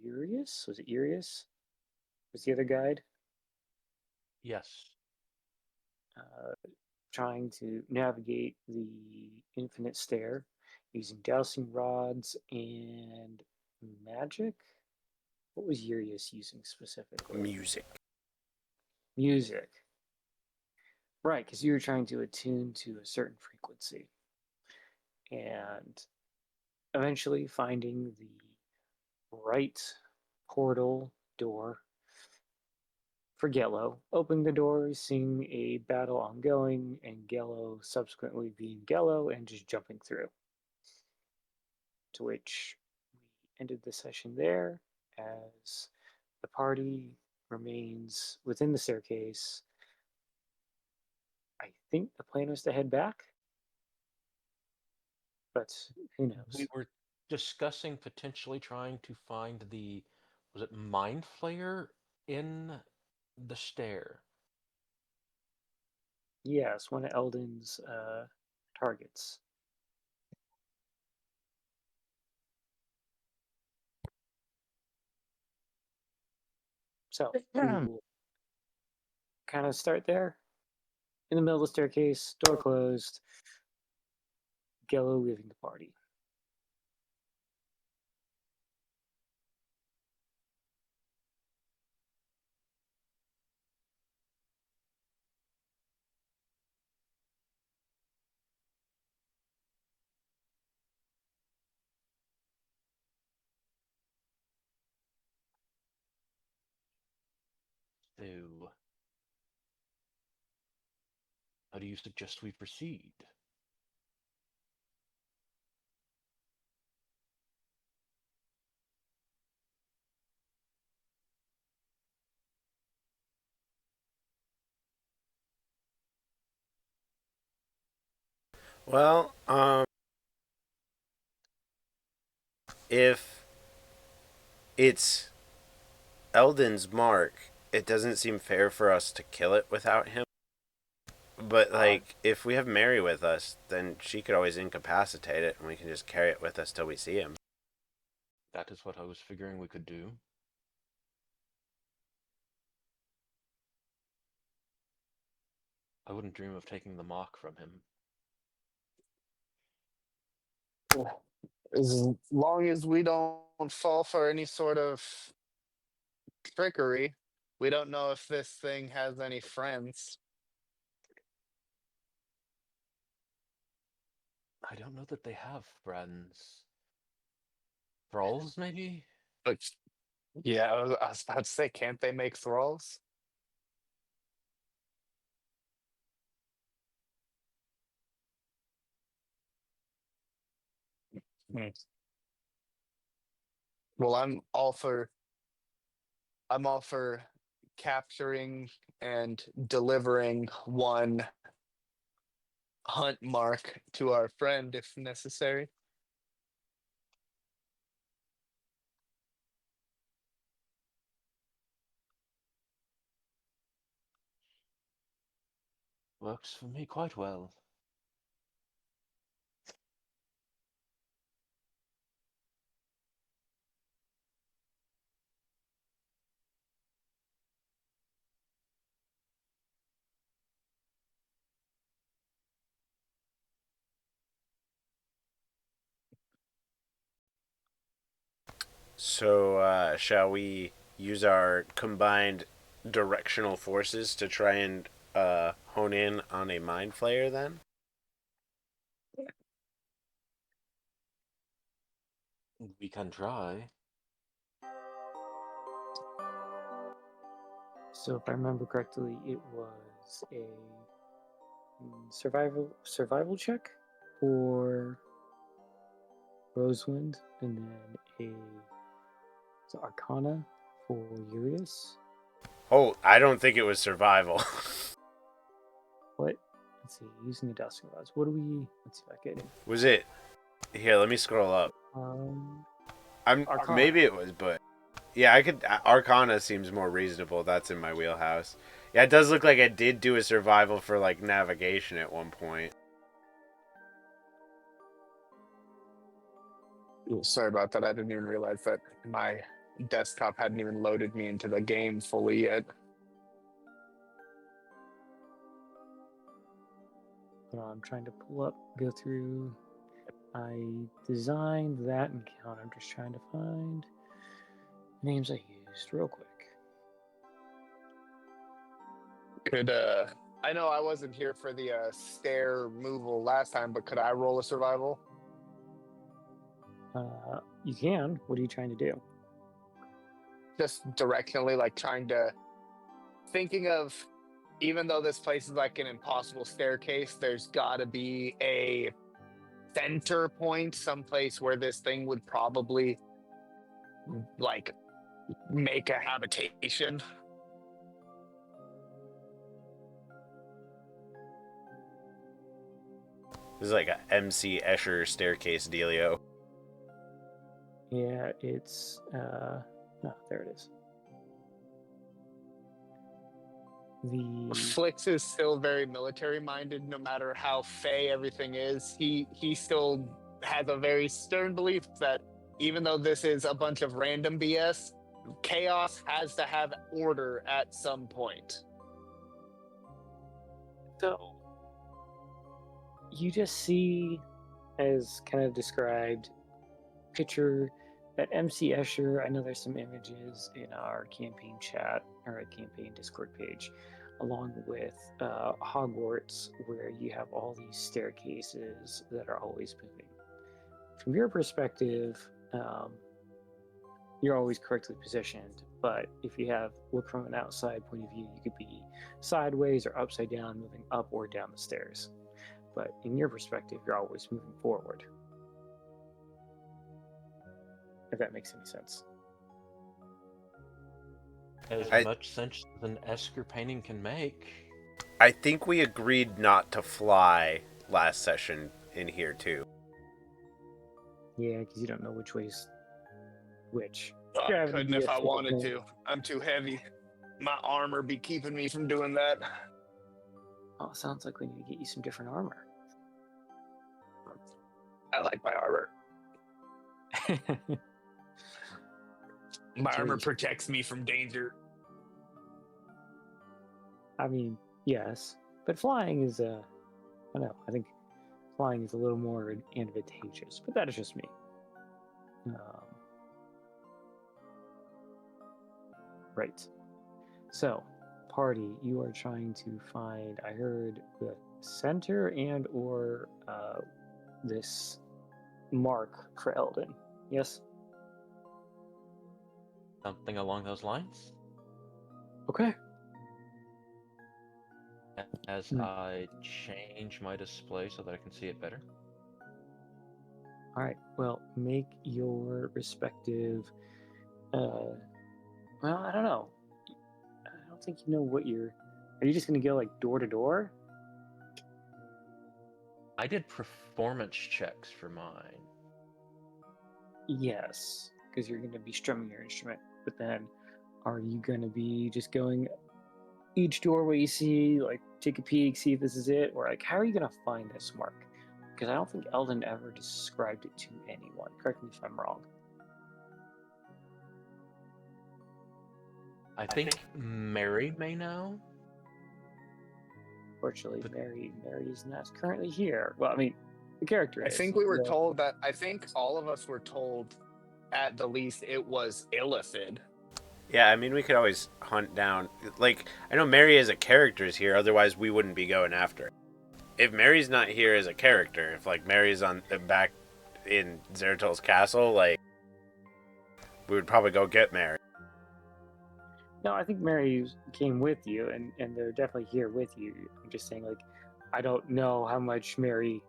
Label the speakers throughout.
Speaker 1: Urius? Was it Urius? Was the other guide?
Speaker 2: Yes.
Speaker 1: Uh, Trying to navigate the infinite stair using dowsing rods and magic. What was Urius using specifically?
Speaker 3: Music.
Speaker 1: Music. Right, because you were trying to attune to a certain frequency. And eventually finding the right portal door for Gelo, opening the door, seeing a battle ongoing, and Gelo subsequently being Gelo and just jumping through. To which we ended the session there as the party remains within the staircase. I think the plan was to head back, but who
Speaker 2: We
Speaker 1: knows?
Speaker 2: were discussing potentially trying to find was it Mind Flayer in the stair?
Speaker 1: Yes, one of Eldyn's targets. So we will kind of start there in the middle of the staircase, door closed, Gello leaving the party.
Speaker 2: So, how do you suggest we proceed?
Speaker 3: Well, if it's Eldyn's mark, it doesn't seem fair for us to kill it without him. But,
Speaker 1: Uh,
Speaker 3: like, if we have Mary with us, then she could always incapacitate it, and we can just carry it with us till we see him.
Speaker 2: That is what I was figuring we could do. I wouldn't dream of taking the mock from him.
Speaker 4: As long as we don't fall for any sort of trickery, we don't know if this thing has any friends.
Speaker 2: I don't know that they have friends. Thralls, maybe?
Speaker 4: But yeah, I was about to say, can't they make thralls? Hmm. Well, I'm all for capturing and delivering one hunt mark to our friend if necessary.
Speaker 2: Works for me quite well.
Speaker 3: So, shall we use our combined directional forces to try and hone in on a mind flayer then?
Speaker 2: We can try.
Speaker 1: So if I remember correctly, it was a survival check for Rosewind, and then Arcana for Urius.
Speaker 3: Oh, I don't think it was survival.
Speaker 1: What? Let's see. Using the dusting rods. What do we? Let's see if I get it.
Speaker 3: Was it? Here, let me scroll up. I'm
Speaker 1: Arcana.
Speaker 3: maybe it was, but yeah, I could. Arcana seems more reasonable. That's in my wheelhouse. Yeah, it does look like I did do a survival for like navigation at one point.
Speaker 4: Sorry about that. I didn't even realize that my desktop hadn't even loaded me into the game fully yet.
Speaker 1: I'm trying to pull up, go through. I designed that encounter. I'm just trying to find names I used real quick.
Speaker 4: Could I know I wasn't here for the stair removal last time, but could I roll a survival?
Speaker 1: You can. What are you trying to do?
Speaker 4: Just directionally, like thinking of, even though this place is like an impossible staircase, there's got to be a center point, someplace where this thing would probably like make a habitation.
Speaker 3: This is like a MC Escher staircase dealio.
Speaker 1: Yeah, it's there it is. The
Speaker 4: Flix is still very military minded, no matter how fey everything is. He still has a very stern belief that even though this is a bunch of random BS, chaos has to have order at some point.
Speaker 1: So you just see, as kind of described, picture that MC Escher. I know there's some images in our campaign chat or a campaign Discord page, along with Hogwarts, where you have all these staircases that are always moving. From your perspective, you're always correctly positioned, but if you look from an outside point of view, you could be sideways or upside down, moving up or down the stairs. But in your perspective, you're always moving forward. If that makes any sense.
Speaker 2: As much sense as an Esker painting can make.
Speaker 3: I think we agreed not to fly last session in here too.
Speaker 1: Yeah, because you don't know which way's which.
Speaker 4: I couldn't if I wanted to. I'm too heavy. My armor be keeping me from doing that.
Speaker 1: Oh, sounds like we need to get you some different armor.
Speaker 4: I like my armor. My armor protects me from danger.
Speaker 1: I mean, yes, but flying is I don't know. I think flying is a little more advantageous, but that is just me. Right. So, party, you are trying to find. I heard the center and or this mark for Eldyn. Yes.
Speaker 2: Something along those lines.
Speaker 1: Okay.
Speaker 2: As I change my display so that I can see it better.
Speaker 1: All right. Well, make your respective. Well, I don't know. I don't think you know what you're. Are you just going to go like door to door?
Speaker 2: I did performance checks for mine.
Speaker 1: Yes, because you're going to be strumming your instrument. But then, are you going to be just going each doorway you see, like take a peek, see if this is it, or like how are you going to find this mark? Because I don't think Eldyn ever described it to anyone. Correct me if I'm wrong.
Speaker 2: I think Mary may know.
Speaker 1: Fortunately, Mary is not currently here. Well, I mean, the character
Speaker 4: I
Speaker 1: is.
Speaker 4: think we were told that. I think all of us were told, at the least, it was Illithid.
Speaker 3: Yeah, I mean, we could always hunt down. Like, I know Mary as a character is here, otherwise we wouldn't be going after her. If Mary's not here as a character, if like Mary's on back in Zeratil's castle, like we would probably go get Mary.
Speaker 1: No, I think Mary came with you, and they're definitely here with you. I'm just saying, like, I don't know how much Mary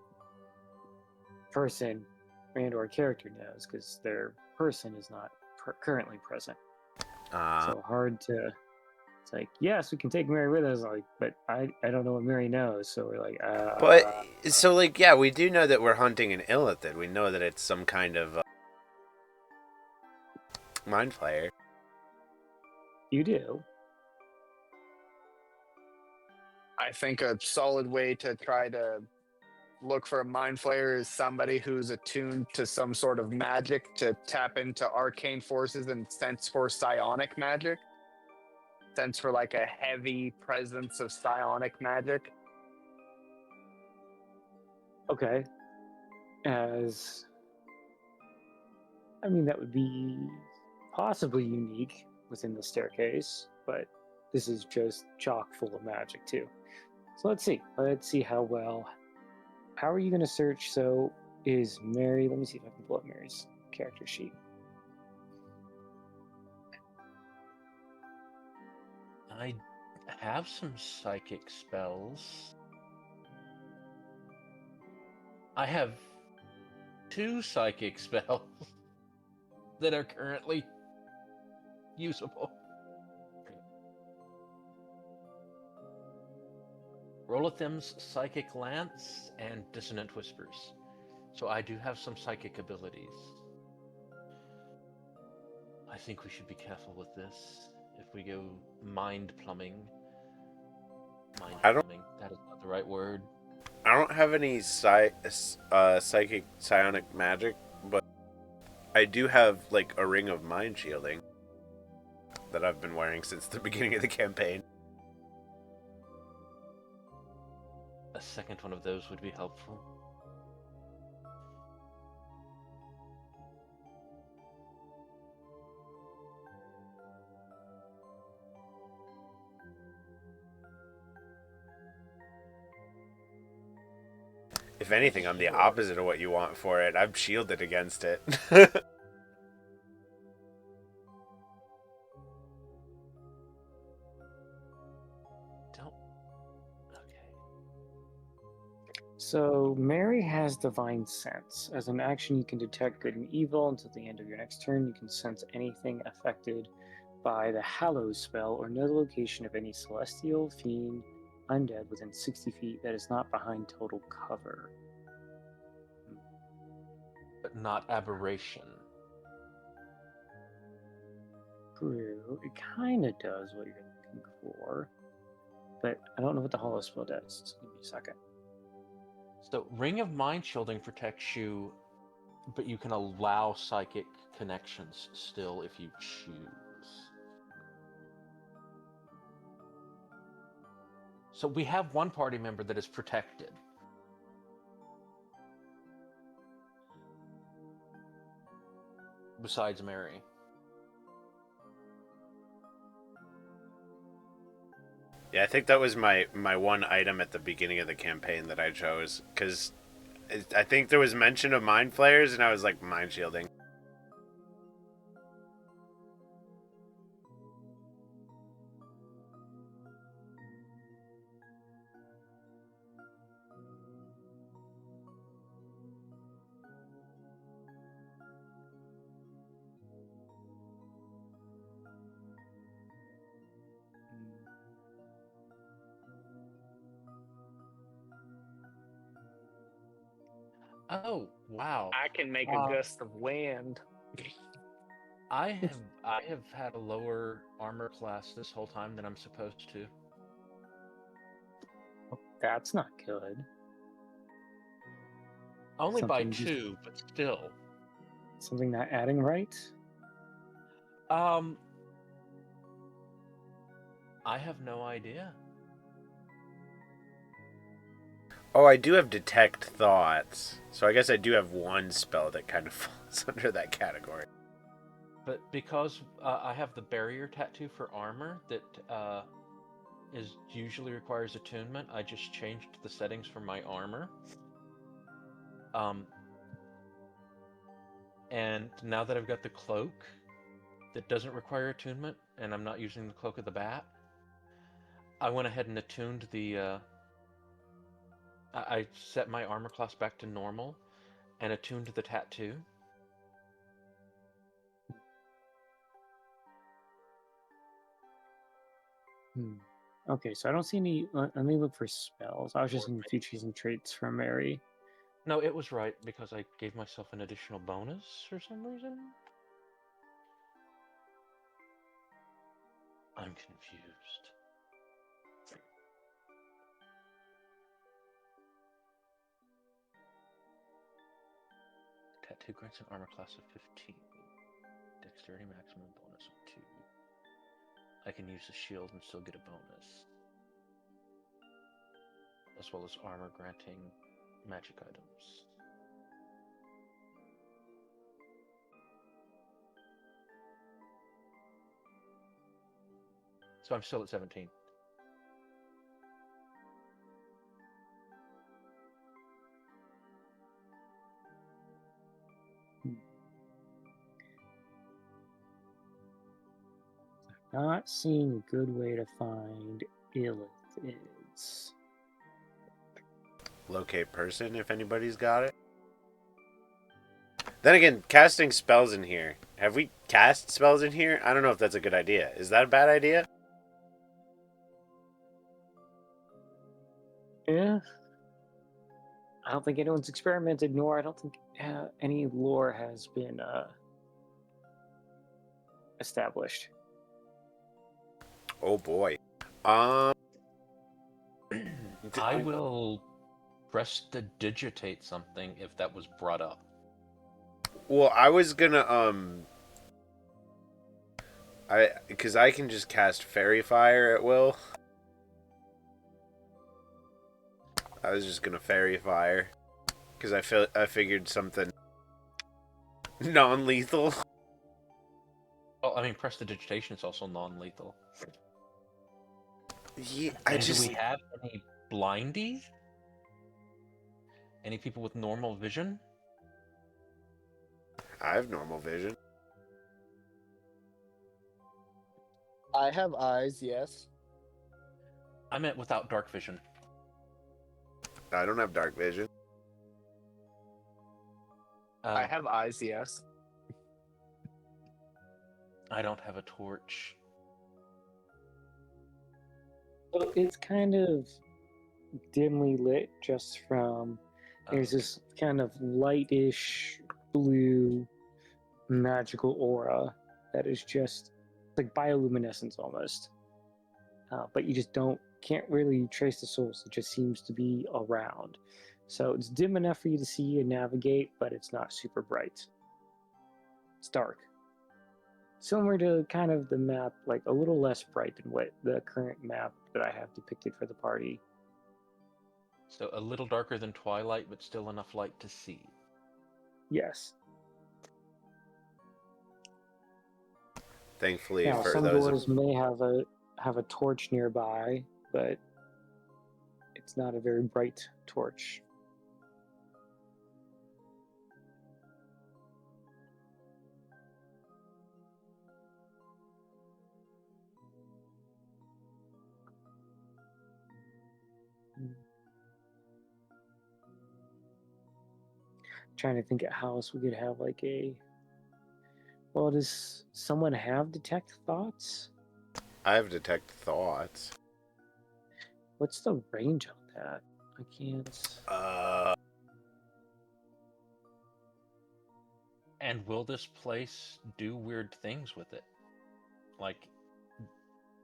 Speaker 1: person and or character knows, because their person is not currently present. So hard to... It's like, yes, we can take Mary with us, like, but I don't know what Mary knows, so we're like,
Speaker 3: But, so, like, yeah, we do know that we're hunting an Illithid. We know that it's some kind of mind flayer.
Speaker 1: You do?
Speaker 4: I think a solid way to try to look for a mind flayer is somebody who's attuned to some sort of magic to tap into arcane forces and sense for psionic magic. Sense for like a heavy presence of psionic magic.
Speaker 1: Okay. As I mean, that would be possibly unique within the staircase, but this is just chock full of magic too. So let's see. Let's see how well. How are you going to search? So is Mary? Let me see if I can pull up Mary's character sheet.
Speaker 2: I have some psychic spells. I have 2 psychic spells that are currently usable. Rolithim's Psychic Lance and Dissonant Whispers. So I do have some psychic abilities. I think we should be careful with this. If we go mind plumbing.
Speaker 3: I don't-
Speaker 2: That is not the right word.
Speaker 3: I don't have any psychic psionic magic, but I do have like a ring of mind shielding that I've been wearing since the beginning of the campaign.
Speaker 2: A second one of those would be helpful.
Speaker 3: If anything, I'm the opposite of what you want for it. I'm shielded against it.
Speaker 1: So Mary has Divine Sense. As an action, you can detect good and evil. Until the end of your next turn, you can sense anything affected by the Hallows spell or know the location of any celestial, fiend, undead within 60 feet that is not behind total cover.
Speaker 2: But not aberration.
Speaker 1: True. It kind of does what you're looking for. But I don't know what the Hollow spell does. So give me a second.
Speaker 2: So Ring of Mind Shielding protects you, but you can allow psychic connections still if you choose. So we have one party member that is protected. Besides Mary.
Speaker 3: Yeah, I think that was my one item at the beginning of the campaign that I chose, because I think there was mention of mind flayers, and I was like, mind shielding.
Speaker 2: Oh, wow.
Speaker 4: I can make a gust of wind.
Speaker 2: I have had a lower armor class this whole time than I'm supposed to.
Speaker 1: Oh, that's not good.
Speaker 2: Only by
Speaker 1: Something just-
Speaker 2: 2, but still.
Speaker 1: Something not adding right?
Speaker 2: I have no idea.
Speaker 3: Oh, I do have Detect Thoughts, so I guess I do have one spell that kind of falls under that category.
Speaker 2: But because I have the barrier tattoo for armor that usually requires attunement, I just changed the settings for my armor. And now that I've got the cloak that doesn't require attunement, and I'm not using the Cloak of the Bat, I went ahead and attuned the... I set my armor class back to normal and attuned the tattoo.
Speaker 1: Okay, so I don't see any. Let me look for spells. I was just in features and traits for Mary.
Speaker 2: No, it was right because I gave myself an additional bonus for some reason. I'm confused. 2 grants an armor class of 15. Dexterity maximum bonus of 2. I can use the shield and still get a bonus. As well as armor granting magic items. So I'm still at 17.
Speaker 1: Not seeing a good way to find Illith is.
Speaker 3: Locate person if anybody's got it. Then again, casting spells in here. Have we cast spells in here? I don't know if that's a good idea. Is that a bad idea?
Speaker 1: Yeah. I don't think anyone's experimented, nor I don't think any lore has been established.
Speaker 3: Oh boy.
Speaker 2: I will prestidigitate something if that was brought up.
Speaker 3: Well, I was gonna because I can just cast Fairy Fire at will. I was just gonna Fairy Fire because I figured something non-lethal.
Speaker 2: Well, I mean, prestidigitation is also non-lethal.
Speaker 3: Yeah,
Speaker 2: Do we have any blindies? Any people with normal vision?
Speaker 3: I have normal vision.
Speaker 4: I have eyes, yes.
Speaker 2: I meant without dark vision.
Speaker 3: I don't have dark vision.
Speaker 4: I have eyes, yes.
Speaker 2: I don't have a torch.
Speaker 1: So it's kind of dimly lit just from there's this kind of lightish blue magical aura that is just like bioluminescence almost. But you just can't really trace the source. It just seems to be around. So it's dim enough for you to see and navigate, but it's not super bright. It's dark. Similar to kind of the map, like a little less bright than what the current map that I have depicted for the party.
Speaker 2: So a little darker than twilight, but still enough light to see.
Speaker 1: Yes.
Speaker 3: Thankfully,
Speaker 1: Now,
Speaker 3: for
Speaker 1: some
Speaker 3: those
Speaker 1: doors may have a torch nearby, but it's not a very bright torch. Trying to think of how else we could have like a. Well, does someone have detect thoughts?
Speaker 3: I have detect thoughts.
Speaker 1: What's the range on that? I can't.
Speaker 2: And will this place do weird things with it? Like,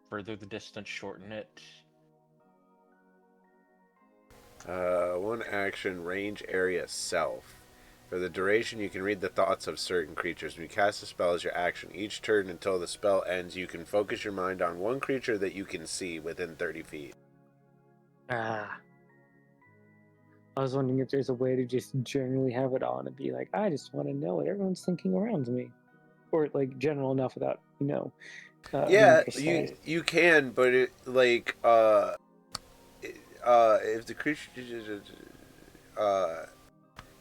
Speaker 2: further the distance, shorten it?
Speaker 3: One action, range area self. For the duration, you can read the thoughts of certain creatures. When you cast a spell as your action, each turn until the spell ends, you can focus your mind on one creature that you can see within 30 feet.
Speaker 1: I was wondering if there's a way to just generally have it on and be like, I just want to know what everyone's thinking around me. Or like general enough without,
Speaker 3: Yeah,
Speaker 1: being
Speaker 3: you can, but it like if the creature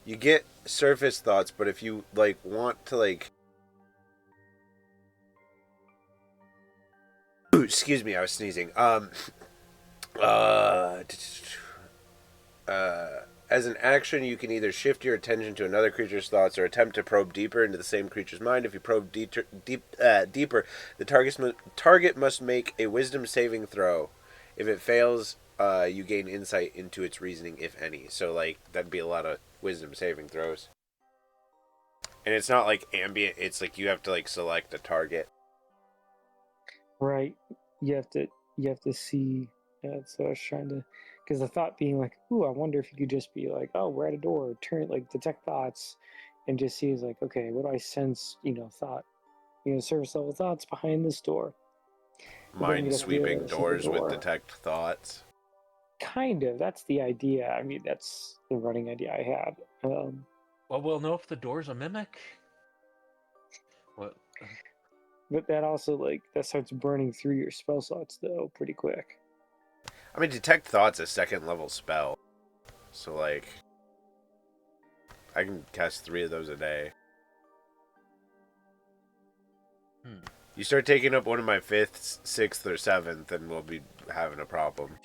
Speaker 3: you get surface thoughts, but if you like want to like ooh, excuse me, I was sneezing. As an action, you can either shift your attention to another creature's thoughts or attempt to probe deeper into the same creature's mind. If you probe deeper, the target must make a wisdom saving throw. If it fails, you gain insight into its reasoning, if any. So, like, that'd be a lot of wisdom saving throws. And it's not like ambient, it's like you have to, like, select a target.
Speaker 1: Right. You have to see. So I was trying to, because the thought being like, ooh, I wonder if you could just be like, oh, we're at a door, turn like detect thoughts, and just sees like, okay, what do I sense? Thought, surface level thoughts behind this door.
Speaker 3: Mind sweeping doors with detect thoughts.
Speaker 1: Kind of. That's the idea. I mean, that's the running idea I had.
Speaker 2: Well, we'll know if the door's a mimic. What?
Speaker 1: But that also that starts burning through your spell slots though pretty quick.
Speaker 3: I mean, detect thought's a 2nd level spell, so like, I can cast 3 of those a day. You start taking up one of my 5th, 6th, or 7th, and we'll be having a problem.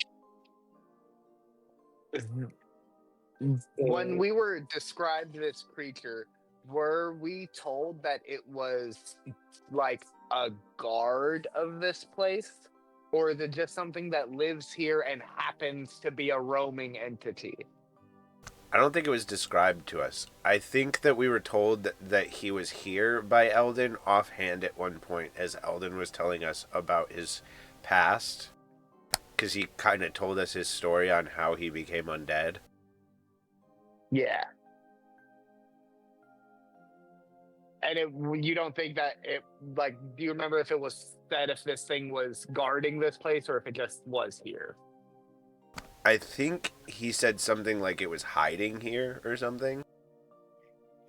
Speaker 4: When we were described this creature, were we told that it was like a guard of this place? Or is it just something that lives here and happens to be a roaming entity?
Speaker 3: I don't think it was described to us. I think that we were told that he was here by Eldyn offhand at one point, as Eldyn was telling us about his past. Because he kind of told us his story on how he became undead.
Speaker 4: Yeah. And you don't think that do you remember if it was said if this thing was guarding this place or if it just was here?
Speaker 3: I think he said something like it was hiding here or something.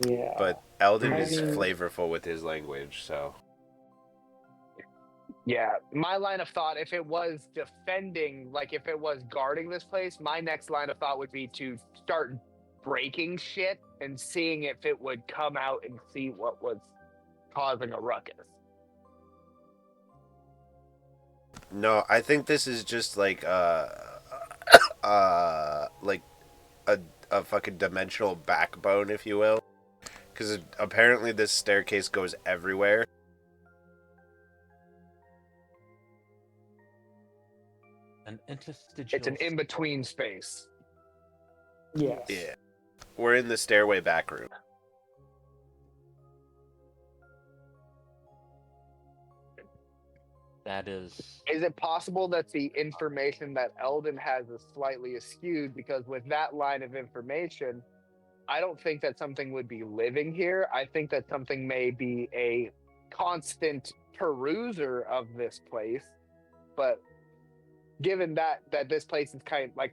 Speaker 1: Yeah.
Speaker 3: But Eldyn is flavorful with his language, so.
Speaker 4: Yeah, my line of thought, if it was defending, if it was guarding this place, my next line of thought would be to start breaking shit and seeing if it would come out and see what was causing a ruckus.
Speaker 3: No, I think this is just like a fucking dimensional backbone, if you will. Because apparently this staircase goes everywhere.
Speaker 2: An interstitial.
Speaker 4: It's an in-between space.
Speaker 1: Yes.
Speaker 3: Yeah. We're in the stairway back room.
Speaker 2: That is.
Speaker 4: Is it possible that the information that Eldyn has is slightly askewed? Because with that line of information, I don't think that something would be living here. I think that something may be a constant peruser of this place. But given that this place is kind of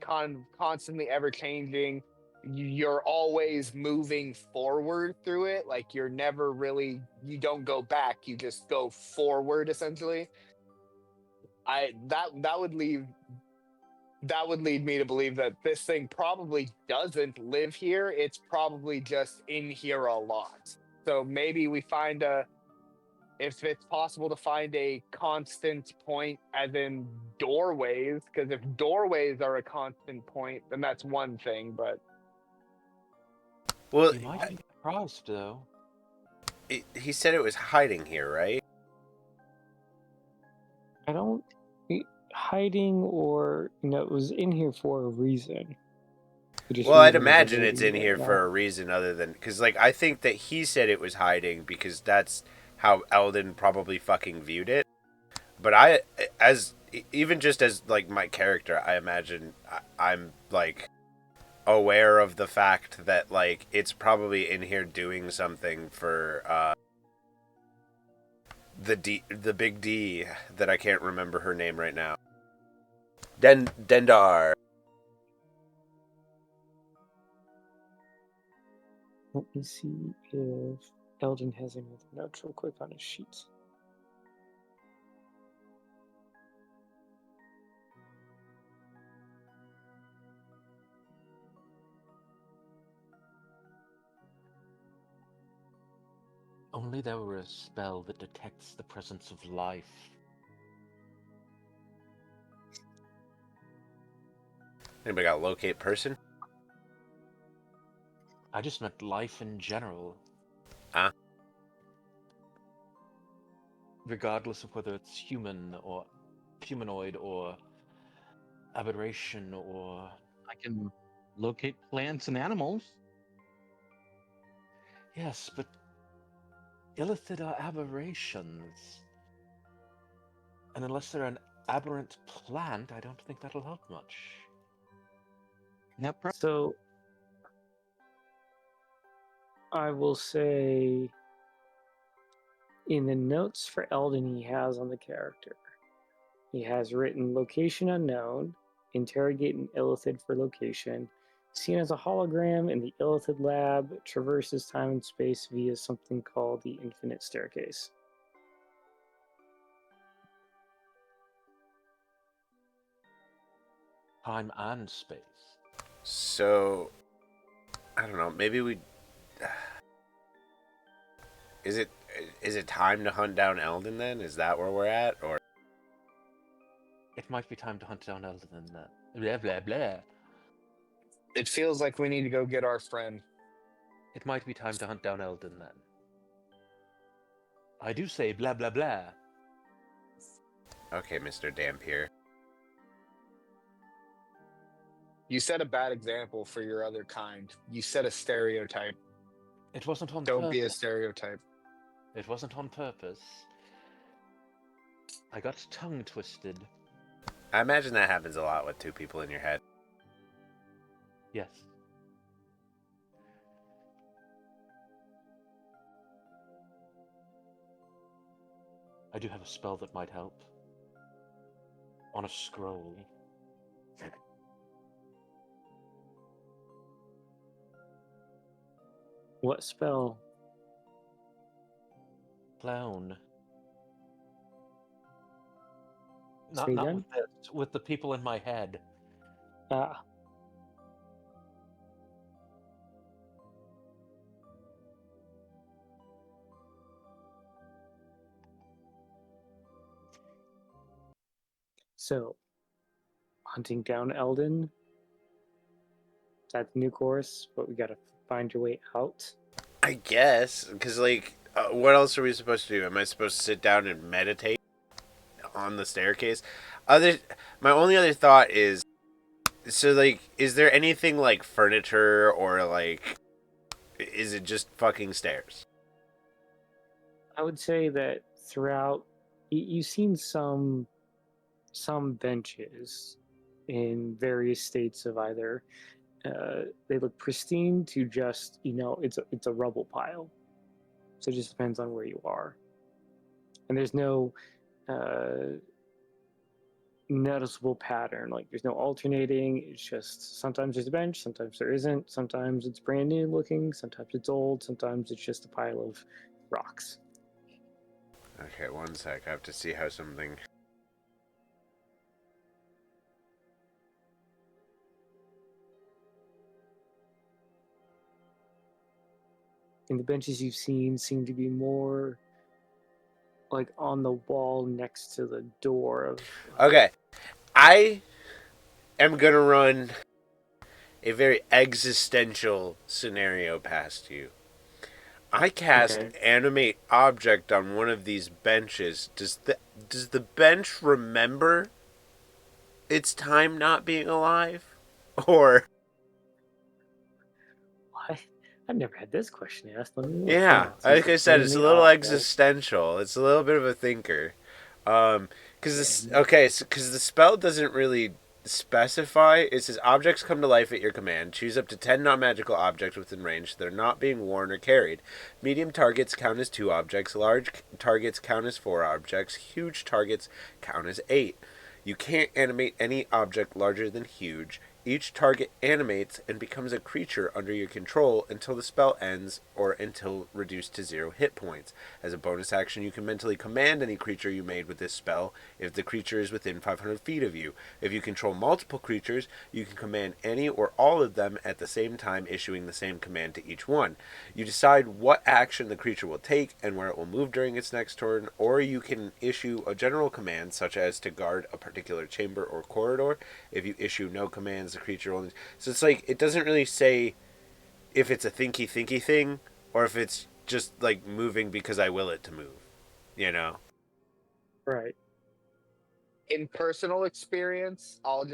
Speaker 4: constantly ever changing, you're always moving forward through it. You're never really, you don't go back, you just go forward essentially. That would lead me to believe that this thing probably doesn't live here. It's probably just in here a lot. So maybe we find if it's possible to find a constant point, as in doorways, because if doorways are a constant point, then that's one thing, but...
Speaker 3: Well,
Speaker 2: You might be surprised, though.
Speaker 3: He said it was hiding here, right?
Speaker 1: I don't... Hiding or, it was in here for a reason.
Speaker 3: Well, I'd imagine it's in here for a reason other than... Because, I think that he said it was hiding because that's how Eldyn probably fucking viewed it. But even just as, my character, I imagine I'm, aware of the fact that, it's probably in here doing something for, the big D that I can't remember her name right now. Dendar.
Speaker 1: Let me see if Eldyn has any other notes real quick on his sheets.
Speaker 2: Only there were a spell that detects the presence of life.
Speaker 3: Anybody got locate person?
Speaker 2: I just meant life in general.
Speaker 3: Ah.
Speaker 2: Regardless of whether it's human or humanoid or aberration or...
Speaker 5: I can locate plants and animals.
Speaker 2: Yes, but illithid are aberrations. And unless they're an aberrant plant, I don't think that'll help much.
Speaker 5: Now,
Speaker 1: So, I will say in the notes for Eldyn he has on the character, he has written location unknown, interrogate an illithid for location, seen as a hologram in the illithid lab, traverses time and space via something called the infinite staircase.
Speaker 2: Time and space.
Speaker 3: So, I don't know. Maybe we. Is it time to hunt down Eldyn then? Is that where we're at, or?
Speaker 2: It might be time to hunt down Eldyn then. Blah blah blah.
Speaker 4: It feels like we need to go get our friend.
Speaker 2: It might be time to hunt down Eldyn then. I do say blah blah blah.
Speaker 3: Okay, Mr. Dampier.
Speaker 4: You set a bad example for your other kind. You set a stereotype.
Speaker 2: It wasn't on
Speaker 4: Don't
Speaker 2: purpose.
Speaker 4: be a stereotype.
Speaker 2: It wasn't on purpose. I got tongue twisted.
Speaker 3: I imagine that happens a lot with two people in your head.
Speaker 2: Yes. I do have a spell that might help. On a scroll.
Speaker 1: What spell?
Speaker 2: Clown.
Speaker 1: Say
Speaker 2: Not
Speaker 1: again?
Speaker 2: with this, with the people in my head.
Speaker 1: Ah. So, hunting down Eldyn. That's the new course, but we gotta find your way out.
Speaker 3: I guess, because, like, what else are we supposed to do? Am I supposed to sit down and meditate on the staircase? My only other thought is, so, like, is there anything like furniture or, like, is it just fucking stairs?
Speaker 1: I would say that throughout, you've seen some benches in various states of either they look pristine to just it's a rubble pile. So it just depends on where you are, and there's no noticeable pattern. Like there's no alternating. It's just sometimes there's a bench, sometimes there isn't. Sometimes it's brand new looking, sometimes it's old, sometimes it's just a pile of rocks.
Speaker 3: Okay, one sec. I have to see how something.
Speaker 1: And the benches you've seen seem to be more like on the wall next to the door of.
Speaker 3: Okay, I am gonna run a very existential scenario past you. I cast
Speaker 1: Okay.
Speaker 3: animate object on one of these benches. Does the bench remember its time not being alive, or?
Speaker 1: What? I've never had this question asked. Let me look.
Speaker 3: Yeah, like I said, it's a little
Speaker 1: Animate object.
Speaker 3: existential. It's a little bit of a thinker. Because the spell doesn't really specify. It says objects come to life at your command. Choose up to 10 non-magical objects within range that are not being worn or carried. Medium targets count as 2 objects. Large targets count as 4 objects. Huge targets count as 8. You can't animate any object larger than huge. Each target animates and becomes a creature under your control until the spell ends or until reduced to 0 hit points. As a bonus action, you can mentally command any creature you made with this spell if the creature is within 500 feet of you. If you control multiple creatures, you can command any or all of them at the same time, issuing the same command to each one. You decide what action the creature will take and where it will move during its next turn, or you can issue a general command such as to guard a particular chamber or corridor. If you issue no commands, the creature only. So it's like it doesn't really say if it's a thinky thing or if it's just like moving because I will it to move. You know?
Speaker 1: Right.
Speaker 4: In personal experience, I'll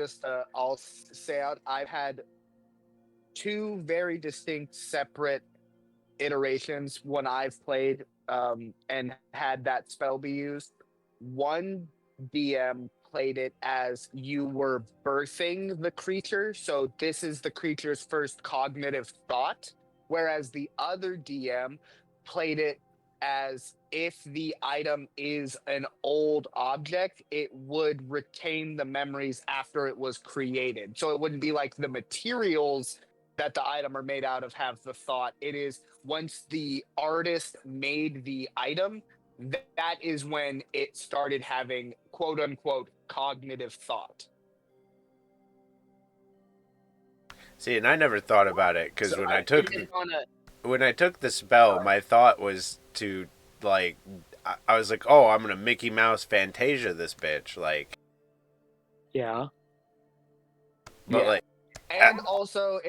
Speaker 4: say out I've had 2 very distinct separate iterations when I've played and had that spell be used. One DM played it as you were birthing the creature, so this is the creature's first cognitive thought, whereas the other DM played it as if the item is an old object, it would retain the memories after it was created. So it wouldn't be like the materials that the item are made out of have the thought. It is once the artist made the item, that is when it started having quote unquote cognitive thought.
Speaker 3: See, and I never thought about it because
Speaker 4: So
Speaker 3: when
Speaker 4: I think it's on a
Speaker 3: when I took the spell, my thought was to like I was like, oh, I'm gonna Mickey Mouse Fantasia this bitch, like.
Speaker 1: Yeah.
Speaker 3: But
Speaker 4: Yeah.
Speaker 3: like,
Speaker 4: and also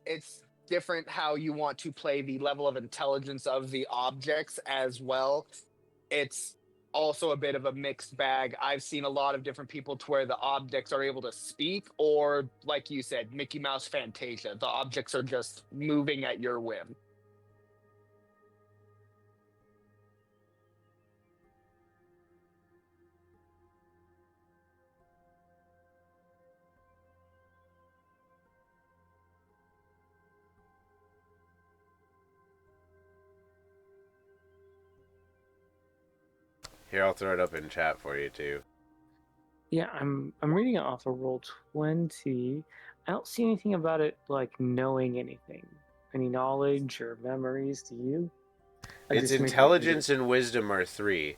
Speaker 4: it's different how you want to play the level of intelligence of the objects as well. It's also a bit of a mixed bag. I've seen a lot of different people to where the objects are able to speak, or like you said, Mickey Mouse Fantasia. The objects are just moving at your whim.
Speaker 3: here, I'll throw it up in chat for you too.
Speaker 1: Yeah, I'm reading it off of Roll20. I don't see anything about it like knowing anything. Any knowledge or memories to you?
Speaker 3: Its intelligence and wisdom are 3,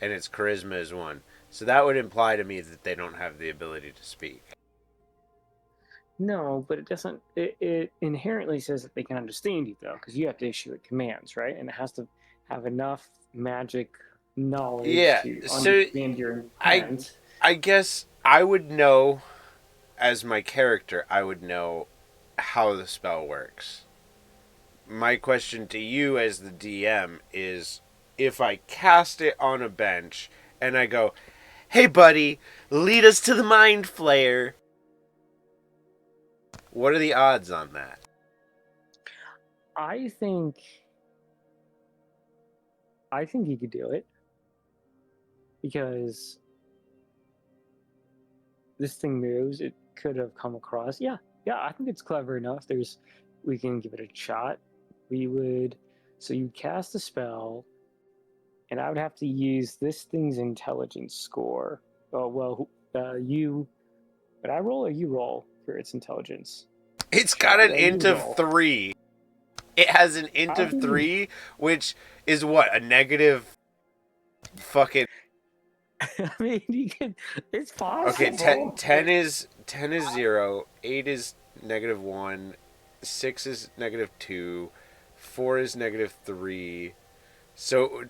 Speaker 3: and its charisma is 1. So that would imply to me that they don't have the ability to speak.
Speaker 1: No, but it doesn't. It inherently says that they can understand you though, because you have to issue it commands, right? And it has to have enough magic knowledge
Speaker 3: Yeah,
Speaker 1: to
Speaker 3: so
Speaker 1: understand your intent.
Speaker 3: I guess I would know, as my character, I would know how the spell works. My question to you as the DM is, if I cast it on a bench and I go, hey buddy, lead us to the Mind Flayer, what are the odds on that?
Speaker 1: I think you could do it because this thing moves. It could have come across. Yeah, I think it's clever enough. We can give it a shot. So you cast a spell, and I would have to use this thing's intelligence score. Oh well, but I roll or you roll for its intelligence.
Speaker 3: It's got an
Speaker 1: Yeah, you
Speaker 3: int of
Speaker 1: roll.
Speaker 3: 3. It has an int of 3, which is what, a negative fucking.
Speaker 1: I mean, it's possible.
Speaker 3: Okay, 10 is 0, 8 is -1, 6 is -2, 4 is -3. So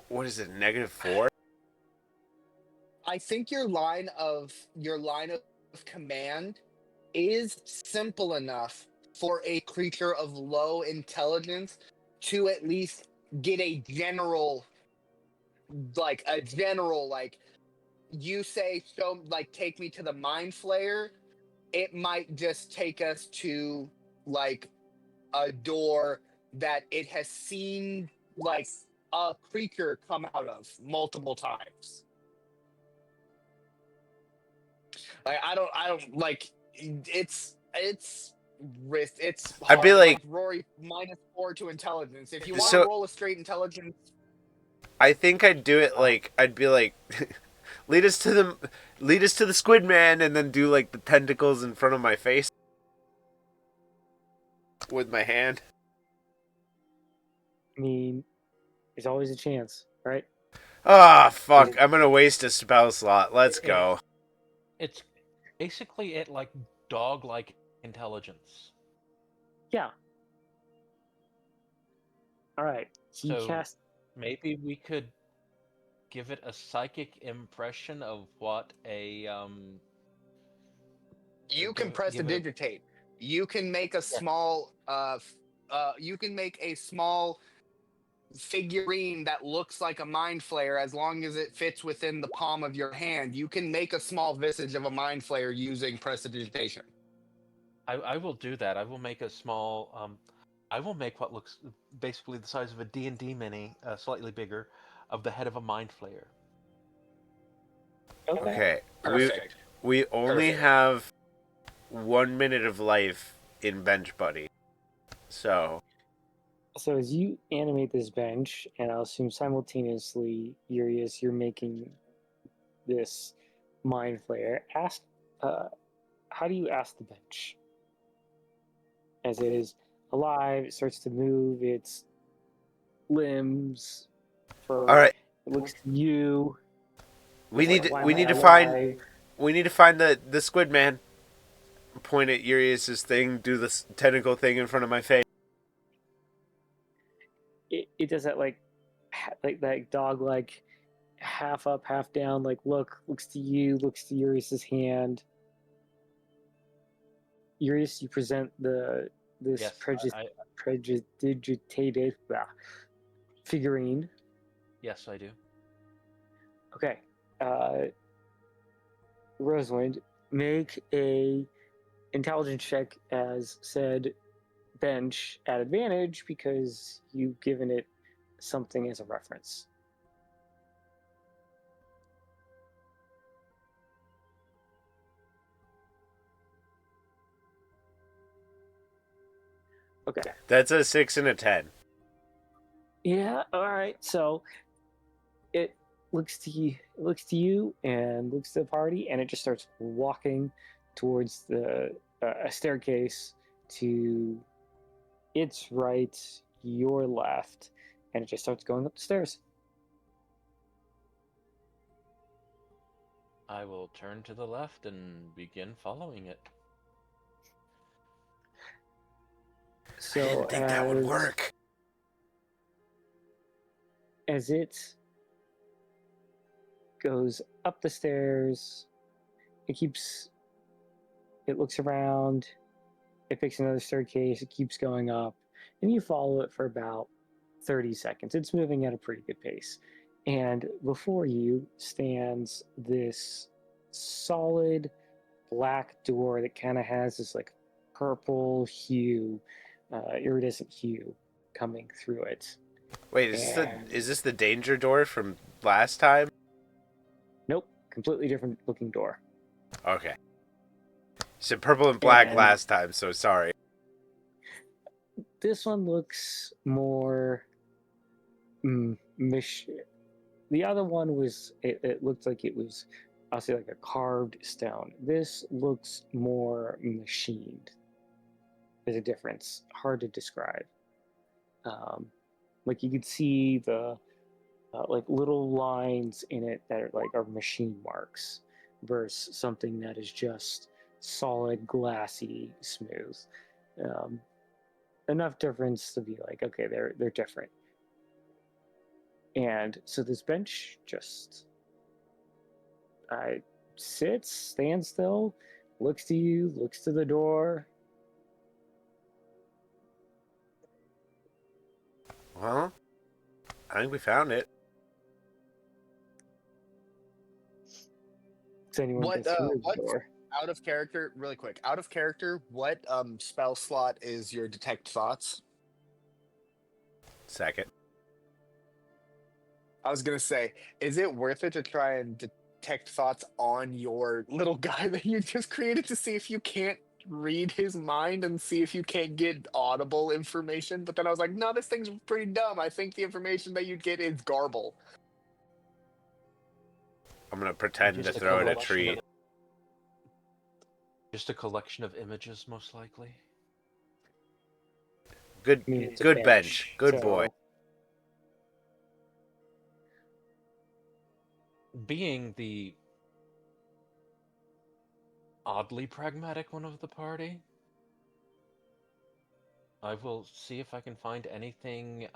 Speaker 3: what is it? -4?
Speaker 4: I think your line of command is simple enough for a creature of low intelligence to at least get a general you say, so like take me to the Mind Flayer. It might just take us to like a door that it has seen like a creature come out of multiple times. Like I don't like it's risk. It's hard.
Speaker 3: I'd be like
Speaker 4: Rory -4 to intelligence. If you want to
Speaker 3: So-
Speaker 4: roll a straight intelligence,
Speaker 3: I think I'd do it like I'd be like lead us to the Squid Man, and then do like the tentacles in front of my face with my hand.
Speaker 1: I mean, there's always a chance, right?
Speaker 3: Ah, fuck. I'm gonna waste a spell slot. Let's go.
Speaker 2: It's basically it like dog-like intelligence.
Speaker 1: Yeah. All right. So you
Speaker 2: So
Speaker 1: cast.
Speaker 2: maybe we could give it a psychic impression of what a
Speaker 4: you can
Speaker 2: give
Speaker 4: prestidigitate. You can make a small you can make a small figurine that looks like a Mind Flayer as long as it fits within the palm of your hand. You can make a small visage of a Mind Flayer using prestidigitation.
Speaker 2: I will do that. I will make a small I will make what looks basically the size of a D&D mini, slightly bigger, of the head of a Mind Flayer.
Speaker 3: Okay.
Speaker 4: Perfect.
Speaker 3: We only
Speaker 4: Perfect.
Speaker 3: have 1 minute of life in Bench Buddy. So
Speaker 1: So as you animate this bench, and I'll assume simultaneously, Urius, you're making this mind flare. Ask, how do you ask the bench? As it is alive, it starts to move its limbs.
Speaker 3: All
Speaker 1: For
Speaker 3: right,
Speaker 1: it looks to you.
Speaker 3: we
Speaker 1: It's
Speaker 3: need
Speaker 1: like,
Speaker 3: to
Speaker 1: why
Speaker 3: we
Speaker 1: am I
Speaker 3: need to find
Speaker 1: alive?
Speaker 3: the squid man. Point at Urius's thing, do this tentacle thing in front of my face.
Speaker 1: It does that like that dog like half up, half down. Like looks to you, looks to Urius's hand. Urius, you present this
Speaker 2: Yes,
Speaker 1: prestidigitated figurine.
Speaker 2: yes, I do.
Speaker 1: Okay, Rosewind, make a intelligence check as said bench at advantage because you've given it something as a reference. Okay.
Speaker 3: That's a 6 and a 10.
Speaker 1: Yeah. All right. So it looks to you and looks to the party, and it just starts walking towards the a staircase to its right, your left, and it just starts going up the stairs.
Speaker 2: I will turn to the left and begin following it.
Speaker 1: So
Speaker 3: I didn't think that would work.
Speaker 1: As it goes up the stairs, it looks around, it picks another staircase, it keeps going up, and you follow it for about 30 seconds. It's moving at a pretty good pace. And before you stands this solid black door that kind of has this like purple hue, iridescent hue coming through it.
Speaker 3: Wait, is this the danger door from last time?
Speaker 1: Nope, completely different looking door.
Speaker 3: Okay. You said purple and black
Speaker 1: And
Speaker 3: last time, so sorry.
Speaker 1: this one looks more the other one was it looked like it was, I'll say, like a carved stone. This looks more machined. There's a difference, hard to describe. Like you could see the like little lines in it that are machine marks versus something that is just solid, glassy, smooth. Enough difference to be like, okay, they're different. And so this bench just sits, stands still, looks to you, looks to the door.
Speaker 3: Well, I think we found it.
Speaker 1: Does anyone
Speaker 4: What
Speaker 1: go through the
Speaker 4: what
Speaker 1: door?
Speaker 4: out of character, really quick, out of character, what spell slot is your detect thoughts?
Speaker 3: Second.
Speaker 4: I was gonna say, is it worth it to try and detect thoughts on your little guy that you just created to see if you can't read his mind and see if you can't get audible information? But then I was like, no, this thing's pretty dumb. I think the information that you'd get is garble.
Speaker 3: I'm going to pretend to
Speaker 2: Just a
Speaker 3: throw at a
Speaker 2: collection
Speaker 3: tree.
Speaker 2: of- Just a collection of images, most likely.
Speaker 3: Good
Speaker 1: I mean, it's a
Speaker 3: good bench. Good
Speaker 1: so-
Speaker 3: boy.
Speaker 2: Being the oddly pragmatic one of the party, I will see if I can find anything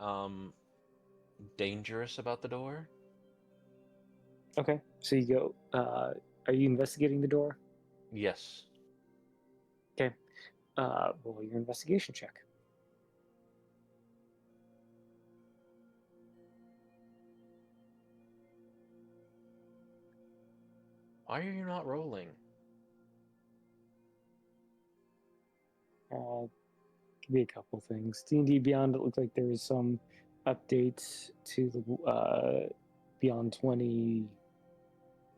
Speaker 2: dangerous about the door.
Speaker 1: Okay, so you go. Are you investigating the door?
Speaker 2: Yes.
Speaker 1: Okay. Roll your investigation check.
Speaker 2: Why are you not rolling?
Speaker 1: Could be a couple things. D&D Beyond, it looked like there was some updates to the Beyond 20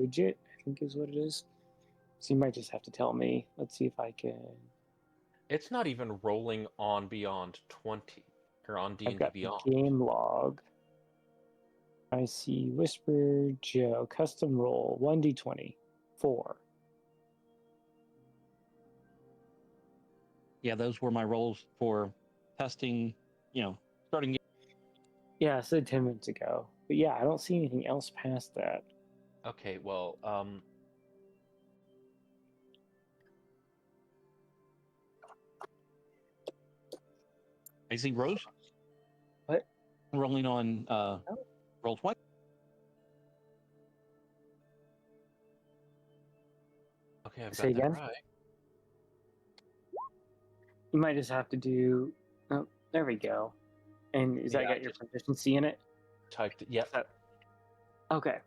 Speaker 1: widget, I think is what it is. So you might just have to tell me. Let's see if I can.
Speaker 2: It's not even rolling on Beyond 20. Or on
Speaker 1: I've
Speaker 2: D&D
Speaker 1: got the
Speaker 2: Beyond.
Speaker 1: game log. I see Whisper Joe custom roll 1d20 4.
Speaker 5: Yeah, those were my rolls for testing. Starting.
Speaker 1: Yeah, I said 10 minutes ago. But yeah, I don't see anything else past that.
Speaker 2: Okay, well,
Speaker 5: I see Rose.
Speaker 1: What?
Speaker 5: Rolling on roll 20.
Speaker 2: okay, I've
Speaker 1: Say
Speaker 2: got that
Speaker 1: again?
Speaker 2: right.
Speaker 1: You might just have to do. Oh, there we go. And is that
Speaker 2: Yeah, I
Speaker 1: got your
Speaker 2: just
Speaker 1: proficiency in it?
Speaker 2: typed it. Yep.
Speaker 1: Okay.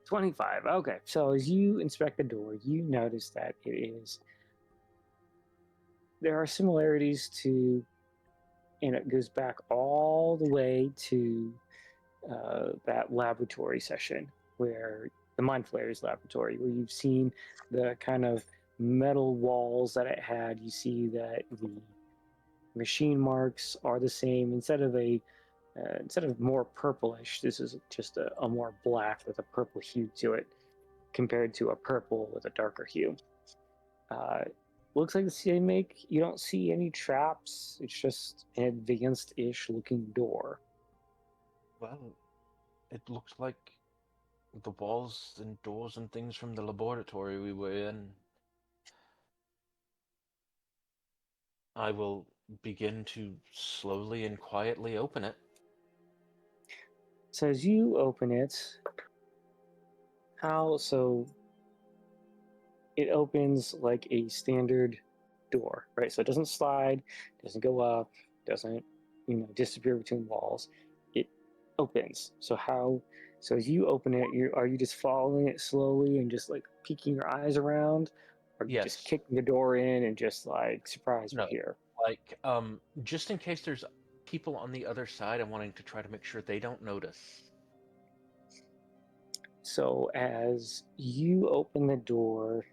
Speaker 1: 25. Okay. So as you inspect the door, you notice that it is. There are similarities to, and it goes back all the way to that laboratory session where the Mind Flayers laboratory, where you've seen the kind of metal walls that it had. You see that the machine marks are the same. Instead of more purplish, this is just a more black with a purple hue to it, compared to a purple with a darker hue. Looks like the same make. You don't see any traps. It's just an advanced-ish looking door.
Speaker 2: Well, it looks like the walls and doors and things from the laboratory we were in. I will begin to slowly and quietly open it.
Speaker 1: So as you open it, it opens like a standard door, right? So it doesn't slide, doesn't go up, doesn't disappear between walls. It opens. So as you open it, are you just following it slowly and just like peeking your eyes around, or are you just
Speaker 2: Yes.
Speaker 1: kicking the door in and just like surprise we're
Speaker 2: No.
Speaker 1: here?
Speaker 2: Like, just in case there's people on the other side, I'm wanting to try to make sure they don't notice.
Speaker 1: So as you open the door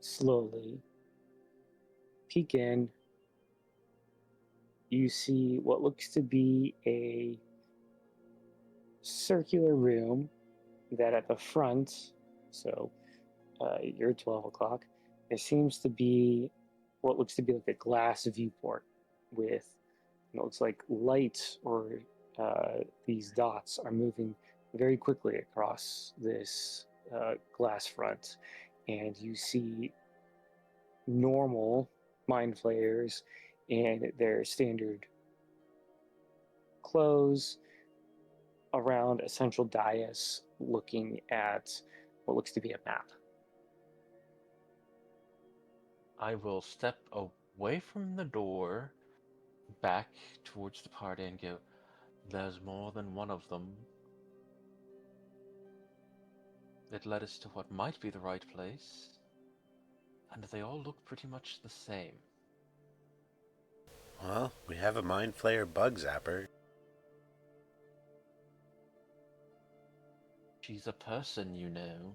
Speaker 1: slowly, peek in, you see what looks to be a circular room that at the front, so you're 12 o'clock, there seems to be what looks to be like a glass viewport with, it looks like light or these dots are moving very quickly across this glass front. And you see normal mind flayers in their standard clothes around a central dais looking at what looks to be a map.
Speaker 2: I will step away from the door, back towards the party, and go, there's more than one of them. It led us to what might be the right place, and they all look pretty much the same.
Speaker 3: Well, we have a Mind Flayer bug zapper.
Speaker 2: She's a person, you know.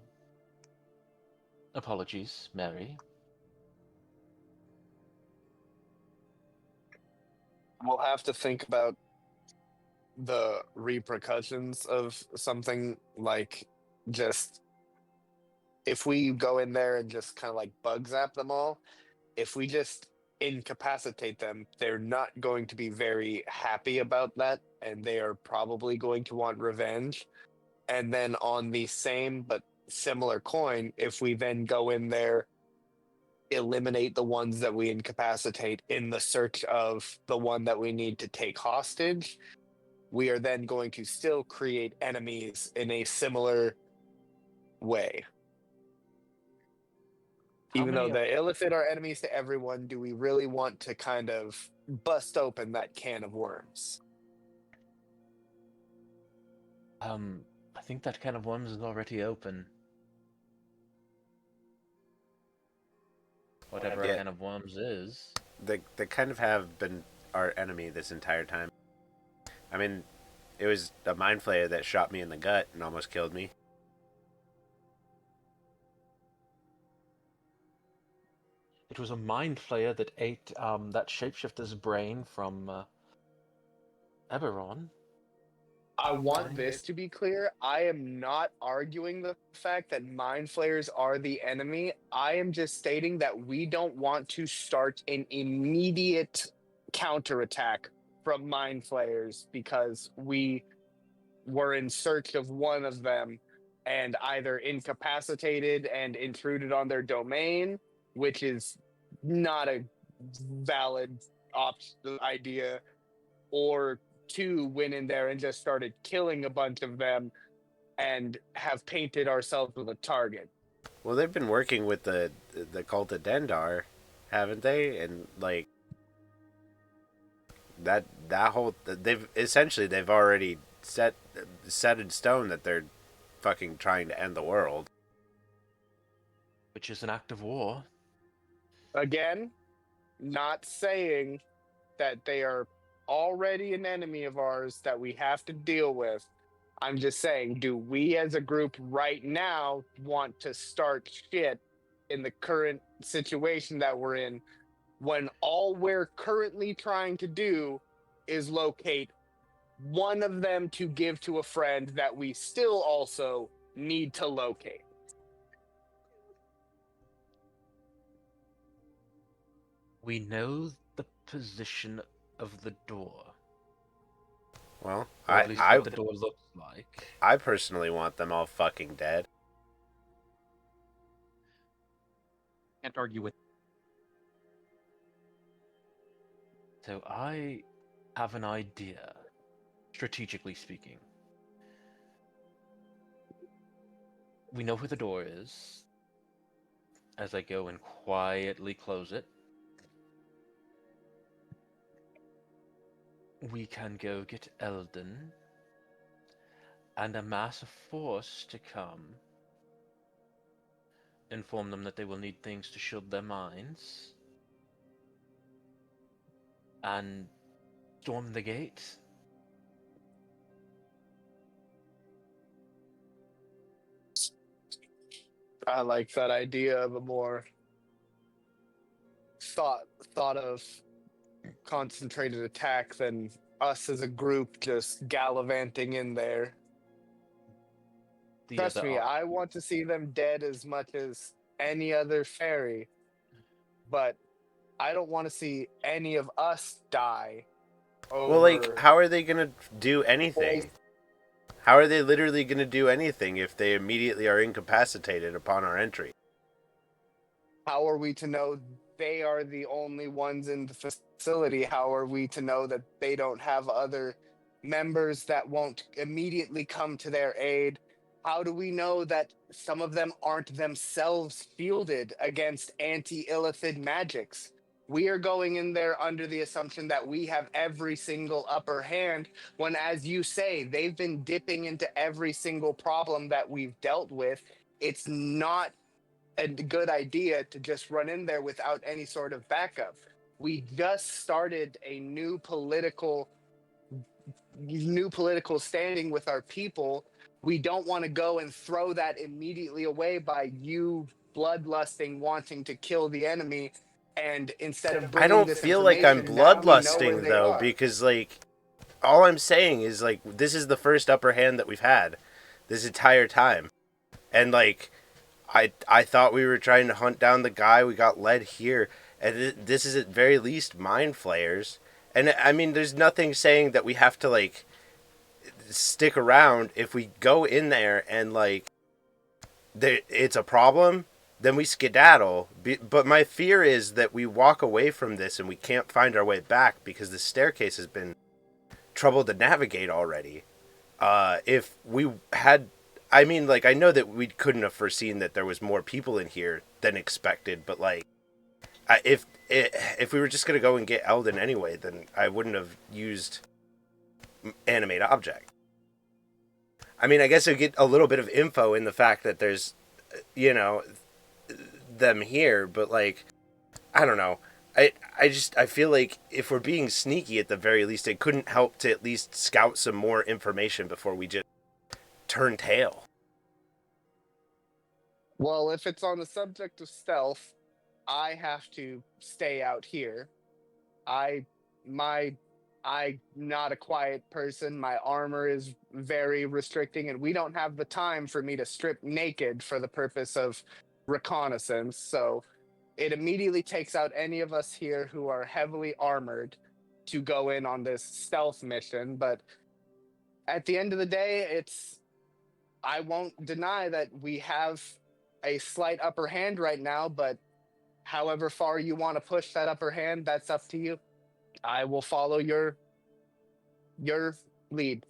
Speaker 2: Apologies, Mary.
Speaker 4: We'll have to think about the repercussions of something like just if we go in there and just kind of like bug zap them all, if we just incapacitate them, they're not going to be very happy about that, and they are probably going to want revenge. And then on the same but similar coin, if we then go in there, eliminate the ones that we incapacitate in the search of the one that we need to take hostage, we are then going to still create enemies in a similar way. Even though the Illithid are enemies to everyone, do we really want to kind of bust open that can of worms?
Speaker 2: I think that can of worms is already open. Whatever a
Speaker 3: Yeah.
Speaker 2: can of worms is.
Speaker 3: They kind of have been our enemy this entire time. I mean, it was a Mind Flayer that shot me in the gut and almost killed me.
Speaker 2: It was a mind flayer that ate that shapeshifter's brain from Eberron.
Speaker 4: I want this to be clear. I am not arguing the fact that mind flayers are the enemy. I am just stating that we don't want to start an immediate counterattack from mind flayers because we were in search of one of them and either incapacitated and intruded on their domain, which is not a valid idea, or two, went in there and just started killing a bunch of them and have painted ourselves with a target.
Speaker 3: Well, they've been working with the cult of Dendar, haven't they? And like that whole they've already set in stone that they're fucking trying to end the world.
Speaker 2: Which is an act of war.
Speaker 4: Again, not saying that they are already an enemy of ours that we have to deal with. I'm just saying, do we as a group right now want to start shit in the current situation that we're in when all we're currently trying to do is locate one of them to give to a friend that we still also need to locate?
Speaker 2: We know the position of the door.
Speaker 3: Well,
Speaker 2: Or at least what the door looks like.
Speaker 3: I personally want them all fucking dead.
Speaker 5: Can't argue with.
Speaker 2: So I have an idea, strategically speaking. We know where the door is. As I go and quietly close it, we can go get Eldyn and amass a force to come. Inform them that they will need things to shield their minds. And storm the gate.
Speaker 4: I like that idea of a more thought of concentrated attack than us as a group just gallivanting in there. Trust me, I want to see them dead as much as any other fairy, but I don't want to see any of us die.
Speaker 3: Well, like, how are they gonna do anything? How are they literally gonna do anything if they immediately are incapacitated upon our entry?
Speaker 4: How are we to know they are the only ones in the facility? How are we to know that they don't have other members that won't immediately come to their aid? How do we know that some of them aren't themselves shielded against anti-illithid magics? We are going in there under the assumption that we have every single upper hand, when, as you say, they've been dipping into every single problem that we've dealt with. It's not a good idea to just run in there without any sort of backup. We just started a new political standing with our people. We don't want to go and throw that immediately away by you bloodlusting, wanting to kill the enemy. And instead of
Speaker 3: I don't feel like I'm bloodlusting though, because like all I'm saying is like this is the first upper hand that we've had this entire time, and like I thought we were trying to hunt down the guy. We got led here, and this is at very least mind flayers. And I mean, there's nothing saying that we have to like stick around. If we go in there and like it's a problem, then we skedaddle. But my fear is that we walk away from this and we can't find our way back because the staircase has been trouble to navigate already. If we had, I mean, like, I know that we couldn't have foreseen that there was more people in here than expected, but like, if we were just gonna go and get Eldyn anyway, then I wouldn't have used animate object. I mean, I guess I get a little bit of info in the fact that there's, you know, them here, but like, I don't know. I feel like if we're being sneaky at the very least, it couldn't help to at least scout some more information before we just turn tail.
Speaker 4: Well, if it's on the subject of stealth, I have to stay out here. I my I'm not a quiet person. My armor is very restricting, and we don't have the time for me to strip naked for the purpose of reconnaissance. So it immediately takes out any of us here who are heavily armored to go in on this stealth mission. But at the end of the day, I won't deny that we have a slight upper hand right now, but however far you want to push that upper hand, that's up to you. I will follow your lead.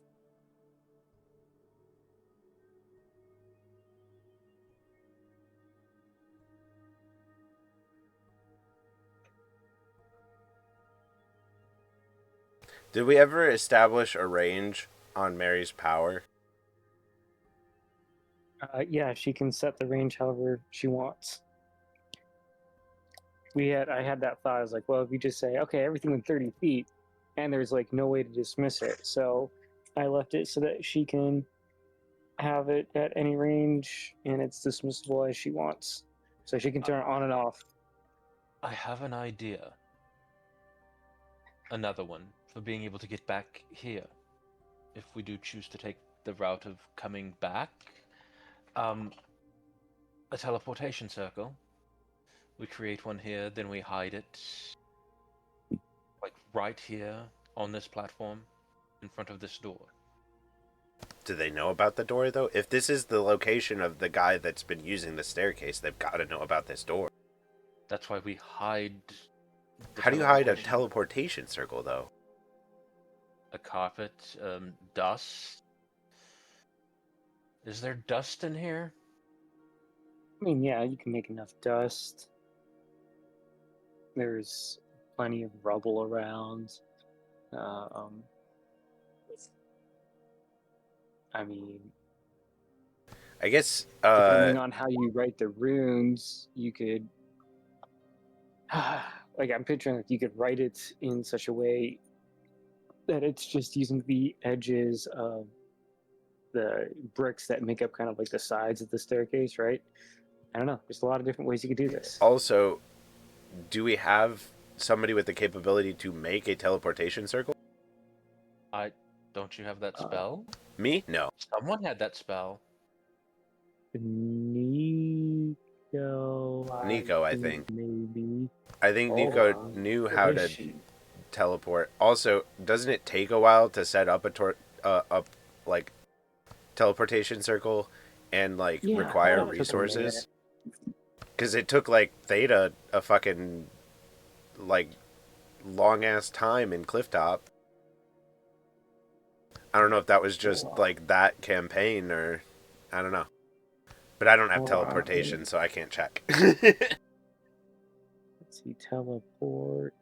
Speaker 3: Did we ever establish a range on Mary's power?
Speaker 1: Yeah, she can set the range however she wants. I had that thought. I was like, well, if you just say, okay, everything in 30 feet, and there's like no way to dismiss it. So I left it so that she can have it at any range and it's dismissible as she wants. So she can turn it on and off.
Speaker 2: I have an idea. Another one for being able to get back here. If we do choose to take the route of coming back. A teleportation circle. We create one here, then we hide it. Like right here on this platform in front of this door.
Speaker 3: Do they know about the door, though? If this is the location of the guy that's been using the staircase, they've got to know about this door.
Speaker 2: That's why we hide.
Speaker 3: How do you hide a teleportation circle, though?
Speaker 2: A carpet, dust. Is there dust in here?
Speaker 1: I mean, yeah, you can make enough dust. There's plenty of rubble around. I mean,
Speaker 3: I guess,
Speaker 1: depending on how you write the runes, you could, like, I'm picturing like you could write it in such a way that it's just using the edges of the bricks that make up kind of like the sides of the staircase, right? I don't know. There's a lot of different ways you could do this.
Speaker 3: Also, do we have somebody with the capability to make a teleportation circle?
Speaker 2: Don't you have that spell?
Speaker 3: Me? No.
Speaker 2: Someone had that spell.
Speaker 1: Nico,
Speaker 3: I think.
Speaker 1: maybe.
Speaker 3: I think
Speaker 1: Hold
Speaker 3: Nico
Speaker 1: on.
Speaker 3: knew
Speaker 1: Where
Speaker 3: how
Speaker 1: is
Speaker 3: to
Speaker 1: she?
Speaker 3: teleport. Also, doesn't it take a while to set up like teleportation circle and like
Speaker 1: Yeah,
Speaker 3: require
Speaker 1: that took a
Speaker 3: resources? Because it took like Theta a fucking like long ass time in Clifftop. I don't know if that was just like that campaign or I don't know. But I don't have
Speaker 1: Hold on.
Speaker 3: teleportation, so I can't check.
Speaker 1: Let's see, teleport.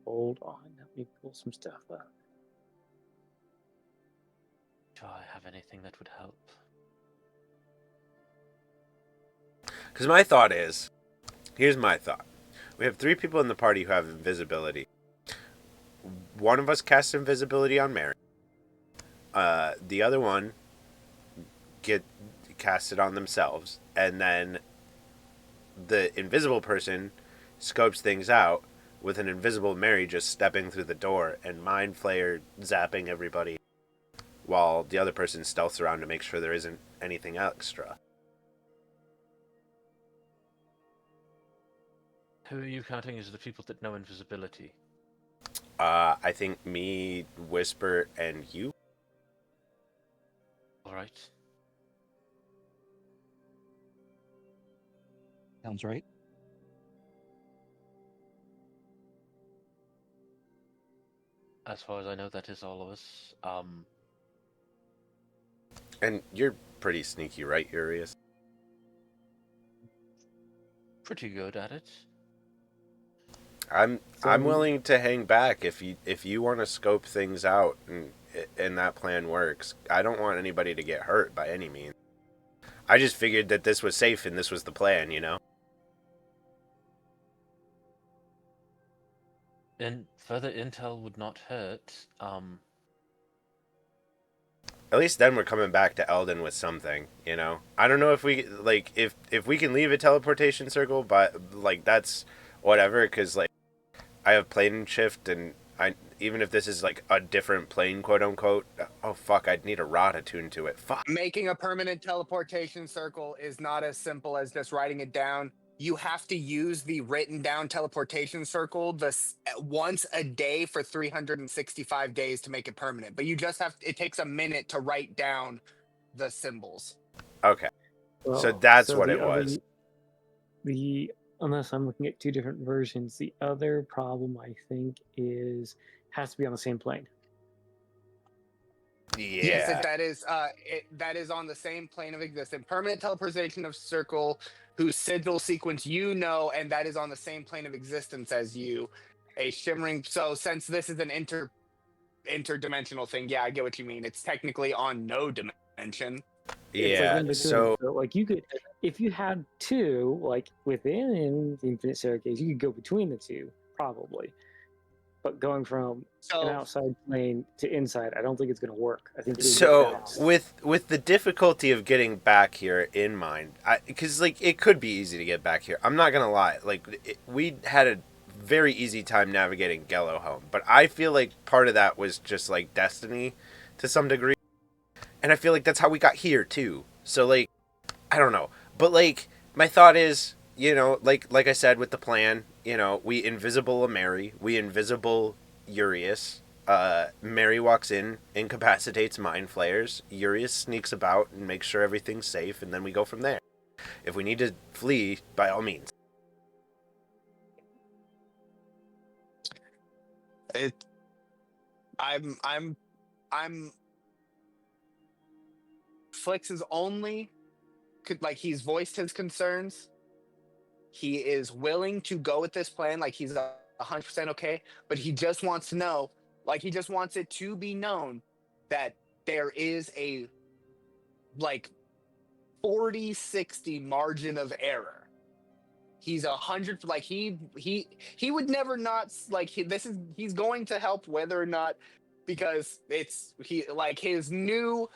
Speaker 1: Hold on, let me pull some stuff up.
Speaker 2: Do I have anything that would help?
Speaker 3: Because my thought is, here's my thought. We have 3 people in the party who have invisibility. One of us casts invisibility on Mary. The other one cast it on themselves, and then the invisible person scopes things out with an invisible Mary just stepping through the door and mind flayer zapping everybody, while the other person stealths around to make sure there isn't anything extra.
Speaker 2: Who are you counting as the people that know invisibility?
Speaker 3: I think me, Whisper, and you.
Speaker 2: Alright.
Speaker 5: Sounds right.
Speaker 2: As far as I know, that is all of us.
Speaker 3: And you're pretty sneaky, right, Urias?
Speaker 2: Pretty good at it.
Speaker 3: I'm willing to hang back if you want to scope things out and that plan works. I don't want anybody to get hurt by any means. I just figured that this was safe and this was the plan, you know?
Speaker 2: And further intel would not hurt.
Speaker 3: At least then we're coming back to Eldyn with something, you know. I don't know if we like if we can leave a teleportation circle, but like that's whatever, because like I have plane shift, and I even if this is like a different plane, quote unquote. Oh fuck, I'd need a rod attuned to it. Fuck.
Speaker 4: Making a permanent teleportation circle is not as simple as just writing it down. You have to use the written down teleportation circle once a day for 365 days to make it permanent. But you just have, it takes a minute to write down the symbols.
Speaker 3: Okay, so
Speaker 1: Well,
Speaker 3: that's
Speaker 1: so
Speaker 3: what
Speaker 1: the
Speaker 3: it
Speaker 1: other-
Speaker 3: was.
Speaker 1: The unless I'm looking at two different versions, the other problem I think is has to be on the same plane.
Speaker 3: Yeah.
Speaker 4: Yes, that is on the same plane of existence. Permanent teleportation of circle whose sigil sequence you know, and that is on the same plane of existence as you. A shimmering. So since this is an interdimensional thing, yeah, I get what you mean. It's technically on no dimension.
Speaker 1: It's like
Speaker 3: Yeah.
Speaker 1: in between.
Speaker 3: So
Speaker 1: So like you could, if you had two, like within the infinite staircase, you could go between the two probably. But going from an
Speaker 4: So
Speaker 1: outside plane to inside, I don't think it's going to work. I think it would get
Speaker 3: so
Speaker 1: bounced.
Speaker 3: with the difficulty of getting back here in mind, because like it could be easy to get back here. I'm not gonna lie. Like we had a very easy time navigating Gelo home, but I feel like part of that was just like destiny to some degree, and I feel like that's how we got here too. So like I don't know, but like my thought is, you know, like I said with the plan, you know, we invisible a Mary, we invisible Urius. Mary walks in, incapacitates mind flayers. Urius sneaks about and makes sure everything's safe, and then we go from there. If we need to flee, by all means.
Speaker 4: it, I'm Flix is only like he's voiced his concerns. He is willing to go with this plan, like he's 100% okay, but he just wants to know, like he just wants it to be known that there is a like 40-60 margin of error. He's 100, like he would never not like he's going to help whether or not, because it's he like his new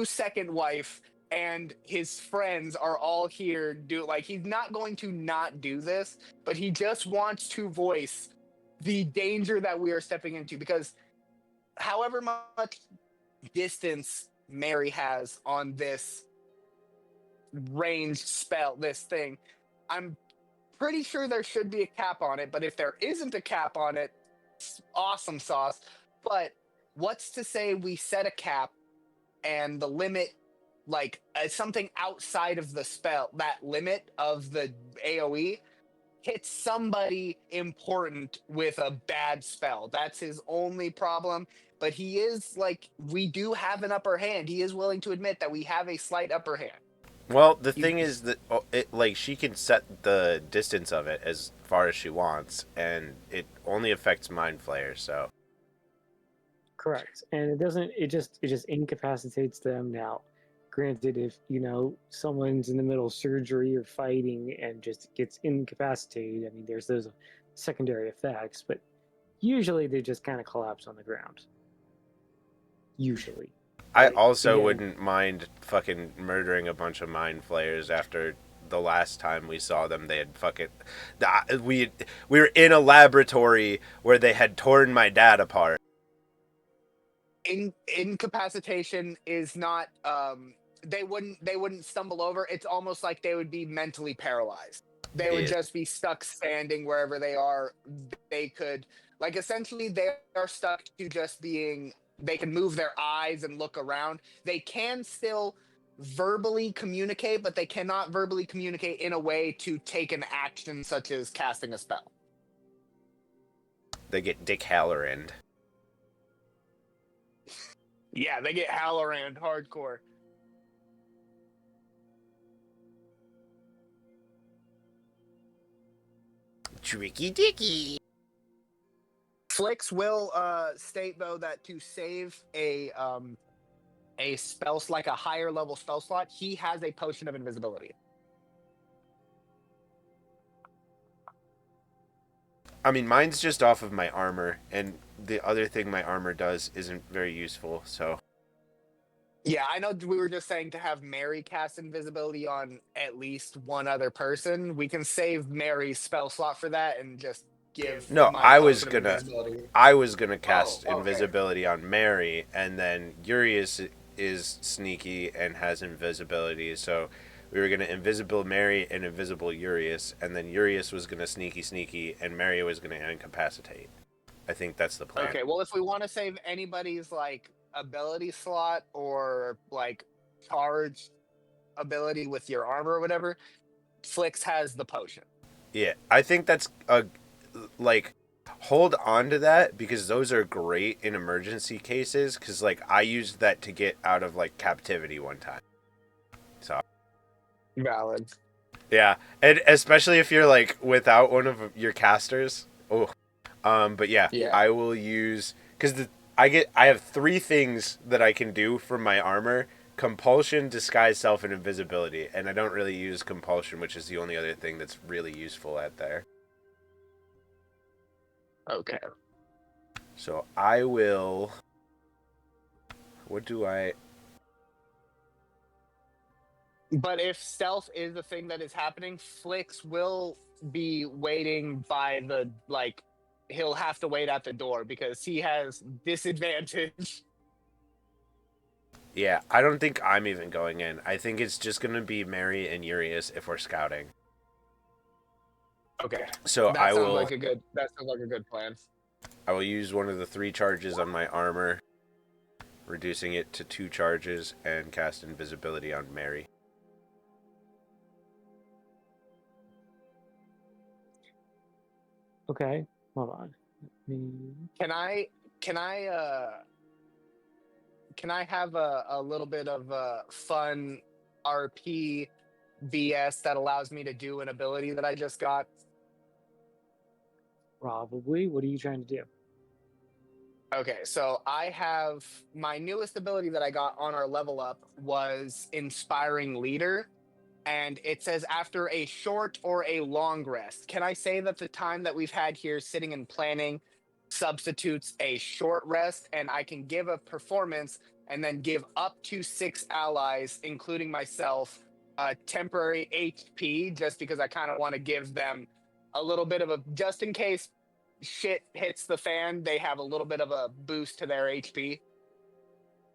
Speaker 4: second wife and his friends are all here like he's not going to not do this, but he just wants to voice the danger that we are stepping into, because however much distance Mary has on this ranged spell, this thing, I'm pretty sure there should be a cap on it, but if there isn't a cap on it, awesome sauce. But what's to say we set a cap and the limit, like something outside of the spell, that limit of the AoE hits somebody important with a bad spell. That's his only problem. But he is like, we do have an upper hand. He is willing to admit that we have a slight upper hand.
Speaker 3: Well, the thing is that like she can set the distance of it as far as she wants, and it only affects mind flayers. So
Speaker 1: Correct, and it doesn't. It just incapacitates them. Now, granted, if you know someone's in the middle of surgery or fighting and just gets incapacitated, I mean, there's those secondary effects, but usually they just kind of collapse on the ground. Usually.
Speaker 3: I
Speaker 1: Like,
Speaker 3: also
Speaker 1: again,
Speaker 3: wouldn't mind fucking murdering a bunch of mind flayers after the last time we saw them. They had fucking we were in a laboratory where they had torn my dad apart.
Speaker 4: Incapacitation is not they wouldn't stumble over. It's almost like they would be mentally paralyzed. They would
Speaker 3: Yeah.
Speaker 4: just be stuck standing wherever they are. They could, like, essentially they are stuck to just being, they can move their eyes and look around. They can still verbally communicate, but they cannot verbally communicate in a way to take an action such as casting a spell.
Speaker 3: They get Dick Halloran.
Speaker 4: Yeah, they get Halloran hardcore.
Speaker 3: Tricky Dicky.
Speaker 4: Flix will state though that to save a spell, like a higher level spell slot, he has a potion of invisibility.
Speaker 3: I mean, mine's just off of my armor, and the other thing my armor does isn't very useful, so
Speaker 4: Yeah, I know we were just saying to have Mary cast invisibility on at least one other person. We can save Mary's spell slot for that and just give
Speaker 3: No,
Speaker 4: my potion of invisibility.
Speaker 3: I was gonna
Speaker 4: Oh,
Speaker 3: cast
Speaker 4: okay.
Speaker 3: invisibility on Mary, and then Urius is sneaky and has invisibility, so we were gonna invisible Mary and invisible Urius, and then Urius was gonna sneaky, and Mary was gonna incapacitate. I think that's the plan.
Speaker 4: Okay, well, if we want to save anybody's like ability slot or like charge ability with your armor or whatever, Flix has the potion.
Speaker 3: Yeah, I think that's a like hold on to that because those are great in emergency cases. Because like I used that to get out of like captivity one time. So
Speaker 4: Valid.
Speaker 3: yeah, and especially if you're like without one of your casters. Oh, but yeah,
Speaker 4: Yeah.
Speaker 3: I will use because I have 3 things that I can do for my armor: compulsion, disguise self, and invisibility. And I don't really use compulsion, which is the only other thing that's really useful at there.
Speaker 4: Okay.
Speaker 3: So I will. What do I?
Speaker 4: But if stealth is the thing that is happening, Flix will be waiting by the like. He'll have to wait at the door because he has disadvantage.
Speaker 3: Yeah, I don't think I'm even going in. I think it's just gonna be Mary and Urius if we're scouting.
Speaker 4: Okay.
Speaker 3: So
Speaker 4: That sounds like a good. That sounds like a good plan.
Speaker 3: I will use one of the 3 charges on my armor, reducing it to 2 charges, and cast invisibility on Mary.
Speaker 1: Okay, hold on.
Speaker 4: Can I have a little bit of fun RP BS that allows me to do an ability that I just got?
Speaker 1: Probably. What are you trying to do?
Speaker 4: Okay, so I have my newest ability that I got on our level up was Inspiring Leader, and it says after a short or a long rest. Can I say that the time that we've had here sitting and planning substitutes a short rest, and I can give a performance and then give up to 6 allies, including myself, temporary HP, just because I kind of want to give them a little bit of a, just in case shit hits the fan, they have a little bit of a boost to their HP.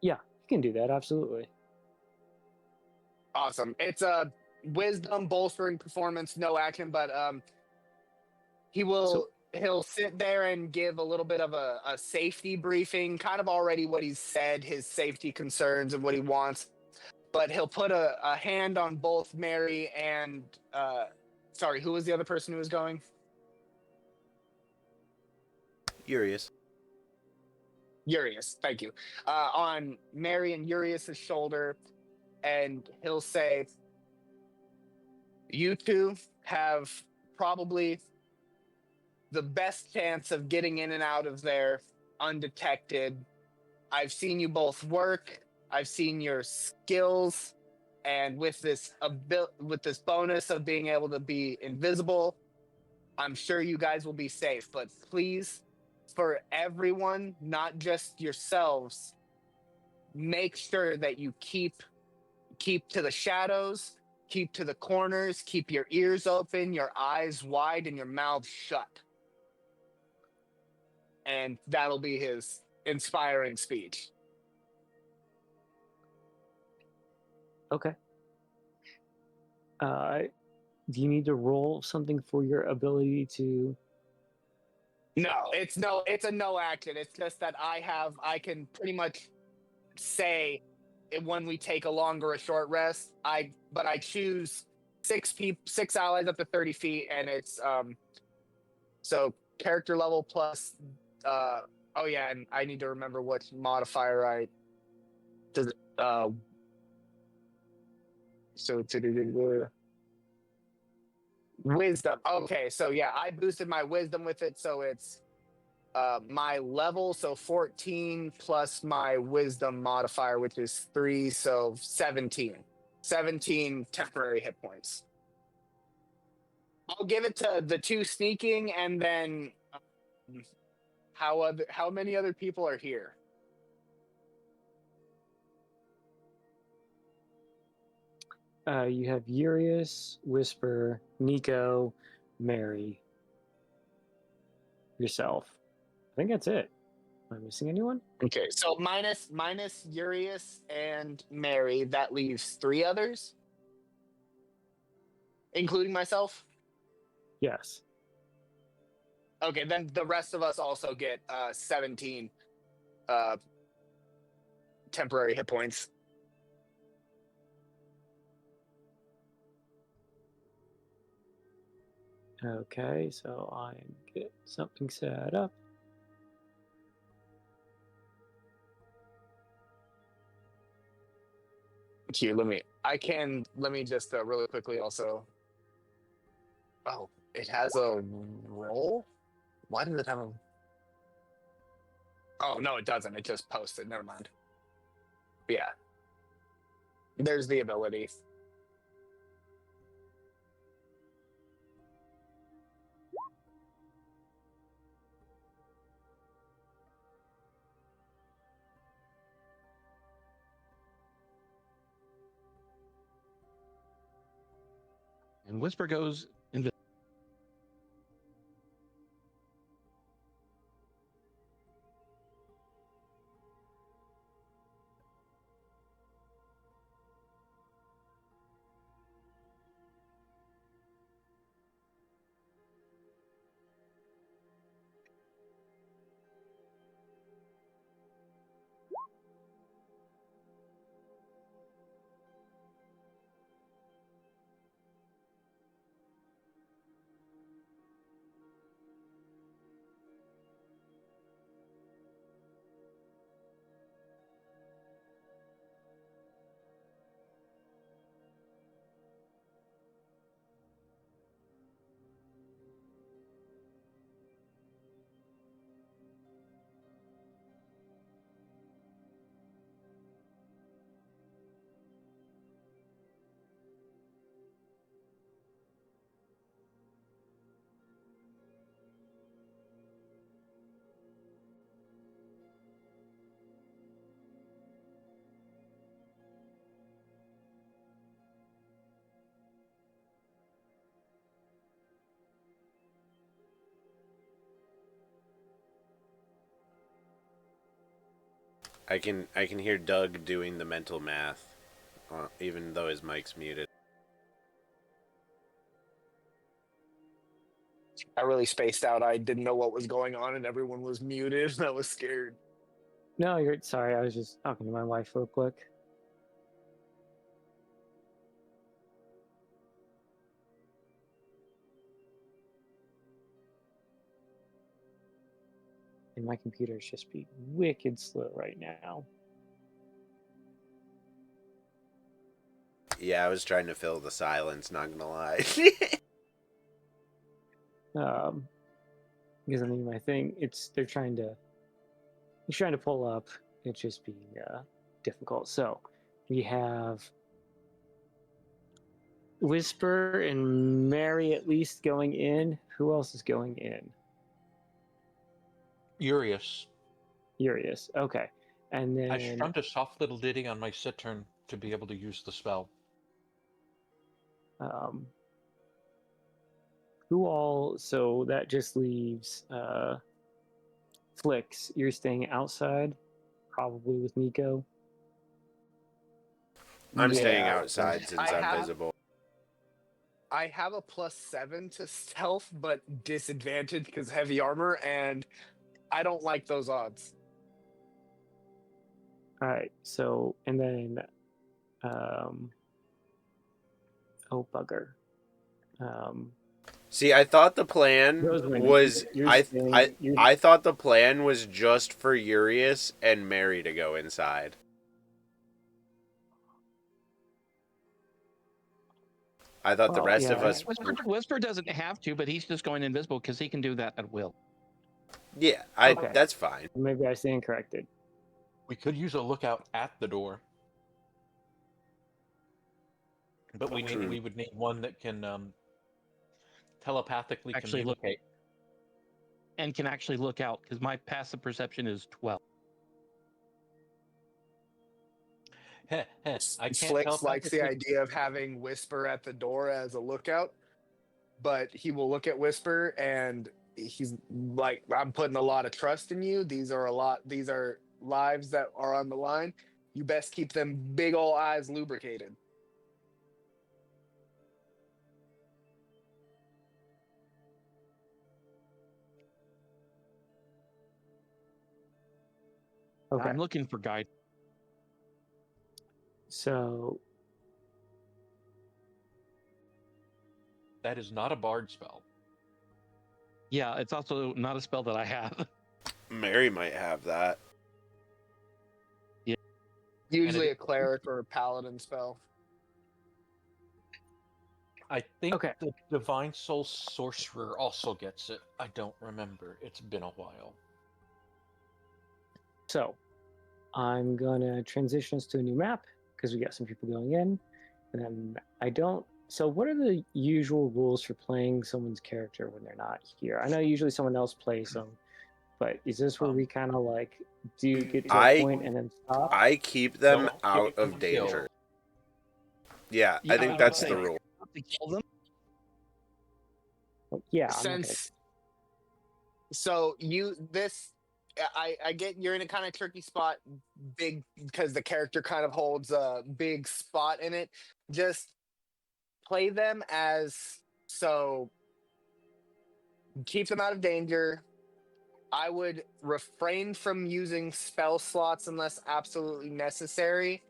Speaker 1: Yeah, you can do that, absolutely.
Speaker 4: Awesome. It's a wisdom bolstering performance, no action, but he'll sit there and give a little bit of a safety briefing, kind of already what he's said, his safety concerns and what he wants. But he'll put a hand on both Mary and sorry, who was the other person who was going?
Speaker 3: Urius.
Speaker 4: Urius, thank you. On Mary and Urius's shoulder, and he'll say, "You two have probably the best chance of getting in and out of there undetected. I've seen you both work. I've seen your skills, and with this bonus of being able to be invisible, I'm sure you guys will be safe. But please, for everyone, not just yourselves, make sure that you keep to the shadows, keep to the corners, keep your ears open, your eyes wide, and your mouth shut." And that'll be his inspiring speech.
Speaker 1: Okay. Do you need to roll something for your ability to?
Speaker 4: No, it's a no action. It's just that I can pretty much say when we take a long or a short rest. I choose 6 allies up to 30 feet, and it's so character level plus oh yeah, and I need to remember what modifier I does so to wisdom. Okay, so yeah, I boosted my wisdom with it, so it's my level, so 14 plus my wisdom modifier, which is 3, so 17 temporary hit points. I'll give it to the 2 sneaking, and then how many other people are here?
Speaker 1: You have Urius, Whisper, Nico, Mary, yourself. I think that's it. Am I missing anyone?
Speaker 4: Okay, so minus Urius and Mary, that leaves 3 others, including myself.
Speaker 1: Yes.
Speaker 4: Okay, then the rest of us also get 17 temporary hit points.
Speaker 1: Okay, so I'm get something set up.
Speaker 4: Here, let me just really quickly also. Oh, it has a roll? Why does it have a? Oh no, it doesn't. It just posted. Never mind. Yeah, there's the ability.
Speaker 5: And Whisper goes invisible.
Speaker 3: I can hear Doug doing the mental math, even though his mic's muted.
Speaker 4: I really spaced out. I didn't know what was going on, and everyone was muted. And I was scared.
Speaker 1: No, you're sorry. I was just talking to my wife real quick. And my computer's just being wicked slow right now.
Speaker 3: Yeah, I was trying to fill the silence, not gonna lie.
Speaker 1: Because I mean, my thing, he's trying to pull up. It's just being difficult. So we have Whisper and Mary at least going in. Who else is going in?
Speaker 2: Urius.
Speaker 1: Urius. Okay. And
Speaker 2: I
Speaker 1: then
Speaker 2: strummed a soft little ditty on my cittern to be able to use the spell.
Speaker 1: who all? So that just leaves Flix. You're staying outside, probably with Nico.
Speaker 3: I'm staying
Speaker 4: Yeah.
Speaker 3: outside since
Speaker 4: I
Speaker 3: I'm
Speaker 4: have-
Speaker 3: visible.
Speaker 4: I have a +7 to stealth, but disadvantage because heavy armor, and I don't like those odds.
Speaker 1: All right. So and then, oh bugger.
Speaker 3: See, I thought the plan
Speaker 1: Rosemary,
Speaker 3: was
Speaker 1: you're
Speaker 3: I thought the plan was just for Urius and Mary to go inside. I thought the
Speaker 1: Well,
Speaker 3: rest
Speaker 1: yeah,
Speaker 3: of us.
Speaker 5: Whisper doesn't have to, but he's just going invisible because he can do that at will.
Speaker 3: Yeah,
Speaker 1: Okay.
Speaker 3: that's fine.
Speaker 1: Maybe I stand corrected.
Speaker 2: We could use a lookout at the door, but we would need one that can telepathically
Speaker 5: Actually look-
Speaker 2: communicate.
Speaker 5: And can actually look out because my passive perception is 12.
Speaker 2: I can't
Speaker 4: Flicks likes the
Speaker 2: telepathically.
Speaker 4: idea of having Whisper at the door as a lookout, but he will look at Whisper and he's like, I'm putting a lot of trust in you. These are lives that are on the line. You best keep them big ol' eyes lubricated.
Speaker 1: Okay.
Speaker 5: I'm looking for guide.
Speaker 1: So
Speaker 2: That is not a bard spell.
Speaker 5: Yeah, it's also not a spell that I have.
Speaker 3: Mary might have that.
Speaker 4: Usually a cleric or a paladin spell.
Speaker 2: I think
Speaker 1: Okay.
Speaker 2: the Divine Soul Sorcerer also gets it. I don't remember. It's been a while.
Speaker 1: So I'm gonna transition us to a new map because we got some people going in, and then I don't. So what are the usual rules for playing someone's character when they're not here? I know usually someone else plays them, but is this where we kind of like do get to a point and then stop?
Speaker 3: I keep them
Speaker 2: Don't
Speaker 3: out
Speaker 2: get
Speaker 3: of danger.
Speaker 2: killed.
Speaker 3: Yeah, I think that's the rule.
Speaker 5: To kill them?
Speaker 1: Well, yeah. I'm not gonna-
Speaker 4: So I get you're in a kind of tricky spot, big, because the character kind of holds a big spot in it. Just play them as, so keep them out of danger. I would refrain from using spell slots unless absolutely necessary,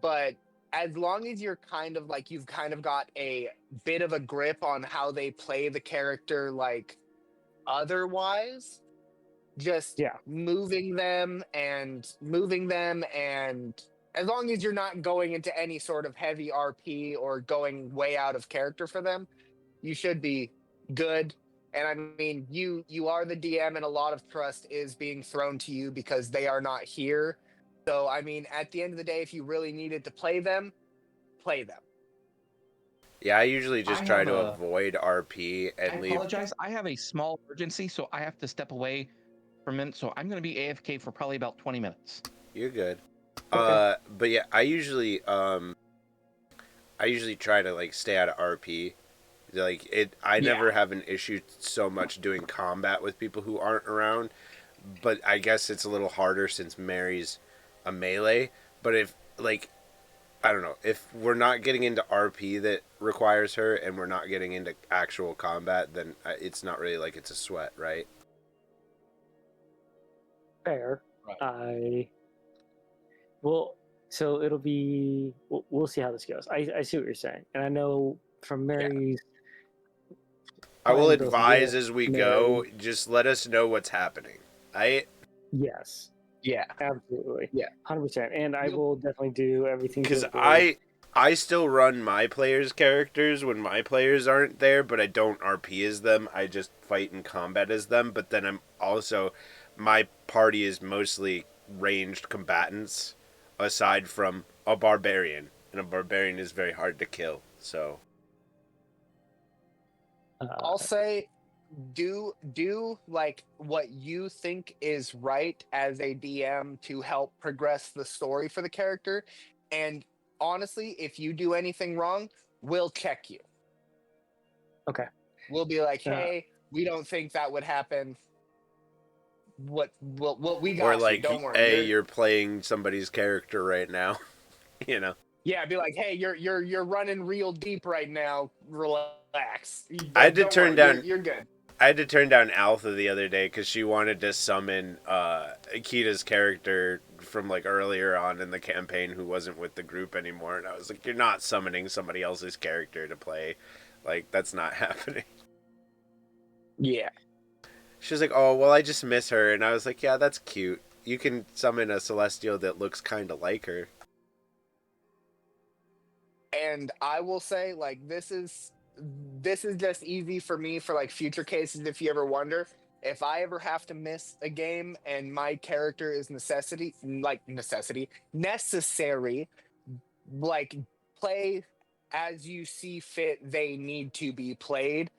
Speaker 4: but as long as you're kind of like, you've kind of got a bit of a grip on how they play the character, like otherwise, just moving them and as long as you're not going into any sort of heavy RP or going way out of character for them, you should be good. And I mean, you are the DM, and a lot of trust is being thrown to you because they are not here. So I mean, at the end of the day, if you really needed to play them, play them.
Speaker 3: Yeah, I usually just try to
Speaker 5: have a-
Speaker 3: avoid RP and
Speaker 5: I
Speaker 3: leave.
Speaker 5: apologize. I have a small emergency, so I have to step away for a minute. So I'm going to be AFK for probably about 20 minutes.
Speaker 3: You're good.
Speaker 1: Okay.
Speaker 3: But yeah, I usually try to like stay out of RP. Like I never have an issue so much doing combat with people who aren't around. But I guess it's a little harder since Mary's a melee. But if like, I don't know, if we're not getting into RP that requires her and we're not getting into actual combat, then it's not really like it's a sweat, right?
Speaker 1: Fair.
Speaker 2: Right.
Speaker 1: Well, so it'll be. We'll see how this goes. I see what you're saying, and I know from Mary's.
Speaker 3: I will
Speaker 1: playing both
Speaker 3: advise
Speaker 1: with
Speaker 3: as we
Speaker 1: Mary-
Speaker 3: go. Just let us know what's happening.
Speaker 1: Yes,
Speaker 4: Yeah.
Speaker 1: absolutely.
Speaker 4: Yeah.
Speaker 1: 100%. And I
Speaker 4: You'll-
Speaker 1: will definitely do everything to
Speaker 3: Because
Speaker 1: avoid-
Speaker 3: I still run my players' characters when my players aren't there, but I don't RP as them. I just fight in combat as them. But then I'm also, my party is mostly ranged combatants, aside from a barbarian, and a barbarian is very hard to kill. So
Speaker 4: I'll say do like what you think is right as a DM to help progress the story for the character. And honestly, if you do anything wrong, we'll check you.
Speaker 1: Okay.
Speaker 4: We'll be like, hey, we don't think that would happen. What we got
Speaker 3: or
Speaker 4: you,
Speaker 3: like,
Speaker 4: don't worry.
Speaker 3: hey, you're playing somebody's character right now, you know.
Speaker 4: Yeah, be like, hey, you're running real deep right now. Relax.
Speaker 3: I had to
Speaker 4: Don't
Speaker 3: turn
Speaker 4: worry,
Speaker 3: down-
Speaker 4: You're good.
Speaker 3: I had to turn down Alpha the other day because she wanted to summon Akita's character from like earlier on in the campaign who wasn't with the group anymore, and I was like, you're not summoning somebody else's character to play. Like, that's not happening.
Speaker 4: Yeah.
Speaker 3: She was like, oh, well, I just miss her, and I was like, yeah, that's cute. You can summon a Celestial that looks kind of like her.
Speaker 4: And I will say, like, this is just easy for me for like future cases. If you ever wonder, if I ever have to miss a game and my character is necessary, like play as you see fit. They need to be played,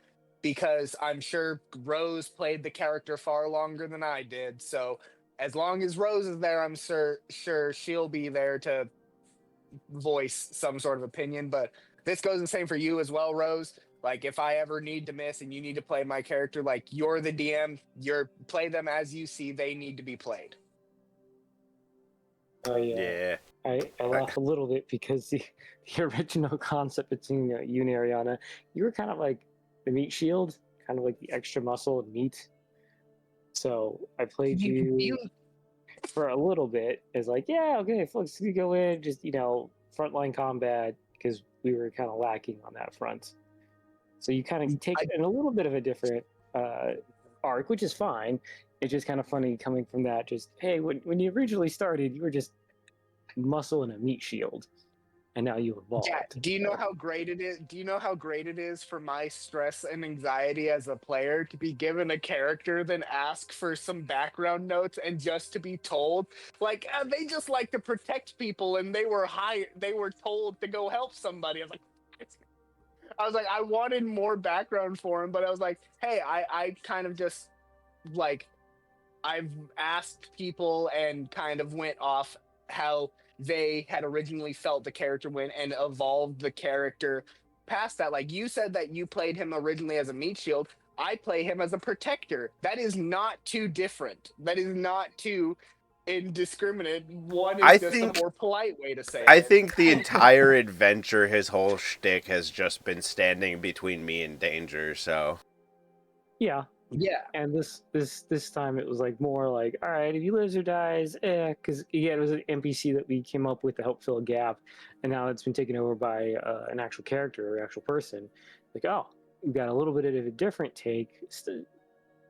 Speaker 4: because I'm sure Rose played the character far longer than I did. So as long as Rose is there, I'm sure she'll be there to voice some sort of opinion, but this goes the same for you as well, Rose. Like, if I ever need to miss and you need to play my character, like, you're the DM, play them as you see they need to be played.
Speaker 3: Yeah.
Speaker 1: I laugh a little bit because the original concept between you and Ariana, you were kind of like the meat shield, kind of like the extra muscle and meat. So I played you for a little bit as like, yeah, okay, folks, we go in, just frontline combat because we were kind of lacking on that front. So you kind of take it in a little bit of a different arc, which is fine. It's just kind of funny coming from that. Just hey, when you originally started, you were just muscle and a meat shield, and now you evolved.
Speaker 4: Yeah. Do you know how great it is? Do you know how great it is for my stress and anxiety as a player to be given a character, then ask for some background notes, and just to be told, like, they just like to protect people, and they were told to go help somebody. I was like, I wanted more background for him, but I was like, hey, I kind of just like, I've asked people and kind of went off how they had originally felt the character went and evolved the character past that. Like, you said that you played him originally as a meat shield. I play him as a protector. That is not too different. That is not too indiscriminate. One is just a more polite way to say it.
Speaker 3: I think the entire adventure, his whole shtick has just been standing between me and danger, so.
Speaker 1: Yeah. And this time it was like more like, all right, if he lives or dies, because it was an NPC that we came up with to help fill a gap, and now it's been taken over by an actual character or actual person. Like, oh, we've got a little bit of a different take.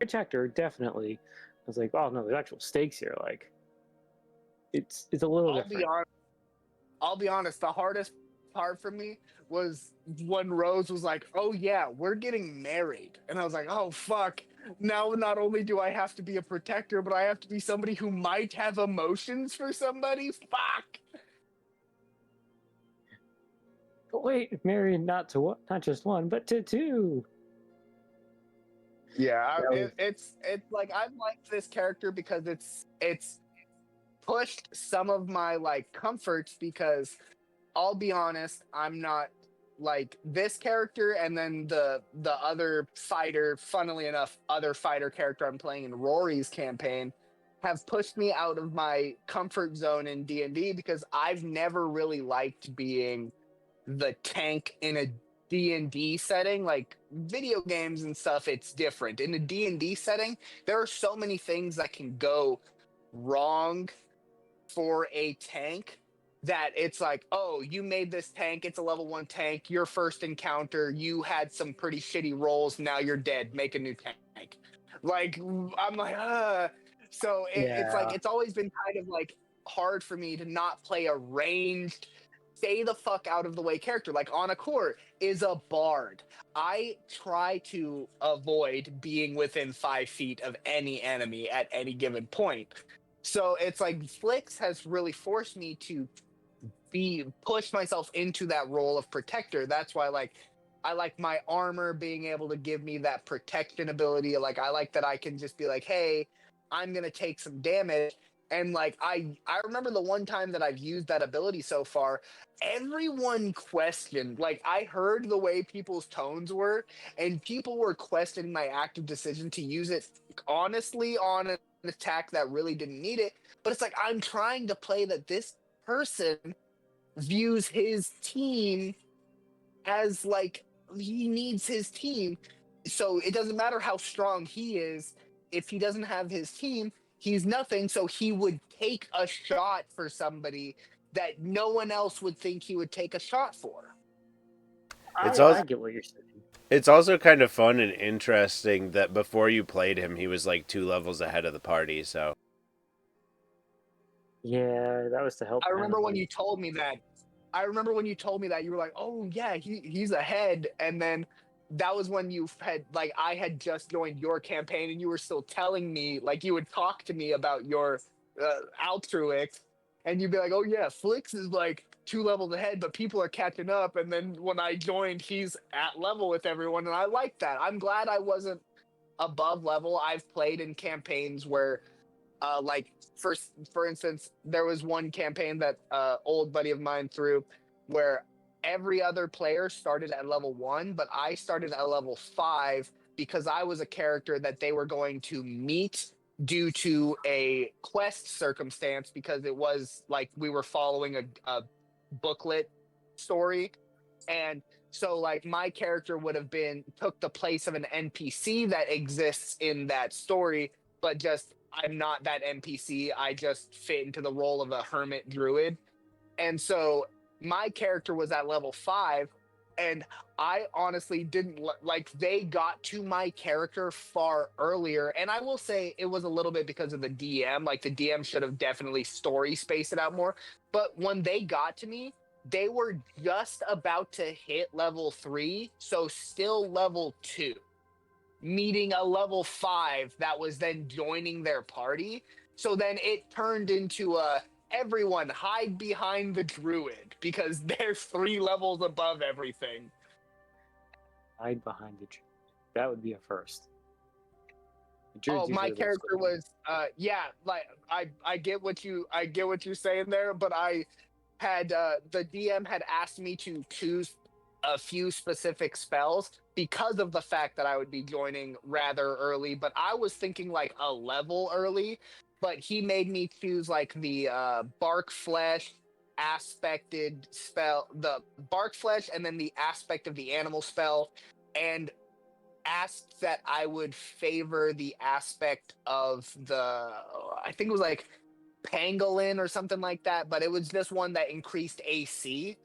Speaker 1: Protector, definitely. I was like, oh no, there's actual stakes here. Like, it's a little different.
Speaker 4: I'll be honest. The hardest part for me was when Rose was like, "Oh yeah, we're getting married," and I was like, "Oh fuck." Now, not only do I have to be a protector, but I have to be somebody who might have emotions for somebody. Fuck.
Speaker 1: But wait, married not just one, but to two.
Speaker 4: Yeah, it's like I've liked this character because it's pushed some of my like comforts, because I'll be honest, I'm not like this character, and then the other fighter, funnily enough, other fighter character I'm playing in Rory's campaign have pushed me out of my comfort zone in D&D, because I've never really liked being the tank in a D&D setting. Like, video games and stuff, it's different. In a D&D setting, there are so many things that can go wrong for a tank, that it's like, oh, you made this tank, it's a level 1 tank, your first encounter, you had some pretty shitty rolls, now you're dead, make a new tank. Like, I'm like, so it's like, it's always been kind of like hard for me to not play a ranged, stay the fuck out of the way character. Like, Anakor is a bard. I try to avoid being within 5 feet of any enemy at any given point. So it's like Flix has really forced me to push myself into that role of protector. That's why, like, I like my armor being able to give me that protection ability. Like, I like that I can just be like, hey, I'm gonna take some damage. And like, I remember the one time that I've used that ability so far, everyone questioned. Like, I heard the way people's tones were, and people were questioning my active decision to use it honestly on an attack that really didn't need it. But it's like, I'm trying to play that this person views his team as like, he needs his team. So it doesn't matter how strong he is. If he doesn't have his team, he's nothing. So he would take a shot for somebody that no one else would think he would take a shot for.
Speaker 1: I get what you're saying.
Speaker 3: It's also kind of fun and interesting that before you played him, he was like 2 levels ahead of the party, so.
Speaker 1: Yeah, that was to help.
Speaker 4: I remember when you told me that. You were like, oh yeah, he's ahead. And then that was when you had, like, I had just joined your campaign, and you were still telling me, like, you would talk to me about your Altruix, and you'd be like, oh yeah, Flix is like 2 levels ahead, but people are catching up. And then when I joined, he's at level with everyone, and I like that. I'm glad I wasn't above level. I've played in campaigns where Like for instance, there was one campaign that old buddy of mine threw where every other player started at level 1, but I started at level 5 because I was a character that they were going to meet due to a quest circumstance, because it was like we were following a booklet story. And so like my character would have been took the place of an NPC that exists in that story, but just I'm not that NPC. I just fit into the role of a hermit druid. And so my character was at level 5, and I honestly didn't like they got to my character far earlier. And I will say it was a little bit because of the DM. Like the DM should have definitely story spaced it out more. But when they got to me, they were just about to hit level 3, so still level 2, meeting a level 5 that was then joining their party. So then it turned into a everyone hide behind the druid because they're 3 levels above everything.
Speaker 1: Hide behind the tree. That would be a first. The
Speaker 4: Oh,
Speaker 1: druid's
Speaker 4: my
Speaker 1: usually a little
Speaker 4: character
Speaker 1: squishy.
Speaker 4: was yeah, like I get what you're saying there, but I had the DM had asked me to choose a few specific spells because of the fact that I would be joining rather early, but I was thinking like a level early, but he made me choose like the bark flesh aspected spell, the bark flesh, and then the aspect of the animal spell, and asked that I would favor the aspect of the, I think it was like pangolin or something like that, but it was just one that increased AC.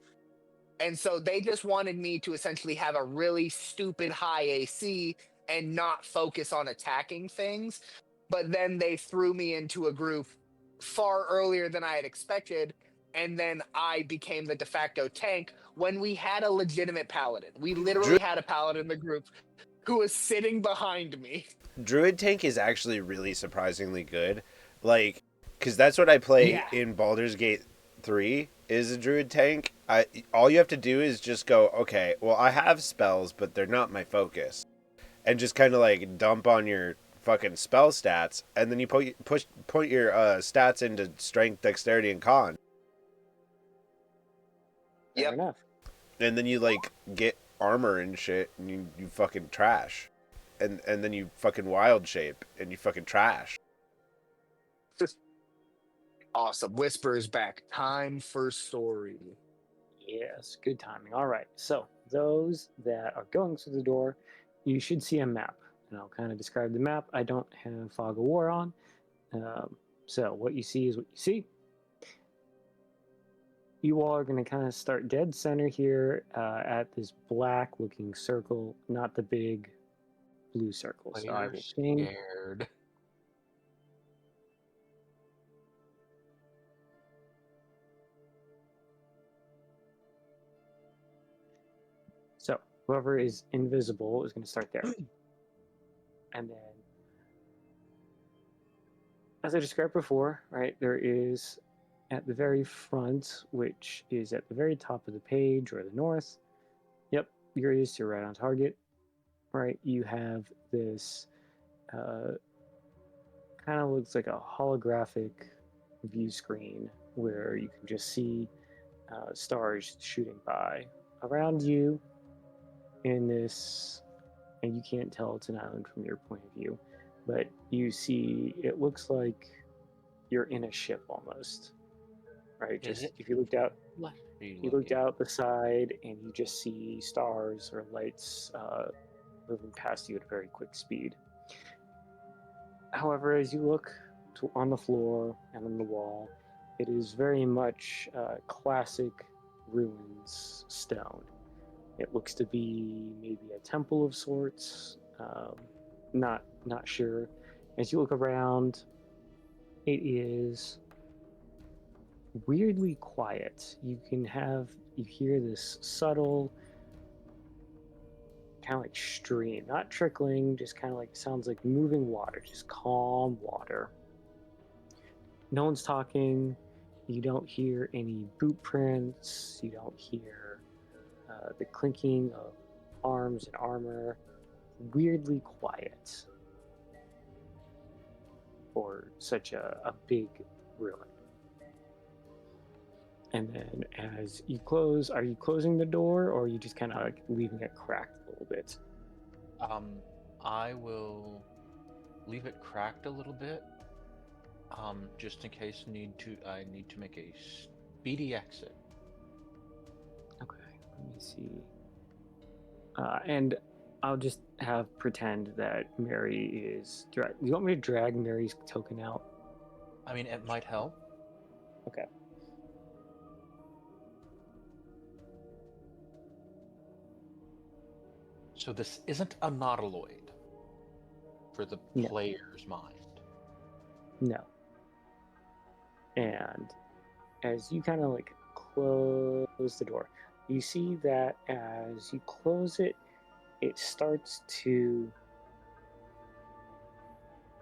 Speaker 4: And so they just wanted me to essentially have a really stupid high AC and not focus on attacking things. But then they threw me into a group far earlier than I had expected. And then I became the de facto tank when we had a legitimate paladin. We literally had a paladin in the group who was sitting behind me.
Speaker 3: Druid tank is actually really surprisingly good. Like, because that's what I play
Speaker 4: Yeah.
Speaker 3: in Baldur's Gate 3 is a druid tank. All you have to do is just go, okay, well, I have spells, but they're not my focus. And just kind of like dump on your fucking spell stats, and then you put your stats into strength, dexterity, and con.
Speaker 1: Fair
Speaker 4: Yep.
Speaker 1: enough.
Speaker 3: And then you like get armor and shit, and you fucking trash. And then you fucking wild shape, and you fucking trash.
Speaker 4: Awesome. Whisper is back. Time for story.
Speaker 1: Yes, good timing. All right. So those that are going through the door, you should see a map, and I'll kind of describe the map. I don't have Fog of War on, so what you see is what you see. You all are going to kind of start dead center here at this black-looking circle, not the big blue circle. So I will ping.
Speaker 5: Scared.
Speaker 1: So whoever is invisible is going to start there. And then, as I described before, right, there is at the very front, which is at the very top of the page or the north. Yep, here it is. You're right on target. Right, you have this kind of looks like a holographic view screen where you can just see stars shooting by around you in this, and you can't tell it's an island from your point of view, but you see it looks like you're in a ship almost, right?
Speaker 2: Is
Speaker 1: Just
Speaker 2: it?
Speaker 1: if you looked out,
Speaker 2: What are you
Speaker 1: you looked
Speaker 2: looking?
Speaker 1: out the side and you just see stars or lights moving past you at a very quick speed. However, as you look on the floor and on the wall, it is very much classic ruins stone. It looks to be maybe a temple of sorts. Not sure. As you look around, it is weirdly quiet. You hear this subtle kind of like stream, not trickling, just kind of like sounds like moving water, just calm water. No one's talking. You don't hear any boot prints. You don't hear the clinking of arms and armor. Weirdly quiet. for such a big ruin. And then as you close, are you closing the door or are you just kind of like leaving it cracked a little bit?
Speaker 2: I will leave it cracked a little bit, just in case I need to make a speedy exit.
Speaker 1: Okay, let me see. And I'll just have pretend that Mary is. You want me to drag Mary's token out?
Speaker 2: I mean, it might help.
Speaker 1: Okay.
Speaker 2: So this isn't a nautiloid for the
Speaker 1: No.
Speaker 2: player's mind.
Speaker 1: No. And as you kind of like close the door, you see that as you close it, it starts to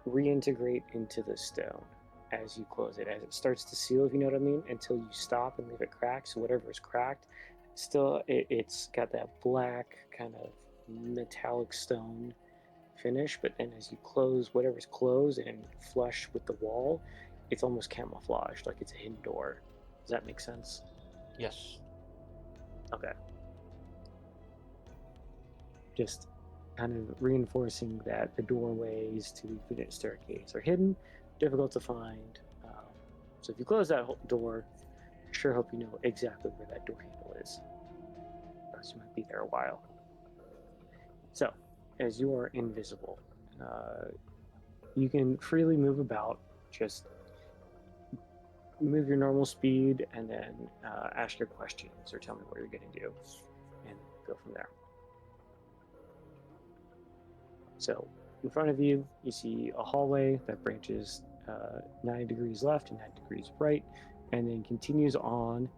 Speaker 1: reintegrate into the stone as you close it, as it starts to seal, if you know what I mean, until you stop and leave it cracked. So whatever is cracked, still it's got that black kind of metallic stone finish, but then as you close whatever's closed and flush with the wall, it's almost camouflaged, like it's a hidden door. Does that make sense?
Speaker 2: Yes.
Speaker 1: Okay. Just kind of reinforcing that the doorways to the infinite staircase are hidden, difficult to find. So if you close that door, sure hope you know exactly where that door handle is. Otherwise, you might be there a while. So, as you are invisible, you can freely move about. Just move your normal speed and then ask your questions or tell me what you're going to do and go from there. So in front of you, you see a hallway that branches 90 degrees left and 90 degrees right, and then continues on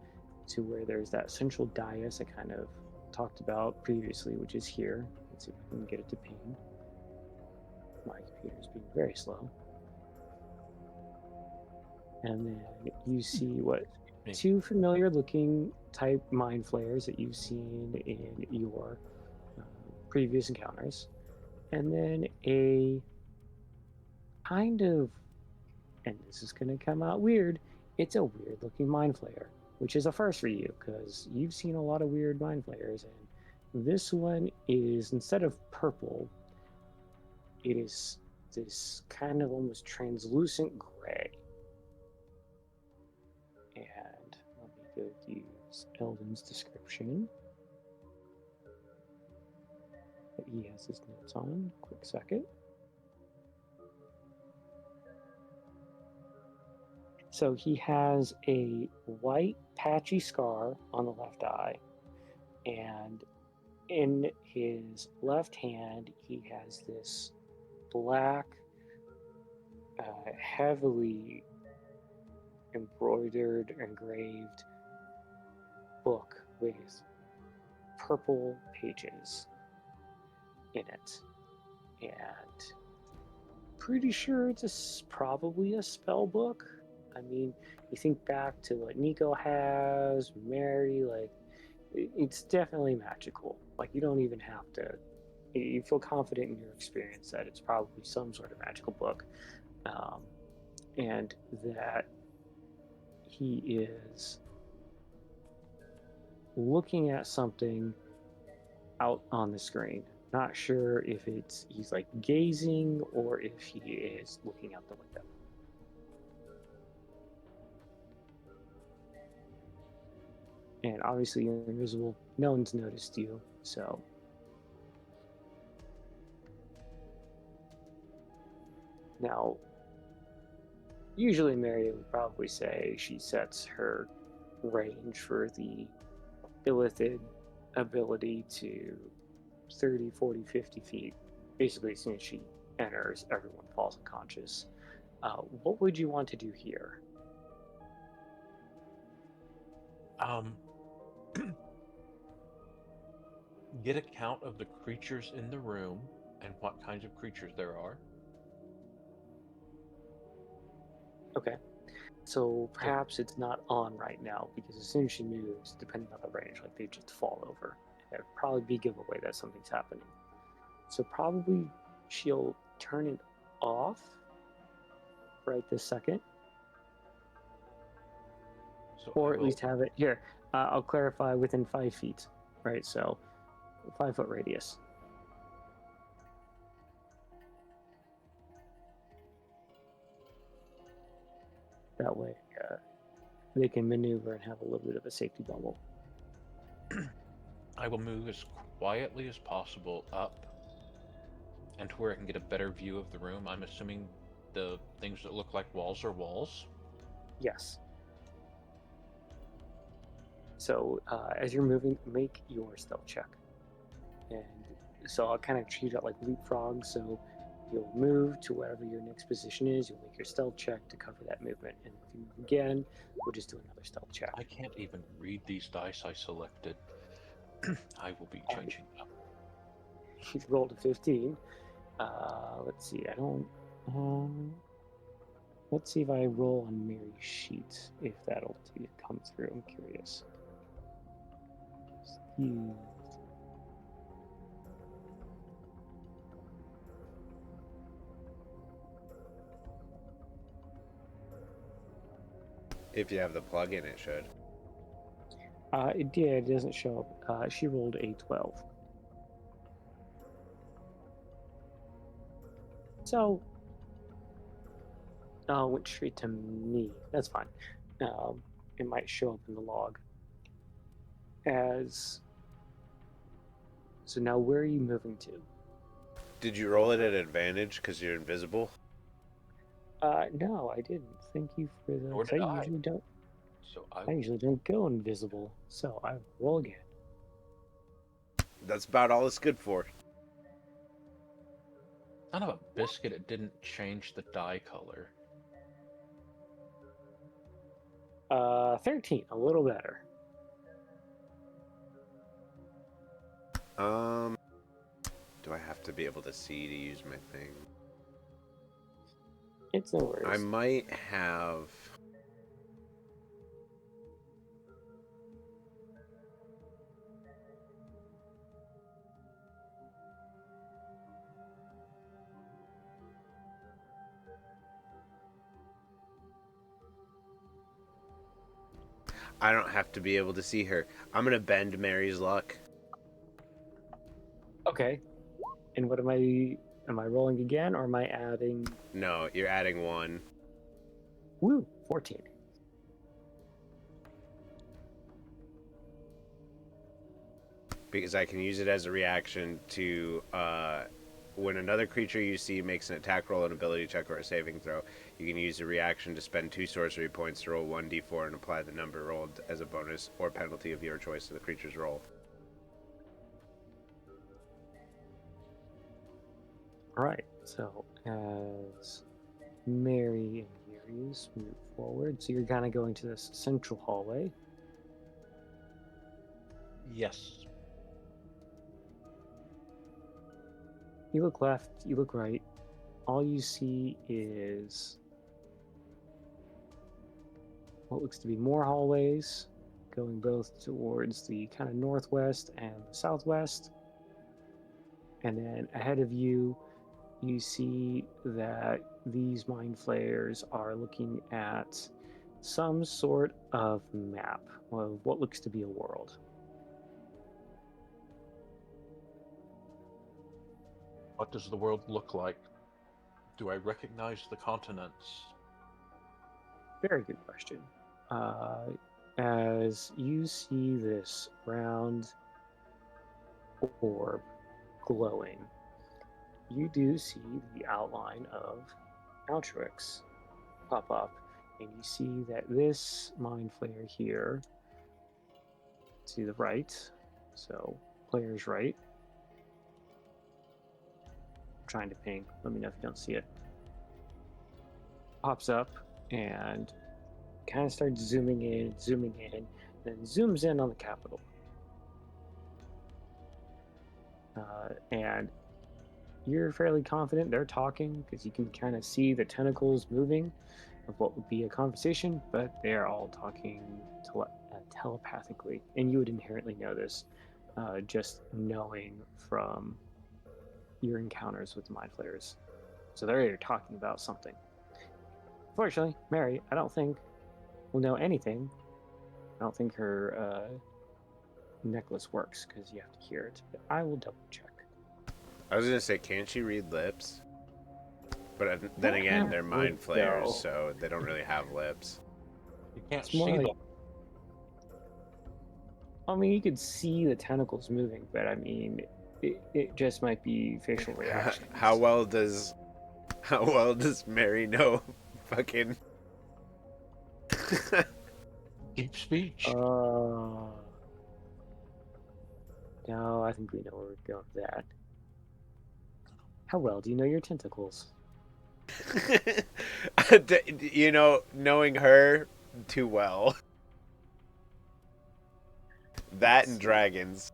Speaker 1: to where there's that central dais I kind of talked about previously, which is here. Let's see if I can get it to ping. My computer's being very slow. And then you see what two familiar looking type mind flayers that you've seen in your previous encounters. And then a kind of, and this is going to come out weird, it's a weird looking mind flayer, which is a first for you because you've seen a lot of weird mind flayers. And this one is, instead of purple, it is this kind of almost translucent gray. And let me go use Eldyn's description that he has his notes on. Quick second. So he has a white patchy scar on the left eye, and in his left hand he has this black, heavily embroidered, engraved book with purple pages in it, and pretty sure it's probably a spell book. I mean, you think back to what Nico has, Mary, like, it's definitely magical. Like, you don't even have to, you feel confident in your experience that it's probably some sort of magical book. And that he is looking at something out on the screen. Not sure if he's like gazing or if he is looking out the window. And obviously you're invisible. No one's noticed you, so. Now, usually Mary would probably say she sets her range for the illithid ability to 30, 40, 50 feet. Basically, as soon as she enters, everyone falls unconscious. What would you want to do here?
Speaker 2: Get a count of the creatures in the room and what kinds of creatures there are. Okay.
Speaker 1: So perhaps it's not on right now because as soon as she moves, depending on the range, like they just fall over. That would probably be a giveaway that something's happening. So probably she'll turn it off right this second,
Speaker 2: So
Speaker 1: or
Speaker 2: I
Speaker 1: at
Speaker 2: will-
Speaker 1: least have it here. I'll clarify within 5 feet, right? So 5 foot radius. That way, they can maneuver and have a little bit of a safety bubble.
Speaker 2: I will move as quietly as possible up and to where I can get a better view of the room. I'm assuming the things that look like walls are walls.
Speaker 1: Yes. So as you're moving, make your stealth check. And so I'll kind of treat it like leapfrog. So you'll move to wherever your next position is. You'll make your stealth check to cover that movement. And if you move again, we'll just do another stealth check.
Speaker 2: I can't even read these dice I selected. I will be changing them.
Speaker 1: You rolled a 15. Let's see. I don't. Let's see if I roll on Mary's sheet, if that'll come through. I'm curious. Steve.
Speaker 3: If you have the plug-in, it should.
Speaker 1: It did. It doesn't show up. She rolled a 12. So, went straight to me. That's fine. It might show up in the log. So now where are you moving to?
Speaker 3: Did you roll it at advantage because you're invisible?
Speaker 1: No, I didn't. Thank you for the.
Speaker 2: Nor
Speaker 1: 'Cause
Speaker 2: did
Speaker 1: I
Speaker 2: I.
Speaker 1: usually don't.
Speaker 2: So
Speaker 1: I usually don't go invisible. So I roll again.
Speaker 3: That's about all it's good for.
Speaker 2: Son of a biscuit, it didn't change the die color.
Speaker 1: 13. A little better.
Speaker 3: Do I have to be able to see to use my thing?
Speaker 1: It's no worries.
Speaker 3: I might have. I don't have to be able to see her. I'm gonna bend Mary's luck.
Speaker 1: Okay. And what am I rolling again, or am I adding?
Speaker 3: No, you're adding 1.
Speaker 1: Woo, 14.
Speaker 3: Because I can use it as a reaction to when another creature you see makes an attack roll, an ability check, or a saving throw, you can use a reaction to spend 2 sorcery points to roll 1d4 and apply the number rolled as a bonus or penalty of your choice to the creature's roll.
Speaker 1: All right. So as Mary and Yurius move forward, so you're kind of going to this central hallway.
Speaker 2: Yes.
Speaker 1: You look left, you look right. All you see is what looks to be more hallways going both towards the kind of northwest and the southwest. And then ahead of you, you see that these mind flayers are looking at some sort of map of what looks to be a world.
Speaker 2: What does the world look like? Do I recognize the continents?
Speaker 1: Very good question. As you see this round orb glowing, you do see the outline of Altruix pop up, and you see that this mind flayer here to the right, so player's right. I'm trying to ping. Let me know if you don't see it. Pops up and kind of starts zooming in, then zooms in on the capital. And you're fairly confident they're talking because you can kind of see the tentacles moving of what would be a conversation, but they're all talking telepathically. And you would inherently know this just knowing from your encounters with the mind flayers. So they're either talking about something. Fortunately, Mary, I don't think will know anything. I don't think her necklace works because you have to hear it. But I will double check.
Speaker 3: I was gonna say, can't she read lips? But then again, they're mind flayers, so they don't really have lips.
Speaker 2: You can't
Speaker 1: It's more
Speaker 2: see
Speaker 1: like,
Speaker 2: them.
Speaker 1: I mean, you could see the tentacles moving, but I mean, it just might be facial reactions.
Speaker 3: How well does Mary know fucking
Speaker 2: Deep speech.
Speaker 1: No, I think we know where we're going with that. How well do you know your tentacles?
Speaker 3: you know, knowing her too well. That and dragons.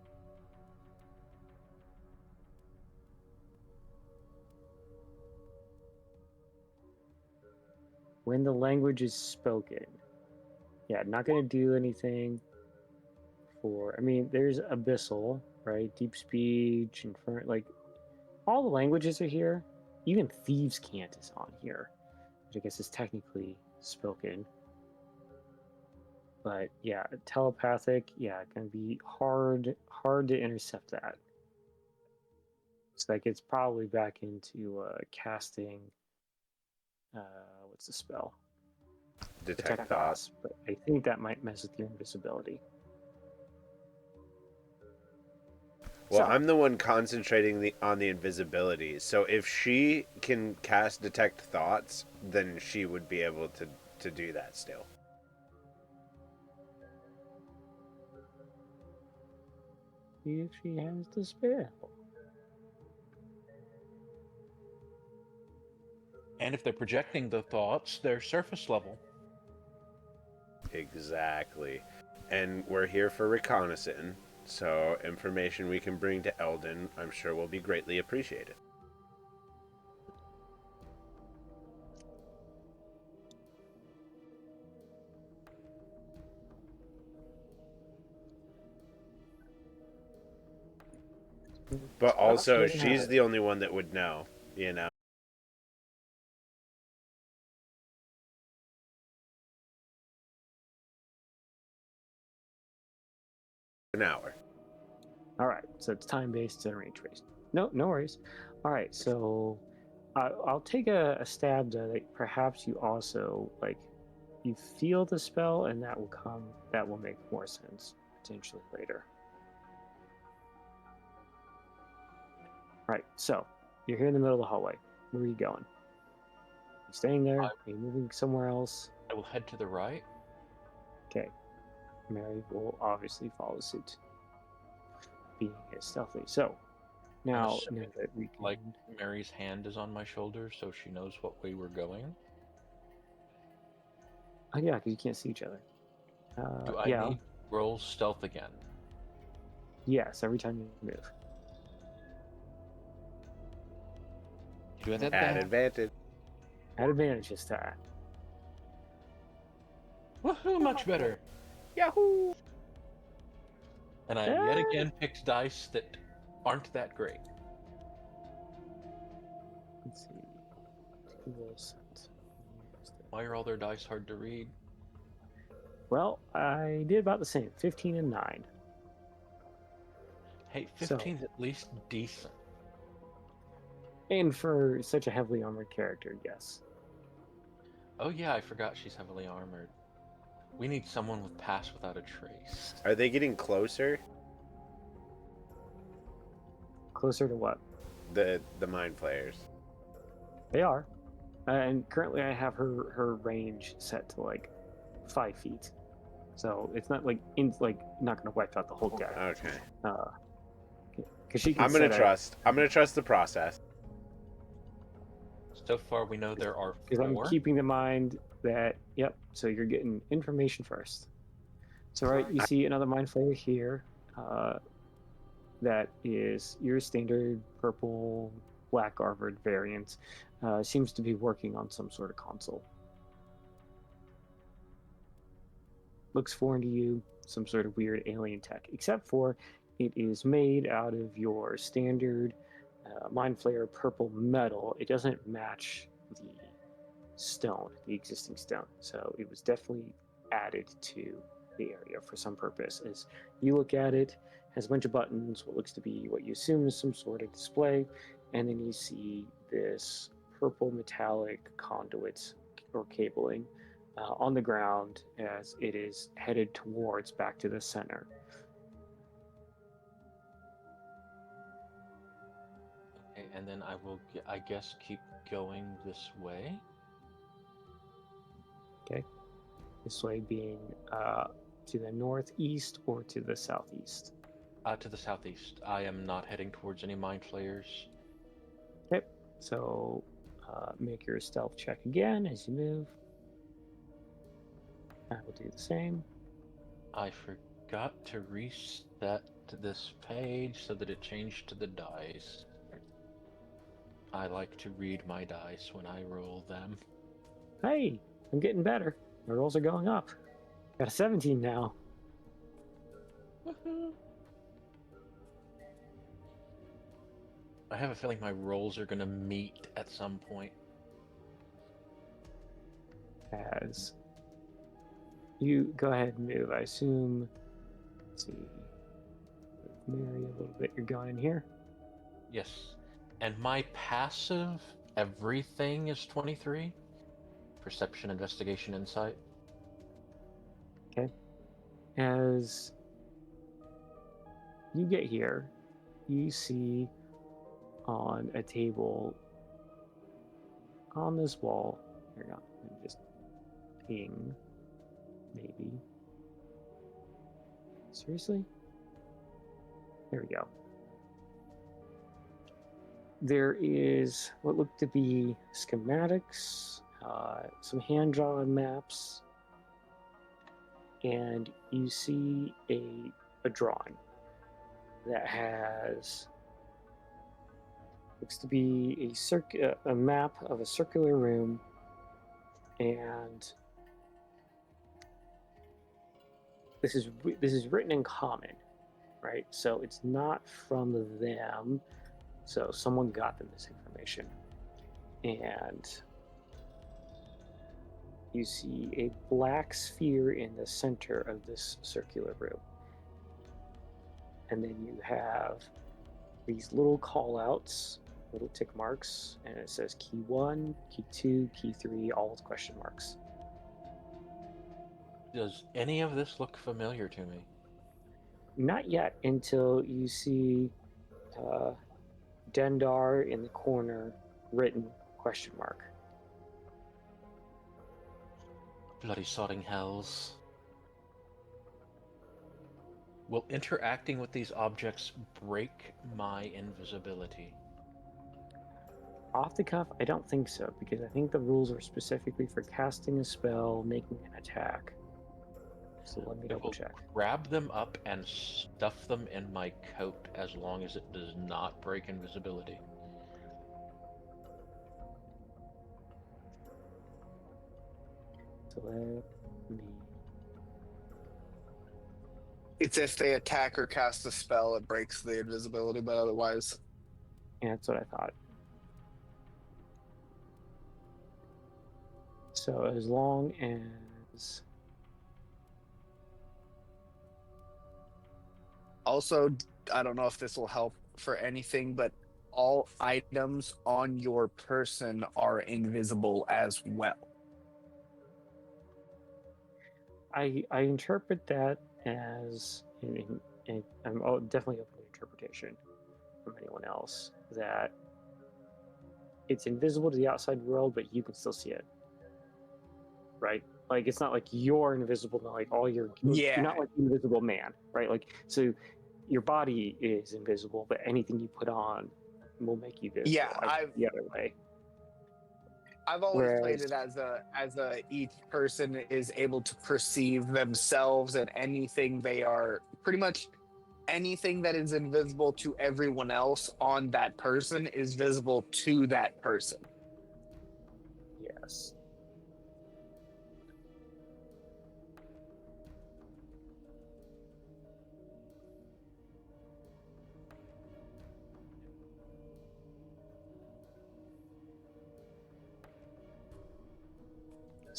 Speaker 1: When the language is spoken. Yeah, not going to do anything for. I mean, there's abyssal, right? Deep speech, and like all the languages are here. Even thieves' cant is on here, which I guess is technically spoken. But yeah, telepathic. Yeah, gonna be hard to intercept that. So that gets probably back into casting. What's the spell?
Speaker 3: Detect thoughts.
Speaker 1: But I think that might mess with your invisibility.
Speaker 3: Well, I'm the one concentrating on the invisibility. So if she can cast detect thoughts, then she would be able to do that still.
Speaker 1: If she has the spell.
Speaker 2: And if they're projecting the thoughts, they're surface level.
Speaker 3: Exactly. And we're here for reconnaissance, so information we can bring to Eldyn, I'm sure will be greatly appreciated. But also, she's the only one that would know, you know? An hour.
Speaker 1: All right, so it's time-based and range-based. No worries. All right, so I'll take a stab that perhaps you also like. You feel the spell, and that will make more sense potentially later. All right, so you're here in the middle of the hallway. Where are you going? You staying there? Are you moving somewhere else?
Speaker 2: I will head to the right.
Speaker 1: Okay. Mary will obviously follow suit, being as stealthy. So now that we can...
Speaker 2: Like Mary's hand is on my shoulder, so she knows what way we're going.
Speaker 1: Oh yeah, because you can't see each other.
Speaker 2: Do I need to roll stealth again?
Speaker 1: Yes, every time you move.
Speaker 5: Do that.
Speaker 3: Add advantage.
Speaker 1: Add advantage this time.
Speaker 2: Woohoo! Much better.
Speaker 3: Yahoo!
Speaker 2: And I yet again picked dice that aren't that great.
Speaker 1: Let's see. Tool set.
Speaker 2: Why are all their dice hard to read?
Speaker 1: Well, I did about the same. 15 and 9.
Speaker 2: Hey, 15's at least decent.
Speaker 1: And for such a heavily armored character, yes.
Speaker 2: Oh yeah, I forgot she's heavily armored. We need someone with Pass Without a Trace.
Speaker 3: Are they getting closer?
Speaker 1: Closer to what?
Speaker 3: The mind flayers.
Speaker 1: They are. And currently I have her range set to like 5 feet. So it's not like not going to wipe out the whole deck.
Speaker 3: Okay.
Speaker 1: Because she can.
Speaker 3: I'm gonna trust the process.
Speaker 2: So far, we know there are 4.
Speaker 1: Because I'm keeping in mind that so you're getting information first. So right, you see another mind flayer here. That is your standard purple black armored variant. Seems to be working on some sort of console. Looks foreign to you, some sort of weird alien tech, except for it is made out of your standard mind flayer purple metal. It doesn't match the stone, the existing stone. So it was definitely added to the area for some purpose. As you look at it, has a bunch of buttons, what looks to be what you assume is some sort of display, and then you see this purple metallic conduit or cabling on the ground as it is headed towards back to the center.
Speaker 2: Okay, and then I will, I guess, keep going this way.
Speaker 1: Okay, this way being to the northeast or to the southeast.
Speaker 2: To the southeast. I am not heading towards any mind flayers.
Speaker 1: Okay, so make your stealth check again as you move. I will do the same.
Speaker 2: I forgot to reset this page so that it changed to the dice. I like to read my dice when I roll them.
Speaker 1: Hey, I'm getting better. My rolls are going up. Got a 17 now.
Speaker 2: I have a feeling my rolls are going to meet at some point.
Speaker 1: As you go ahead and move, I assume. Let's see. Mary, a little bit. You're going in here.
Speaker 2: Yes. And my passive, everything is 23. Perception, investigation, insight.
Speaker 1: Okay. As you get here, you see on a table on this wall. Here, let me just ping. Maybe. Seriously? There we go. There is what look to be schematics, some hand-drawn maps, and you see a drawing that has looks to be a map of a circular room, and this is written in common, right? So it's not from them. So someone got them this information, and you see a black sphere in the center of this circular room. And then you have these little call-outs, little tick marks, and it says key 1, key 2, key 3, all with question marks.
Speaker 2: Does any of this look familiar to me?
Speaker 1: Not yet, until you see Dendar in the corner, written question mark.
Speaker 2: Bloody sodding hells. Will interacting with these objects break my invisibility?
Speaker 1: Off the cuff, I don't think so, because I think the rules are specifically for casting a spell, making an attack. So let me
Speaker 2: I
Speaker 1: double
Speaker 2: will
Speaker 1: check.
Speaker 2: grab them up and stuff them in my coat as long as it does not break invisibility.
Speaker 1: So let me.
Speaker 4: It's if they attack or cast a spell, it breaks the invisibility, but otherwise.
Speaker 1: Yeah, that's what I thought. So as long as.
Speaker 4: Also, I don't know if this will help for anything, but all items on your person are invisible as well.
Speaker 1: I interpret that as, and I'm definitely open to interpretation from anyone else, that it's invisible to the outside world, but you can still see it. Right? Like, it's not like you're invisible, but like all your,
Speaker 4: Yeah.
Speaker 1: you're not like the Invisible Man, right? Like, so your body is invisible, but anything you put on will make you visible.
Speaker 4: Yeah,
Speaker 1: The other way.
Speaker 4: I've always played it as a each person is able to perceive themselves and anything they are pretty much anything that is invisible to everyone else on that person is visible to that person.
Speaker 1: Yes.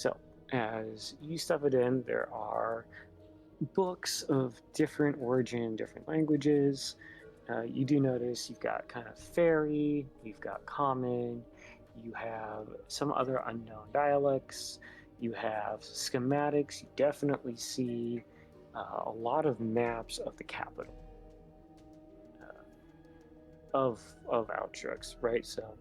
Speaker 1: So as you stuff it in, there are books of different origin, different languages. You do notice you've got kind of fairy, you've got common, you have some other unknown dialects, you have schematics. You definitely see a lot of maps of the capital of Altruix, right? So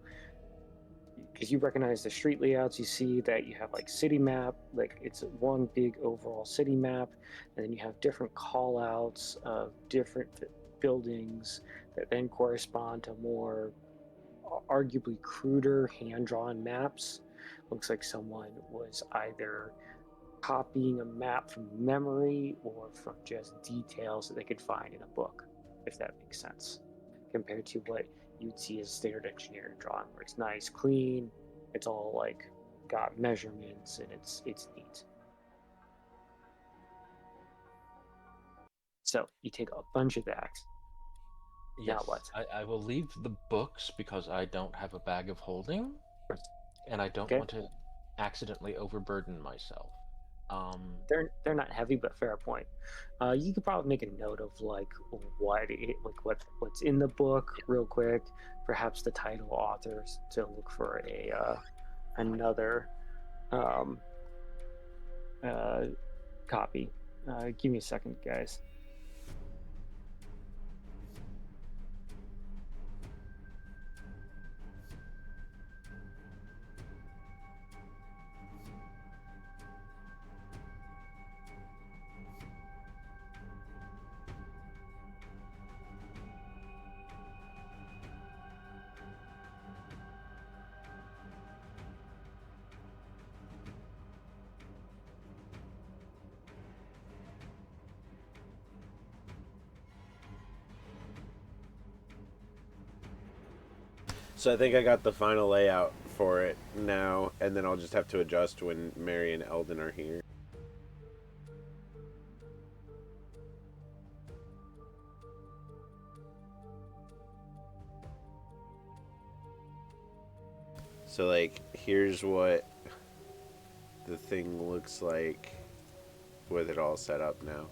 Speaker 1: because you recognize the street layouts, you see that you have like city map, like it's one big overall city map, and then you have different call outs of different buildings that then correspond to more arguably cruder hand-drawn maps. Looks like someone was either copying a map from memory or from just details that they could find in a book, if that makes sense, compared to what you'd see as a standard engineering drawing, where it's nice, clean, it's all like got measurements and it's neat. So you take a bunch of that. Now
Speaker 2: Yes,
Speaker 1: what?
Speaker 2: I will leave the books because I don't have a bag of holding, and I don't
Speaker 1: Okay,
Speaker 2: want to accidentally overburden myself.
Speaker 1: they're not heavy, but fair point. You could probably make a note of like what's in the book real quick. Perhaps the title authors to look for a another um, copy. Give me a second, guys.
Speaker 3: So I think I got the final layout for it now, and then I'll just have to adjust when Mary and Eldyn are here. So like, here's what the thing looks like with it all set up now.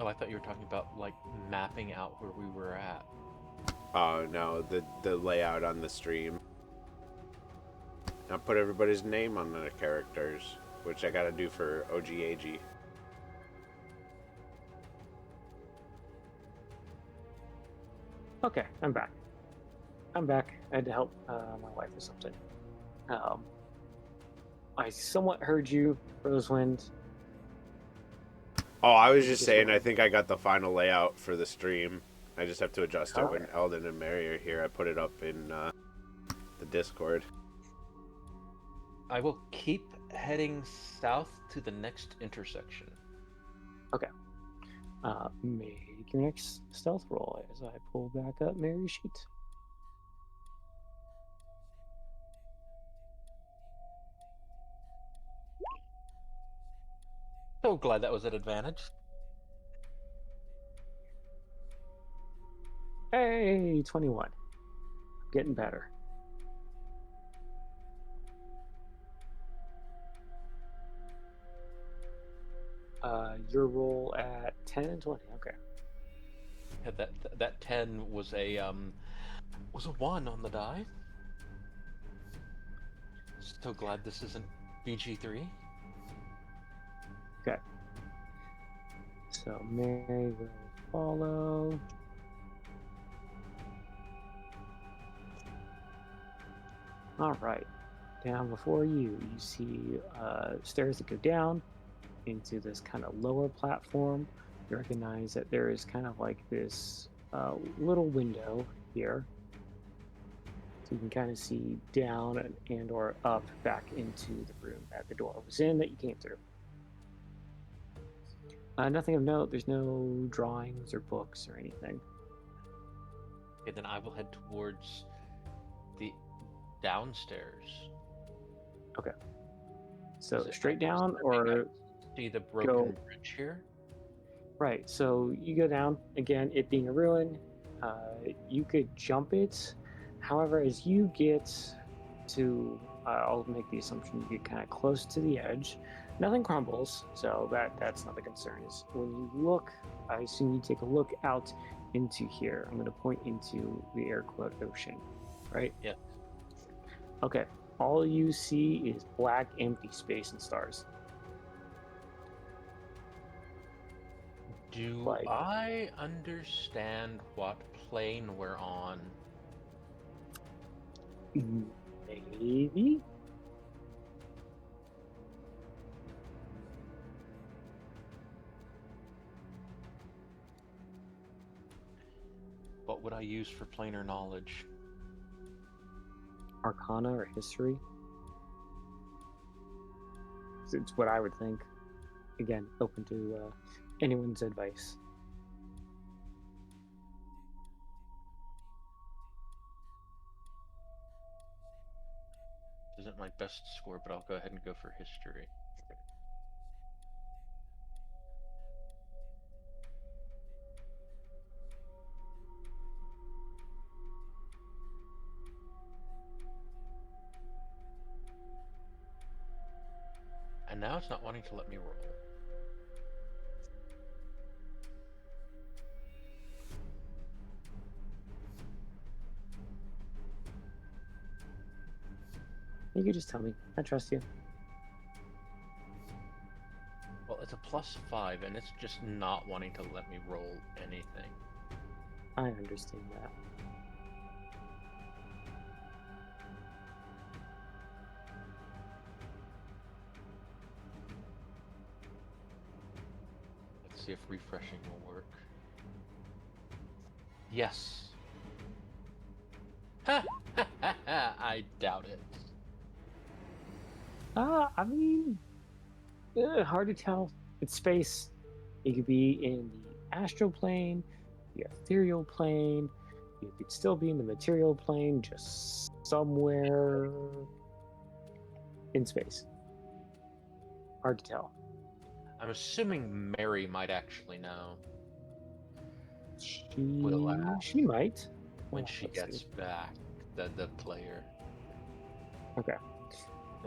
Speaker 2: Oh, I thought you were talking about like mapping out where we were at.
Speaker 3: Oh no, the layout on the stream. I put everybody's name on the characters, which I gotta do for OGAG.
Speaker 1: Okay, I'm back. I had to help my wife with something. I somewhat heard you, Rosewind.
Speaker 3: Oh, I was just saying, I think I got the final layout for the stream. I just have to adjust it when
Speaker 1: Okay.
Speaker 3: Eldyn and Mary are here. I put it up in the Discord.
Speaker 2: I will keep heading south to the next intersection.
Speaker 1: Okay. Make your next stealth roll as I pull back up Mary's sheet.
Speaker 2: So glad that was an advantage.
Speaker 1: Hey, 21. Getting better. Your roll at 10 and 20. Okay.
Speaker 2: Yeah, that 10 was a 1 on the die. So glad this isn't BG3.
Speaker 1: Okay. So Mary will follow. All right. Down before you, you see stairs that go down into this kind of lower platform. You recognize that there is kind of like this little window here. So you can kind of see down and or up back into the room that the door was in that you came through. Nothing of note. There's no drawings or books or anything.
Speaker 2: Okay, then I will head towards the downstairs.
Speaker 1: Okay. So
Speaker 2: Is it
Speaker 1: straight
Speaker 2: helpful
Speaker 1: down
Speaker 2: stepping
Speaker 1: or
Speaker 2: up? See the broken
Speaker 1: go
Speaker 2: bridge here?
Speaker 1: right. So you go down again. It being a ruin, you could jump it. However, as you get to, I'll make the assumption you get kind of close to the edge. Nothing crumbles, so that's not the concern. Is when you look, I assume you take a look out into here. I'm going to point into the air quote ocean, right?
Speaker 2: Yeah.
Speaker 1: Okay. All you see is black, empty space and stars.
Speaker 2: Do
Speaker 1: Like,
Speaker 2: I understand what plane we're on?
Speaker 1: maybe?
Speaker 2: What would I use for planar knowledge?
Speaker 1: Arcana or history? It's what I would think. Again, open to anyone's advice.
Speaker 2: Isn't my best score, but I'll go ahead and go for history. And now it's not wanting to let me roll.
Speaker 1: You could just tell me. I trust you.
Speaker 2: Well, it's a +5, and it's just not wanting to let me roll anything.
Speaker 1: I understand that.
Speaker 2: Let's see if refreshing will work. Yes. Ha ha ha ha! I doubt it.
Speaker 1: I mean, hard to tell. It's space. It could be in the astral plane, the ethereal plane. You could still be in the material plane, just somewhere in space. Hard to tell.
Speaker 2: I'm assuming Mary might actually know
Speaker 1: She
Speaker 2: Will ask.
Speaker 1: she might.
Speaker 2: when
Speaker 1: Well,
Speaker 2: she
Speaker 1: let's
Speaker 2: gets
Speaker 1: see.
Speaker 2: back, the player.
Speaker 1: Okay.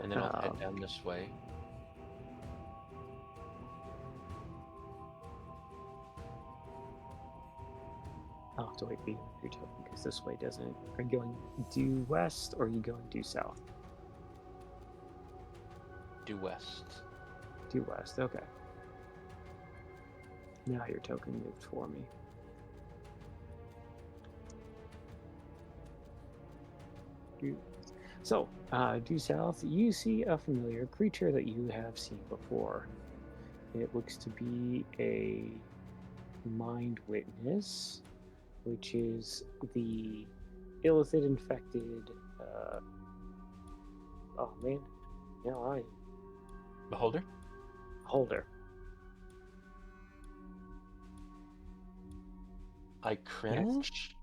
Speaker 2: And then I'll head
Speaker 1: Um,
Speaker 2: down this way.
Speaker 1: I'll have to wait for you your token because this way doesn't. Are you going due west or are you going due south?
Speaker 2: Due west.
Speaker 1: Due west. Okay. Now your token moved for me. So, due south, you see a familiar creature that you have seen before. It looks to be a mind witness, which is the illithid infected. Oh man, now I
Speaker 2: Beholder?
Speaker 1: holder.
Speaker 2: I cringe?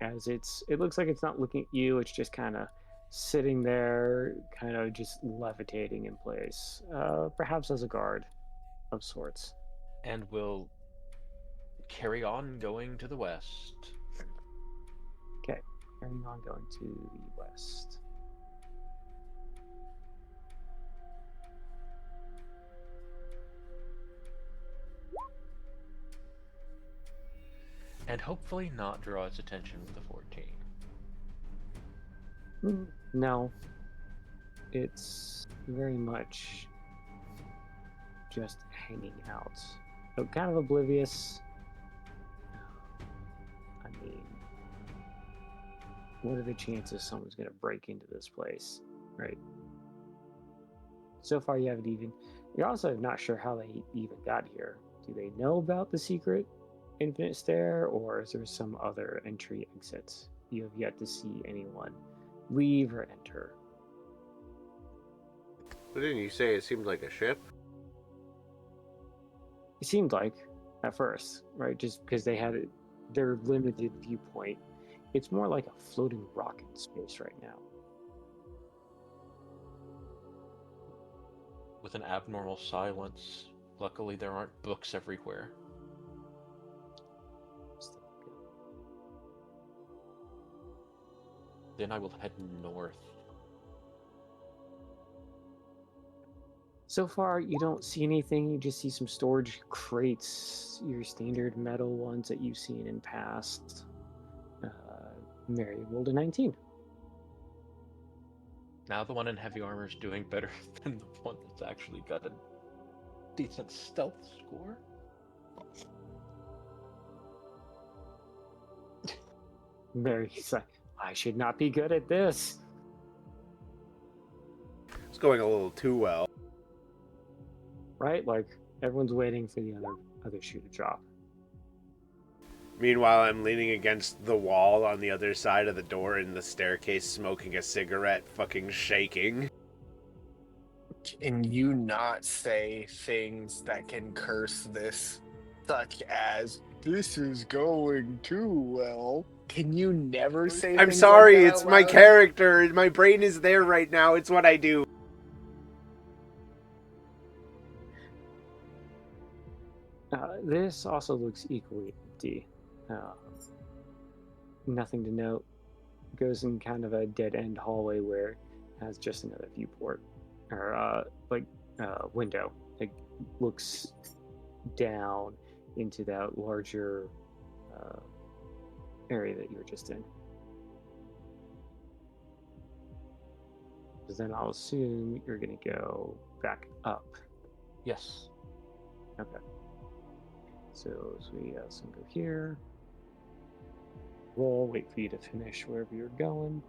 Speaker 1: As it looks like it's not looking at you. It's just kind of sitting there, kind of just levitating in place, perhaps as a guard of sorts.
Speaker 2: And will carry on going to the west.
Speaker 1: Okay, carrying on, going to the west.
Speaker 2: And hopefully not draw its attention with the 14.
Speaker 1: No, it's very much just hanging out. So kind of oblivious. I mean, what are the chances someone's going to break into this place, right? So far, you haven't even. You're also not sure how they even got here. Do they know about the secret infinite stair, or is there some other entry exits? You have yet to see anyone leave or enter.
Speaker 3: But didn't you say it seemed like a ship?
Speaker 1: It seemed like at first, right? Just because they had their limited viewpoint. It's more like a floating rock in space right now.
Speaker 2: with an abnormal silence. Luckily, there aren't books everywhere. Then I will head north.
Speaker 1: So far, you don't see anything. You just see some storage crates, your standard metal ones that you've seen in past. Mary rolled a 19.
Speaker 2: Now the one in heavy armor is doing better than the one that's actually got a decent stealth score.
Speaker 1: Mary's like, I should not be good at this.
Speaker 3: It's going a little too well.
Speaker 1: Right? Like, everyone's waiting for the other shoe to drop.
Speaker 3: Meanwhile, I'm leaning against the wall on the other side of the door in the staircase, smoking a cigarette, fucking shaking.
Speaker 4: Can you not say things that can curse this, such as, this is going too well? Can you never say
Speaker 3: I'm
Speaker 4: things
Speaker 3: sorry,
Speaker 4: like that
Speaker 3: it's
Speaker 4: out
Speaker 3: my
Speaker 4: loud?
Speaker 3: character. My brain is there right now. It's what I do.
Speaker 1: This also looks equally empty. Nothing to note. Goes in kind of a dead-end hallway where it has just another viewport. Or, window. It looks down into that larger area that you were just in. Because then I'll assume you're going to go back up.
Speaker 2: Yes.
Speaker 1: Okay. So we some go here. Roll, wait for you to finish wherever you're going.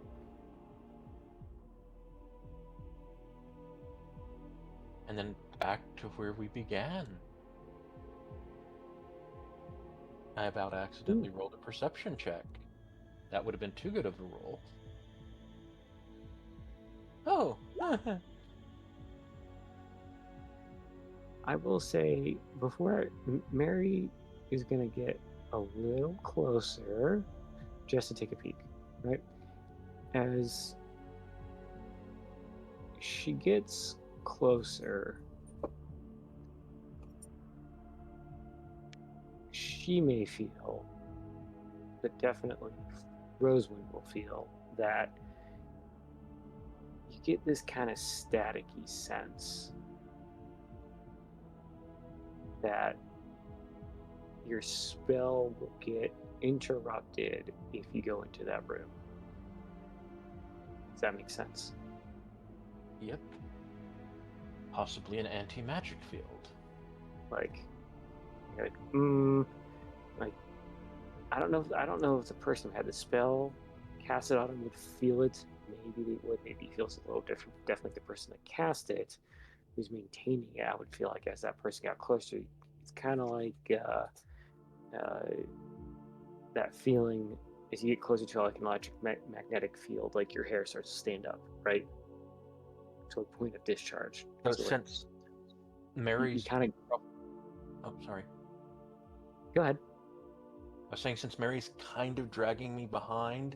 Speaker 2: And then back to where we began. I about accidentally rolled a perception check. That would have been too good of a roll. Oh!
Speaker 1: I will say, before Mary is going to get a little closer just to take a peek, right? As she gets closer, she may feel, but definitely Rosewind will feel, that you get this kind of staticky sense that your spell will get interrupted if you go into that room. Does that make sense?
Speaker 2: Yep. Possibly an anti-magic field.
Speaker 1: Like, you're like, I don't know if the person who had the spell casted on him would feel it. Maybe they would. Maybe it feels a little different. Definitely the person that cast it, who's maintaining it, I would feel like as that person got closer, it's kind of like that feeling as you get closer to like an electric magnetic field, like your hair starts to stand up, right? To a point of discharge.
Speaker 2: So
Speaker 1: So
Speaker 2: since
Speaker 1: you
Speaker 2: Mary's...
Speaker 1: kind of...
Speaker 2: Oh, sorry.
Speaker 1: Go ahead.
Speaker 2: I was saying since Mary's kind of dragging me behind,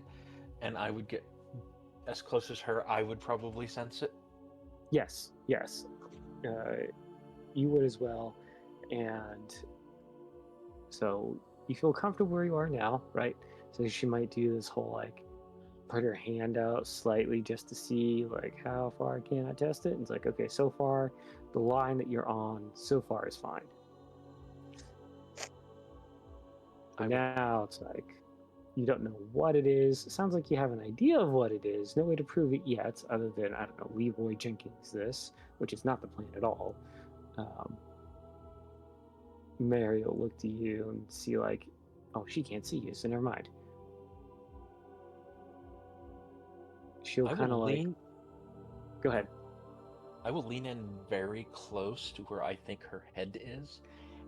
Speaker 2: and I would get as close as her, I would probably sense it.
Speaker 1: Yes. You would as well. And so you feel comfortable where you are now, right? So she might do this whole like put her hand out slightly just to see like how far can I test it? And it's like, okay, so far the line that you're on so far is fine. But now it's like you don't know what it is. It sounds like you have an idea of what it is. No way to prove it yet, other than, I don't know, Leroy Jenkins this, which is not the plan at all. Mary will look to you and see like, oh, she can't see you, so never mind. She'll kind of like... Go ahead.
Speaker 2: I will lean in very close to where I think her head is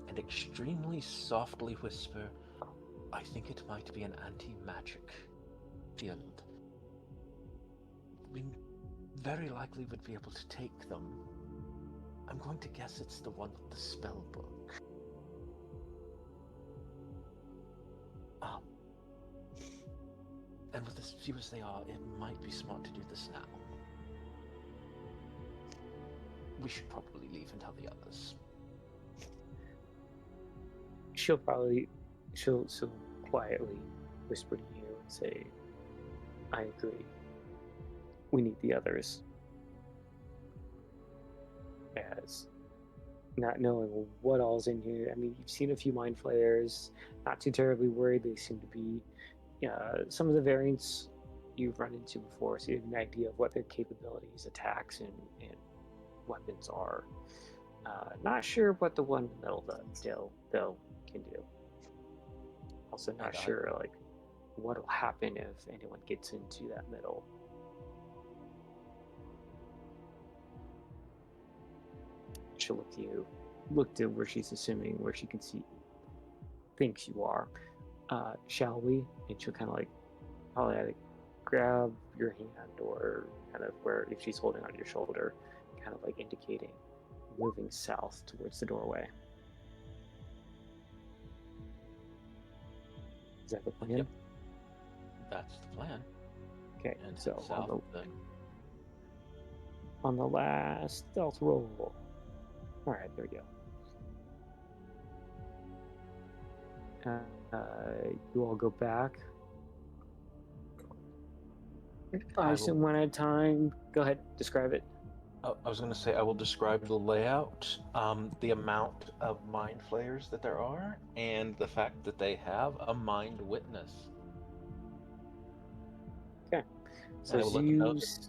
Speaker 2: and extremely softly whisper, I think it might be an anti-magic field. We very likely would be able to take them. I'm going to guess it's the one with the spell book. And with as few as they are, it might be smart to do this now. we should probably leave and tell the others.
Speaker 1: She'll quietly whisper to you and say, I agree. We need the others. As not knowing what all's in here. I mean, you've seen a few mind flayers, not too terribly worried. They seem to be some of the variants you've run into before, so you have an idea of what their capabilities, attacks, and weapons are. Not sure what the one in the middle though can do. Also not sure like what'll happen if anyone gets into that middle. She'll look to where she's assuming where she can see thinks you are. Shall we? And she'll kind of like probably like grab your hand or kind of where if she's holding on your shoulder, kind of like indicating moving south towards the doorway. Is that the plan?
Speaker 2: Yep. That's the plan.
Speaker 1: Okay,
Speaker 2: And
Speaker 1: so
Speaker 2: south,
Speaker 1: on the last stealth roll. All right, there we go. You all go back. I assume one at a time. Go ahead, describe it.
Speaker 2: I was going to say I will describe the layout, the amount of mind flayers that there are, and the fact that they have a mind witness.
Speaker 1: Okay. So
Speaker 2: I will let them know
Speaker 1: you
Speaker 2: that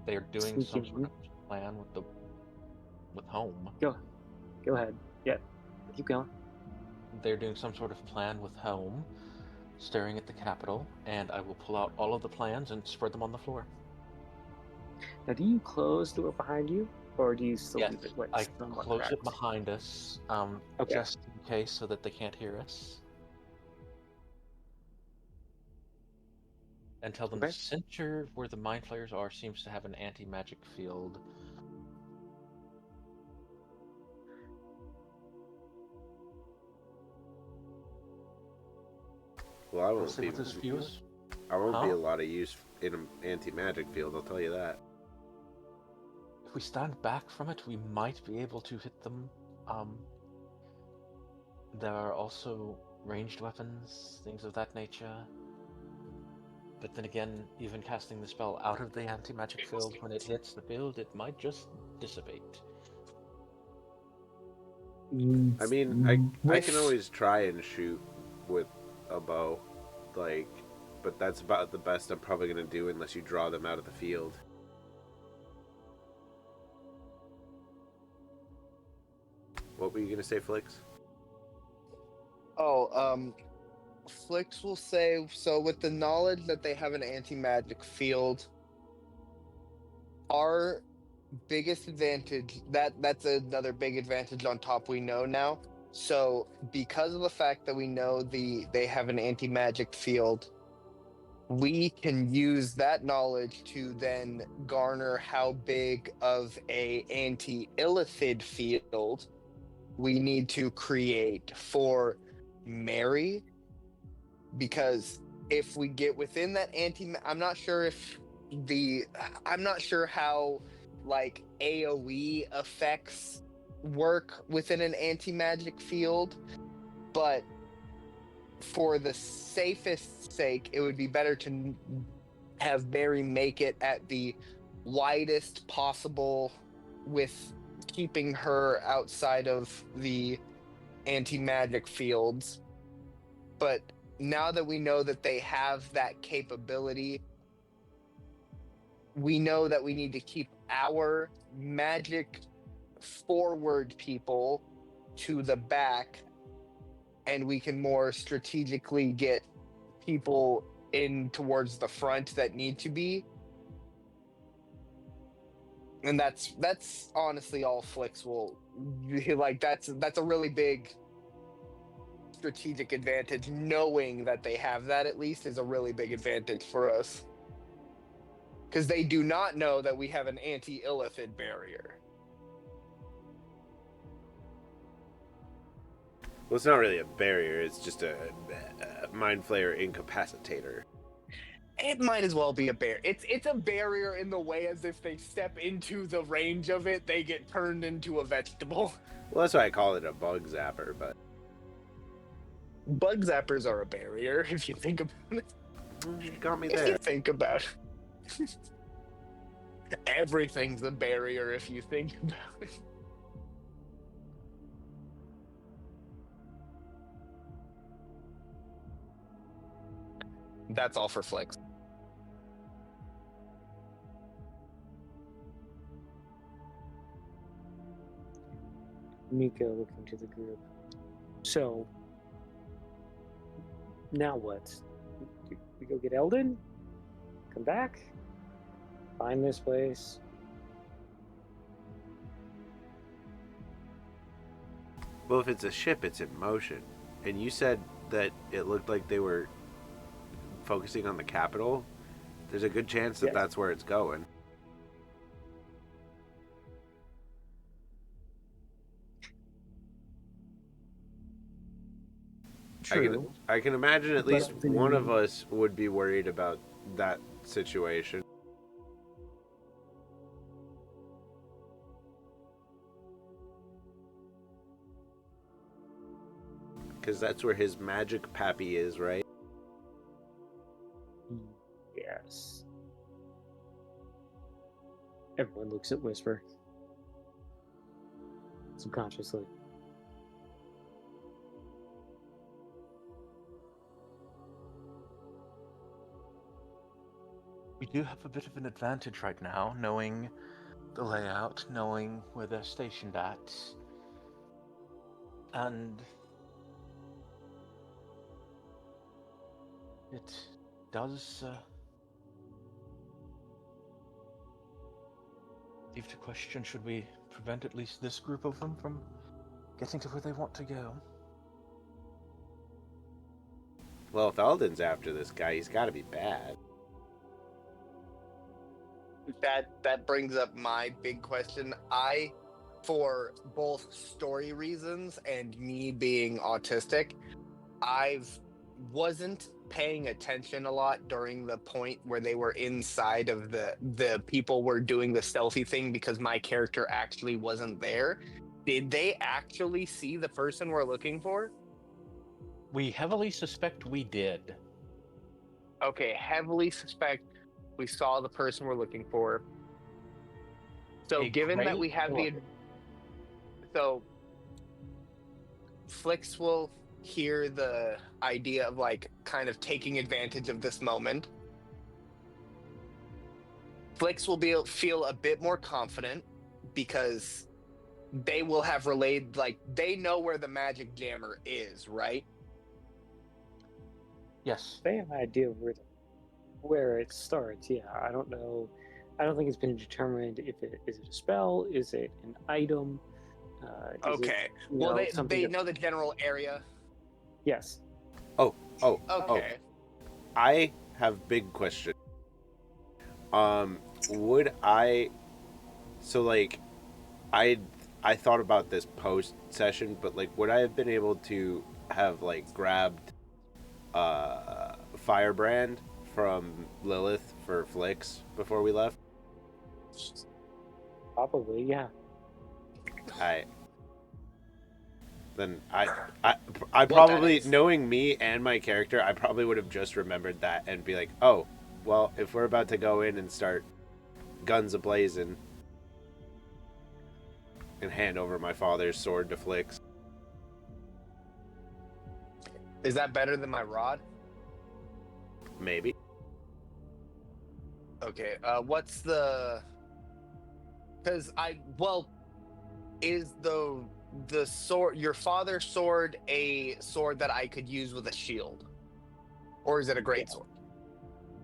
Speaker 2: they are doing some sort of plan with home.
Speaker 1: Go ahead. Yeah, keep going.
Speaker 2: They're doing some sort of plan with home, staring at the Capitol, and I will pull out all of the plans and spread them on the floor.
Speaker 1: Now, do you close the door behind you, or do you still
Speaker 2: Yes,
Speaker 1: leave it like
Speaker 2: I
Speaker 1: somewhat
Speaker 2: close
Speaker 1: cracked?
Speaker 2: it behind us,
Speaker 1: Okay.
Speaker 2: just in case, so that they can't hear us. And tell them the center where the mind flayers are seems to have an anti-magic field.
Speaker 3: Well, I won't
Speaker 2: See
Speaker 3: be.
Speaker 2: what this view is?
Speaker 3: I won't be a lot of use in an anti-magic field. I'll tell you that.
Speaker 2: If we stand back from it, we might be able to hit them. There are also ranged weapons, things of that nature. But then again, even casting the spell out of the anti-magic field, when it hits the field, it might just dissipate.
Speaker 3: I mean, I can always try and shoot with a bow, like, but that's about the best I'm probably going to do unless you draw them out of the field. What were you going to say, Flix?
Speaker 4: Flix will say, so with the knowledge that they have an anti-magic field, our biggest advantage, that's another big advantage on top we know now. So because of the fact that we know they have an anti-magic field, we can use that knowledge to then garner how big of a anti-illithid field we need to create for Mary, because if we get within that I'm not sure how like AoE effects work within an anti-magic field, but for the safest sake, it would be better to have Mary make it at the widest possible with keeping her outside of the anti-magic fields. But now that we know that they have that capability, we know that we need to keep our magic forward people to the back, and we can more strategically get people in towards the front that need to be. And that's honestly all Flix will like. That's a really big strategic advantage. Knowing that they have that at least is a really big advantage for us, because they do not know that we have an anti-illithid barrier.
Speaker 3: Well, it's not really a barrier. It's just a mind flayer incapacitator.
Speaker 4: It might as well be a barrier. It's a barrier in the way as if they step into the range of it, they get turned into a vegetable.
Speaker 3: Well, that's why I call it a bug zapper, but
Speaker 4: Bug zappers are a barrier if you think about it.
Speaker 3: you got me
Speaker 4: If you
Speaker 3: there.
Speaker 4: think about it. Everything's a barrier if you think about it. That's all for Flicks.
Speaker 1: Miko looking to the group. So, now what? We go get Eldyn? Come back? Find this place?
Speaker 3: Well, if it's a ship, it's in motion. And you said that it looked like they were focusing on the capital. There's a good chance that
Speaker 1: Yes.
Speaker 3: that's where it's going.
Speaker 1: True.
Speaker 3: I can imagine at
Speaker 1: But
Speaker 3: least
Speaker 1: then-
Speaker 3: one of us would be worried about that situation. Because that's where his magic pappy is, right?
Speaker 1: Yes. Everyone looks at Whisper. Subconsciously.
Speaker 2: We do have a bit of an advantage right now, knowing the layout, knowing where they're stationed at. And it does leave to question, should we prevent at least this group of them from getting to where they want to go?
Speaker 3: Well, if Eldyn's after this guy, he's got to be bad.
Speaker 4: That brings up my big question. For both story reasons and me being autistic, wasn't paying attention a lot during the point where they were inside of the people were doing the stealthy thing because my character actually wasn't there. Did they actually see the person we're looking for?
Speaker 2: We heavily suspect we did.
Speaker 4: Okay, heavily suspect we saw the person we're looking for. So
Speaker 2: A
Speaker 4: given that
Speaker 2: great
Speaker 4: we have
Speaker 2: order.
Speaker 4: so Flix will hear the idea of like kind of taking advantage of this moment. Flix will feel a bit more confident because they will have relayed, like, they know where the magic jammer is, right?
Speaker 2: Yes.
Speaker 1: They have an idea of where it starts. Yeah, I don't know. I don't think it's been determined if it is it a spell, is it an item. Is it,
Speaker 4: Okay.
Speaker 1: you
Speaker 4: Well,
Speaker 1: know,
Speaker 4: they
Speaker 1: something that-
Speaker 4: know the general area.
Speaker 1: Yes.
Speaker 4: Okay.
Speaker 3: I have big question. Would I? So like, I thought about this post session, but like, would I have been able to have like grabbed Firebrand from Lilith for Flix before we left?
Speaker 1: Probably, yeah.
Speaker 3: Then I probably, knowing me and my character, I probably would have just remembered that and be like, oh, well, if we're about to go in and start guns ablazing and hand over my father's sword to Flix.
Speaker 4: Is that better than my rod?
Speaker 3: Maybe.
Speaker 4: Okay. What's the? Because is the sword, your father's sword, a sword that I could use with a shield, or is it a great sword?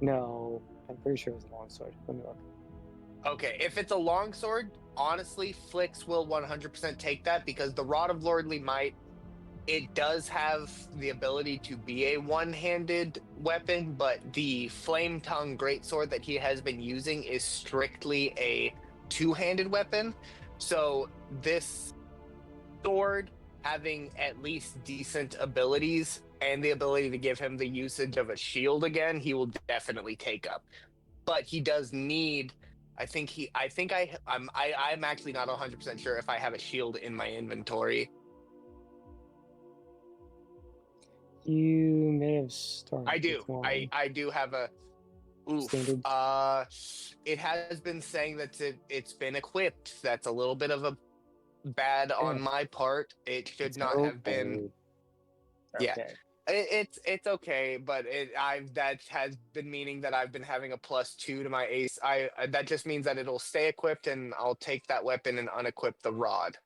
Speaker 1: No, I'm pretty sure it was a long sword. Let me look.
Speaker 4: Okay, if it's a long sword, honestly, Flix will 100% take that because the Rod of Lordly Might, it does have the ability to be a one-handed weapon, but the Flame Tongue Greatsword that he has been using is strictly a two-handed weapon. So this sword having at least decent abilities and the ability to give him the usage of a shield again, he will definitely take up. But he does need. I'm actually not 100% sure if I have a shield in my inventory.
Speaker 1: You may have started.
Speaker 4: I do.
Speaker 1: With one.
Speaker 4: I do have a. Oof.
Speaker 1: Standard.
Speaker 4: It has been saying that it's been equipped. That's a little bit of a bad on my part. It should
Speaker 1: It's
Speaker 4: not have been. Yeah.
Speaker 1: Okay.
Speaker 4: It's okay, but that has been meaning that I've been having a +2 to my ace. That just means that it'll stay equipped, and I'll take that weapon and unequip the rod.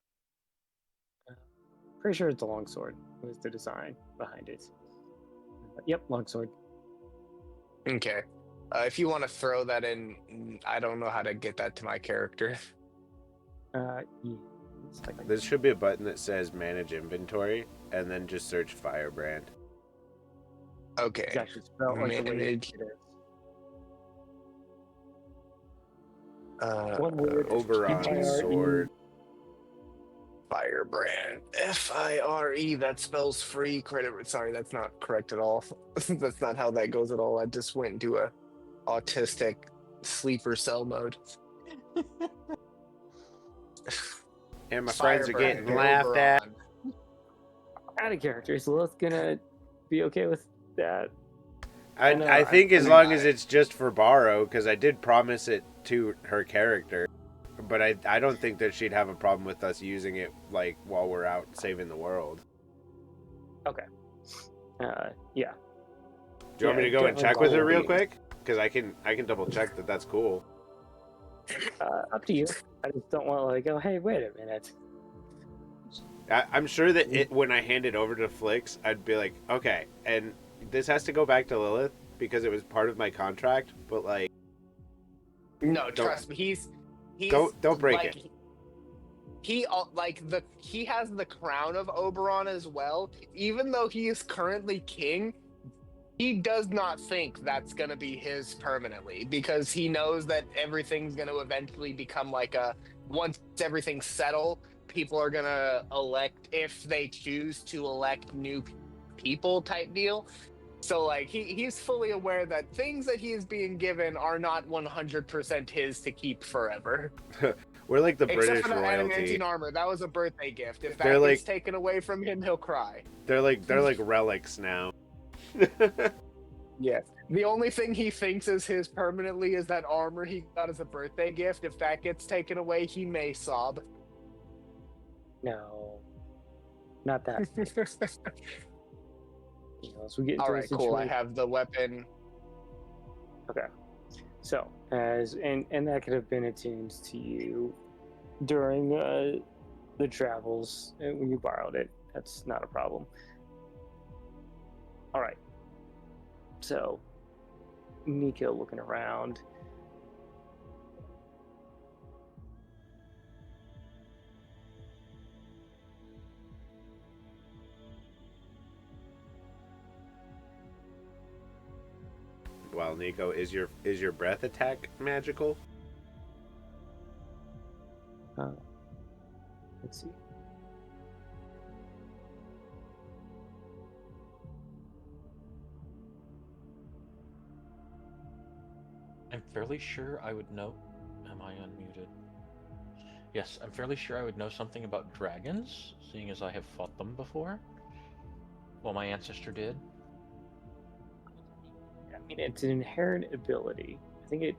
Speaker 1: Pretty sure it's a longsword. Was the design behind it? Yep, longsword.
Speaker 4: Okay. If you want to throw that in, I don't know how to get that to my character.
Speaker 1: Yeah. It's like
Speaker 3: This should be a button that says manage inventory, and then just search Firebrand.
Speaker 4: Okay.
Speaker 1: it's actually spelled like the way
Speaker 4: Manage.
Speaker 1: it is.
Speaker 4: Uh,
Speaker 1: One word.
Speaker 3: Oberon
Speaker 1: Fire-
Speaker 3: sword.
Speaker 4: Firebrand. FIRE. That spells free credit. Sorry, that's not correct at all. That's not how that goes at all. I just went into a autistic sleeper cell mode.
Speaker 3: And my friends are
Speaker 4: Firebrand,
Speaker 3: getting laughed at.
Speaker 4: Oberon.
Speaker 1: Out of character. Is Lilith gonna be okay with that?
Speaker 3: I think as long as it's just for borrow, because I did promise it to her character. But I don't think that she'd have a problem with us using it like while we're out saving the world.
Speaker 1: Okay. Yeah.
Speaker 3: Do you want me to
Speaker 1: Yeah,
Speaker 3: go and check with her real
Speaker 1: definitely.
Speaker 3: quick? Because I can double check that that's cool.
Speaker 1: Up to you. I just don't want to like go. Hey, wait a minute.
Speaker 3: I'm sure that when I hand it over to Flix, I'd be like, okay, and this has to go back to Lilith because it was part of my contract. But like,
Speaker 4: No, trust me. He's
Speaker 3: don't break
Speaker 4: like,
Speaker 3: it.
Speaker 4: He has the crown of Oberon as well. Even though he is currently king, he does not think that's going to be his permanently, because he knows that everything's going to eventually become like once everything's settled, people are going to elect, if they choose to elect new people type deal. So like he's fully aware that things that he is being given are not 100% his to keep forever.
Speaker 3: We're like the
Speaker 4: Except
Speaker 3: British
Speaker 4: for that
Speaker 3: royalty.
Speaker 4: adamantine armor, that was a birthday gift. If that
Speaker 3: They're
Speaker 4: gets
Speaker 3: like-
Speaker 4: taken away from him, he'll cry.
Speaker 3: They're like relics now.
Speaker 4: Yeah. The only thing he thinks is his permanently is that armor he got as a birthday gift. If that gets taken away, he may sob.
Speaker 1: No. Not that. As we get into
Speaker 4: All
Speaker 1: the
Speaker 4: right, cool. I
Speaker 1: situation-
Speaker 4: have the weapon.
Speaker 1: Okay. So and that could have been attuned to you during the travels when you borrowed it. That's not a problem. All right. So Nico looking around.
Speaker 3: Well, Nico, is your breath attack magical?
Speaker 1: Let's see.
Speaker 2: I'm fairly sure I would know. Am I unmuted? Yes, I'm fairly sure I would know something about dragons, seeing as I have fought them before. Well, my ancestor did.
Speaker 1: I mean, it's an inherent ability. I think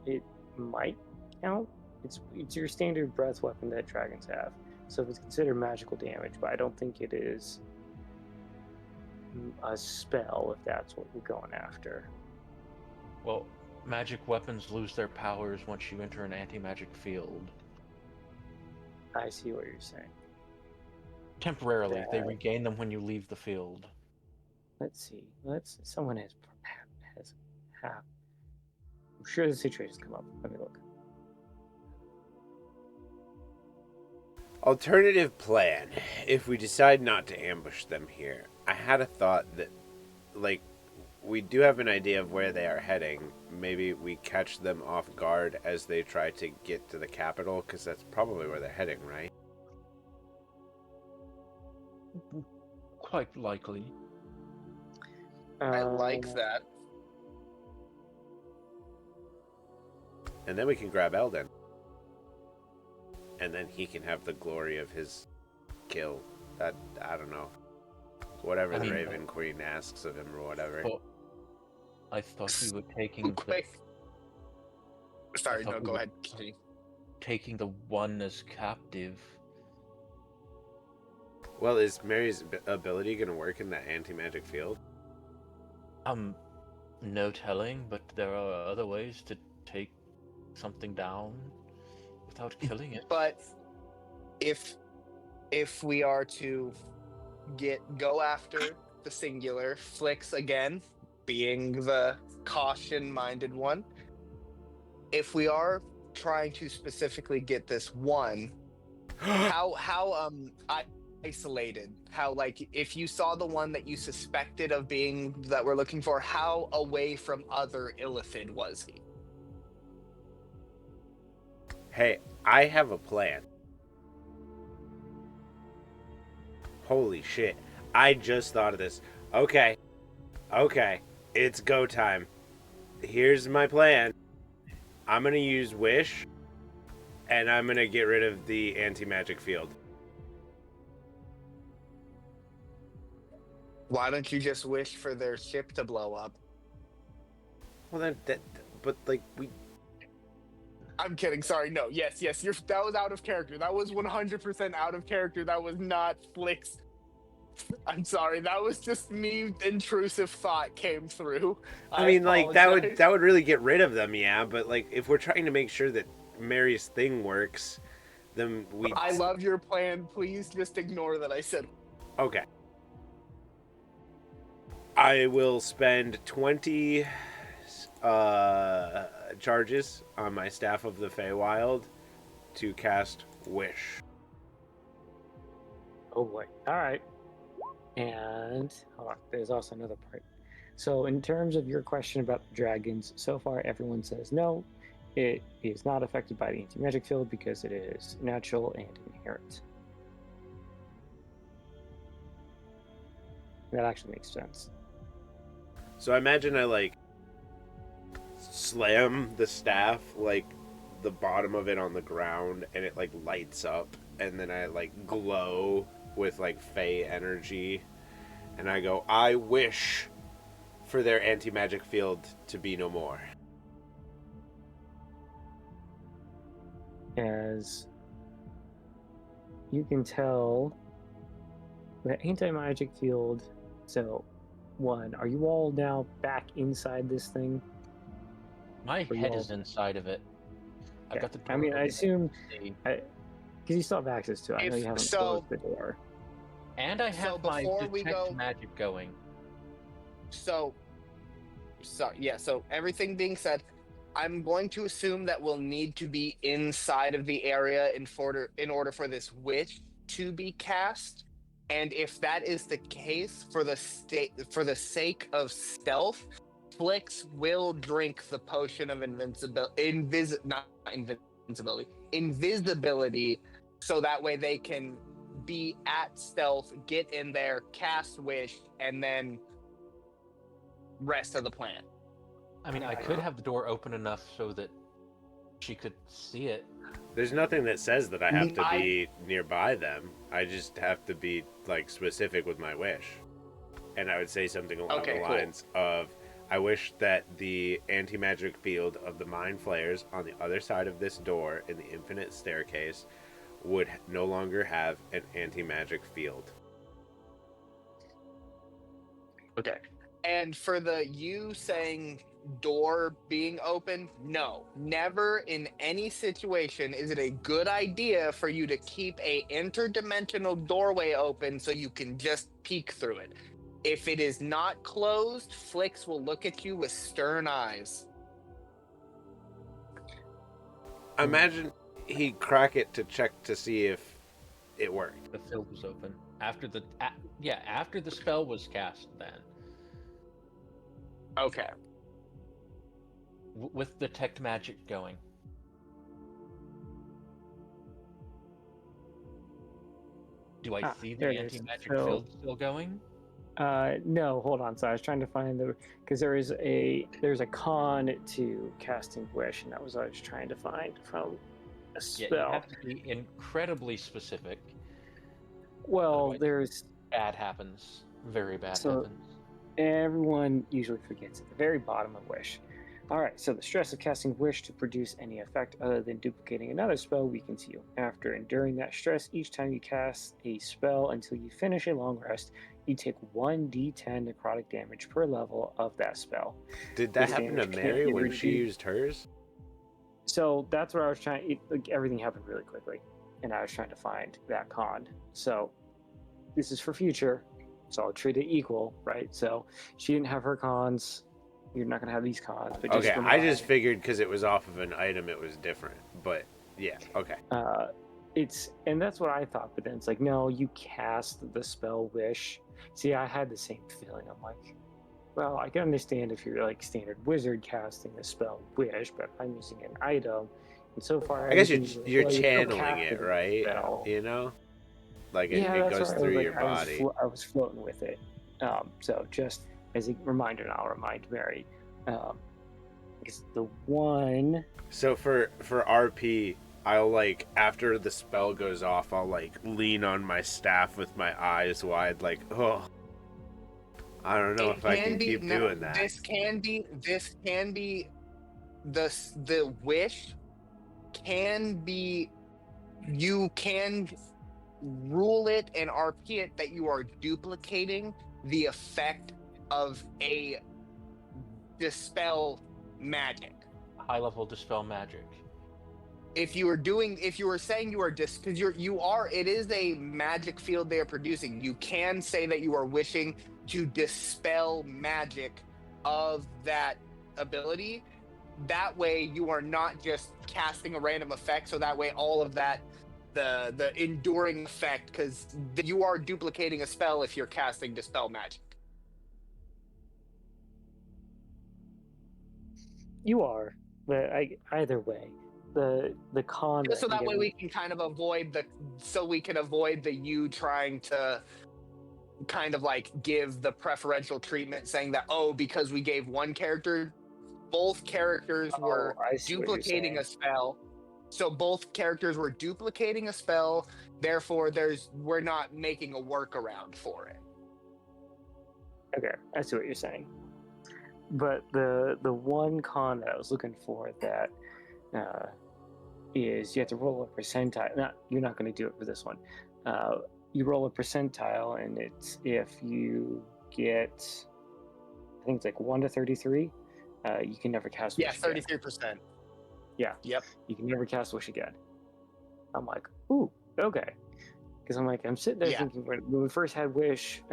Speaker 1: it might count. It's your standard breath weapon that dragons have. So it's considered magical damage, but I don't think it is a spell if that's what we're going after.
Speaker 2: Well, magic weapons lose their powers once you enter an anti-magic field.
Speaker 1: I see what you're saying.
Speaker 2: Temporarily, they
Speaker 1: That-
Speaker 2: regain them when you leave the field.
Speaker 1: Let's see. Someone has I'm sure the situation's come up. Let me look.
Speaker 3: Alternative plan. If we decide not to ambush them here, I had a thought that, like, we do have an idea of where they are heading. Maybe we catch them off guard as they try to get to the capital, because that's probably where they're heading, right?
Speaker 2: Quite likely.
Speaker 4: I like
Speaker 1: Uh,
Speaker 4: that.
Speaker 3: And then we can grab Eldyn. And then he can have the glory of his kill. That, I don't know. Whatever
Speaker 2: I
Speaker 3: the
Speaker 2: mean,
Speaker 3: Raven Queen asks of him or whatever.
Speaker 2: But I thought we were taking the,
Speaker 4: Quick. Sorry,
Speaker 2: thought
Speaker 4: no,
Speaker 2: we
Speaker 4: go
Speaker 2: were-
Speaker 4: ahead. Continue.
Speaker 2: taking the one as captive.
Speaker 3: Well, is Mary's ability going to work in that anti-magic field?
Speaker 2: No telling, but there are other ways to take something down without killing it.
Speaker 4: But if we are to go after the singular, Flix again, being the caution-minded one, if we are trying to specifically get this one, how isolated, how, like, if you saw the one that you suspected of being that we're looking for, how away from other Illithid was he?
Speaker 3: Hey, I have a plan. Holy shit. I just thought of this. Okay. It's go time. Here's my plan. I'm going to use Wish, and I'm going to get rid of the anti-magic field.
Speaker 4: Why don't you just wish for their ship to blow up?
Speaker 3: Well, but like,
Speaker 4: I'm kidding. Sorry. No. Yes. That was out of character. That was 100% out of character. That was not Flix. I'm sorry. That was just me. Intrusive thought came through.
Speaker 3: I mean, like, that
Speaker 4: apologize.
Speaker 3: would really get rid of them, yeah, but like, if we're trying to make sure that Mary's thing works, then we...
Speaker 4: I love your plan. Please just ignore that I said.
Speaker 3: Okay. I will spend 20 charges on my Staff of the Feywild to cast Wish.
Speaker 1: oh boy. All right. And hold on, there's also another part. So, in terms of your question about the dragons, so far everyone says no. It is not affected by the anti-magic field because it is natural and inherent. That actually makes sense.
Speaker 3: So I imagine I, like, slam the staff, like, the bottom of it on the ground, and it, like, lights up, and then I, like, glow with, like, Fey energy, and I go, I wish for their anti-magic field to be no more.
Speaker 1: As you can tell, the anti-magic field. So, one, are you all now back inside this thing?
Speaker 2: My
Speaker 1: For
Speaker 2: head
Speaker 1: y'all.
Speaker 2: is inside of it. I've
Speaker 1: Okay.
Speaker 2: got the door
Speaker 1: I mean, I
Speaker 2: open.
Speaker 1: assume
Speaker 2: See.
Speaker 1: because you still have access to it. I know you haven't closed the door.
Speaker 2: And I have my
Speaker 4: before we
Speaker 2: detect
Speaker 4: go-
Speaker 2: magic going.
Speaker 4: So everything being said, I'm going to assume that we'll need to be inside of the area in order for this witch to be cast. And if that is the case, for the sake of stealth, Flix will drink the potion of invisibility, so that way they can be at stealth, get in there, cast wish, and then rest of the plan.
Speaker 2: I mean, I could have the door open enough so that she could see it.
Speaker 3: There's nothing that says that I have to be nearby them. I just have to be, like, specific with my wish. And I would say something along the lines of, I wish that the anti-magic field of the Mind Flayers on the other side of this door in the infinite staircase would no longer have an anti-magic field.
Speaker 4: Okay. And for you saying door being open, no. Never in any situation is it a good idea for you to keep a interdimensional doorway open so you can just peek through it. If it is not closed, Flix will look at you with stern eyes.
Speaker 3: Imagine he crack it to check to see if it worked.
Speaker 2: The field was open after the spell was cast. Then
Speaker 4: Okay.
Speaker 2: with detect magic going. Do I see the
Speaker 1: there it is.
Speaker 2: anti-magic
Speaker 1: So-
Speaker 2: field still going?
Speaker 1: No, hold on. So I was trying to find because there's a con to casting wish, and that was what I was trying to find from a
Speaker 2: Yeah, you
Speaker 1: spell.
Speaker 2: have to be incredibly specific.
Speaker 1: Well,
Speaker 2: Otherwise,
Speaker 1: there's
Speaker 2: bad happens. Very bad
Speaker 1: So-
Speaker 2: happens.
Speaker 1: everyone usually forgets at the very bottom of wish. All right, so the stress of casting wish to produce any effect other than duplicating another spell weakens you. After enduring that stress, each time you cast a spell until you finish a long rest, you take 1d10 necrotic damage per level of that spell.
Speaker 3: Did that
Speaker 1: This
Speaker 3: happen to
Speaker 1: damage can't
Speaker 3: Mary
Speaker 1: be
Speaker 3: when she
Speaker 1: repeated.
Speaker 3: used hers?
Speaker 1: So that's where I was trying. Everything happened really quickly, and I was trying to find that con. So this is for future, so I'll treat it equal, right? So she didn't have her cons. You're not gonna have these cons, but just
Speaker 3: Okay,
Speaker 1: for
Speaker 3: I just
Speaker 1: mine,
Speaker 3: figured because it was off of an item, it was different. But yeah, okay.
Speaker 1: and that's what I thought. But then it's like, no, you cast the spell wish. See, I had the same feeling. I'm like, well, I can understand if you're like standard wizard casting a spell wish, but I'm using an item, and so far
Speaker 3: I guess
Speaker 1: everything
Speaker 3: you're
Speaker 1: was, well,
Speaker 3: channeling
Speaker 1: casting
Speaker 3: it,
Speaker 1: the
Speaker 3: right?
Speaker 1: spell.
Speaker 3: You know, like
Speaker 1: Yeah,
Speaker 3: it
Speaker 1: that's
Speaker 3: goes
Speaker 1: right. I was
Speaker 3: through
Speaker 1: like,
Speaker 3: your body.
Speaker 1: I was floating with it. So just as a reminder, and I'll remind Mary, because the one.
Speaker 3: So for RP, I'll like after the spell goes off, I'll like lean on my staff with my eyes wide, like, oh, I don't know if I can keep doing that.
Speaker 4: This can be the wish can be, you can rule it and RP it that you are duplicating the effect of a dispel magic.
Speaker 2: High level dispel magic.
Speaker 4: If you were saying you are because it is a magic field they are producing. You can say that you are wishing to dispel magic of that ability. That way you are not just casting a random effect, so that way all of that, the enduring effect, because you are duplicating a spell if you're casting dispel magic.
Speaker 1: You are, but either way, the con.
Speaker 4: Just so
Speaker 1: that
Speaker 4: that way
Speaker 1: I'm
Speaker 4: we can kind of avoid the you trying to kind of like give the preferential treatment, saying that, oh, because we gave one character, both characters were
Speaker 1: I see what you're
Speaker 4: duplicating
Speaker 1: saying.
Speaker 4: a spell. So both characters were duplicating a spell, therefore we're not making a workaround for it.
Speaker 1: Okay, I see what you're saying. But the one con that I was looking for that is you have to roll a percentile. You're not going to do it for this one. You roll a percentile, and it's if you get, I think it's like 1 to 33, you can never cast
Speaker 4: Yeah,
Speaker 1: wish again.
Speaker 4: 33%.
Speaker 1: Yeah.
Speaker 4: Yep.
Speaker 1: You can never cast wish again. I'm like, ooh, okay. Because I'm sitting there
Speaker 4: Yeah.
Speaker 1: thinking when we first had wish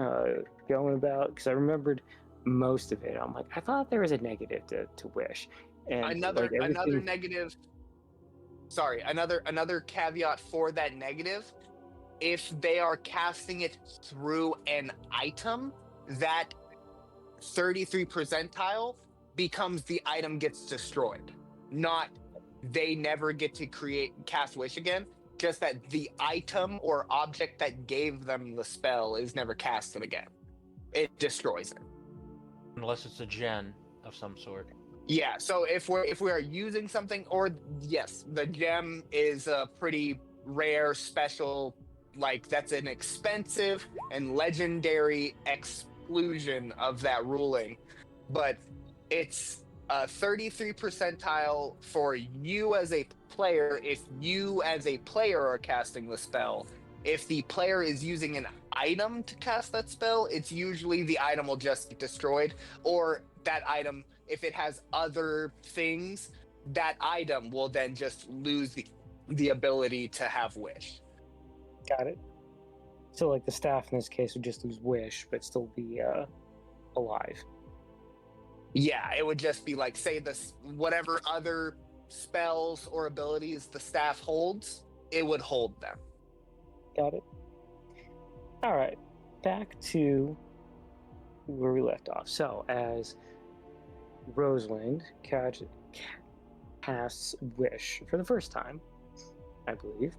Speaker 1: going about, because I remembered most of it. I'm like, I thought there was a negative to wish, and
Speaker 4: Another
Speaker 1: everything.
Speaker 4: negative. Sorry, another caveat for that negative. If they are casting it through an item, that 33 percentile becomes the item gets destroyed. Not they never get to cast wish again. Just that the item or object that gave them the spell is never casted again. It destroys it.
Speaker 2: Unless it's a gen of some sort.
Speaker 4: Yeah, so if we are using something, or yes, the gem is a pretty rare, special, like that's an expensive and legendary exclusion of that ruling, but it's a 33 percentile for you as a player if you as a player are casting the spell. If the player is using an item to cast that spell, it's usually the item will just get destroyed, or that item, if it has other things, that item will then just lose the ability to have wish.
Speaker 1: Got it. So like the staff in this case would just lose wish, but still be alive.
Speaker 4: Yeah, it would just be like, say this, whatever other spells or abilities the staff holds, it would hold them.
Speaker 1: Got it. All right, back to where we left off. So as Rosalind casts wish for the first time, I believe,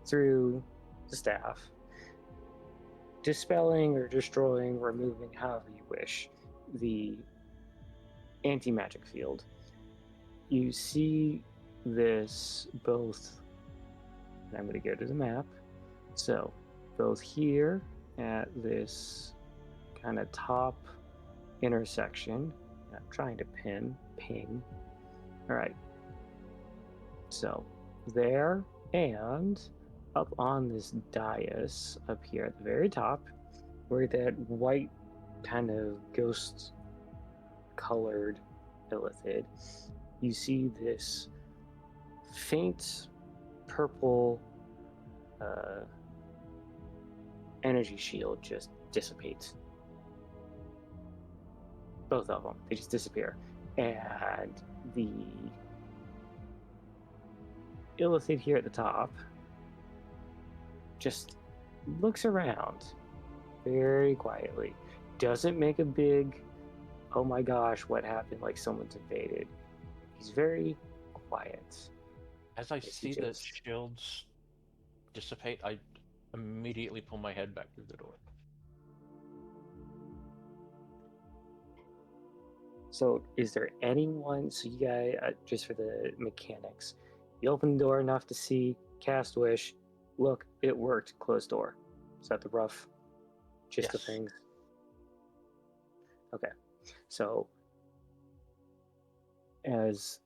Speaker 1: through the staff, dispelling or destroying, removing, however you wish, the anti-magic field. You see this both, and I'm going to go to the map. So, both here at this kind of top intersection, I'm trying to ping. All right. So, there and up on this dais up here at the very top, where that white kind of ghost colored illithid, you see this faint purple energy shield just dissipates. Both of them, they just disappear. And the illithid here at the top just looks around very quietly. Doesn't make a big, oh my gosh, what happened, like someone's invaded. He's very quiet.
Speaker 2: As I
Speaker 1: Yes, he
Speaker 2: see the
Speaker 1: just-
Speaker 2: shields dissipate, I immediately pull my head back through the door.
Speaker 1: So is there anyone, so you guys, just for the mechanics, you open the door enough to see, cast wish, look, it worked, closed door. Is that the rough gist of
Speaker 2: Yes.
Speaker 1: things? Okay, so as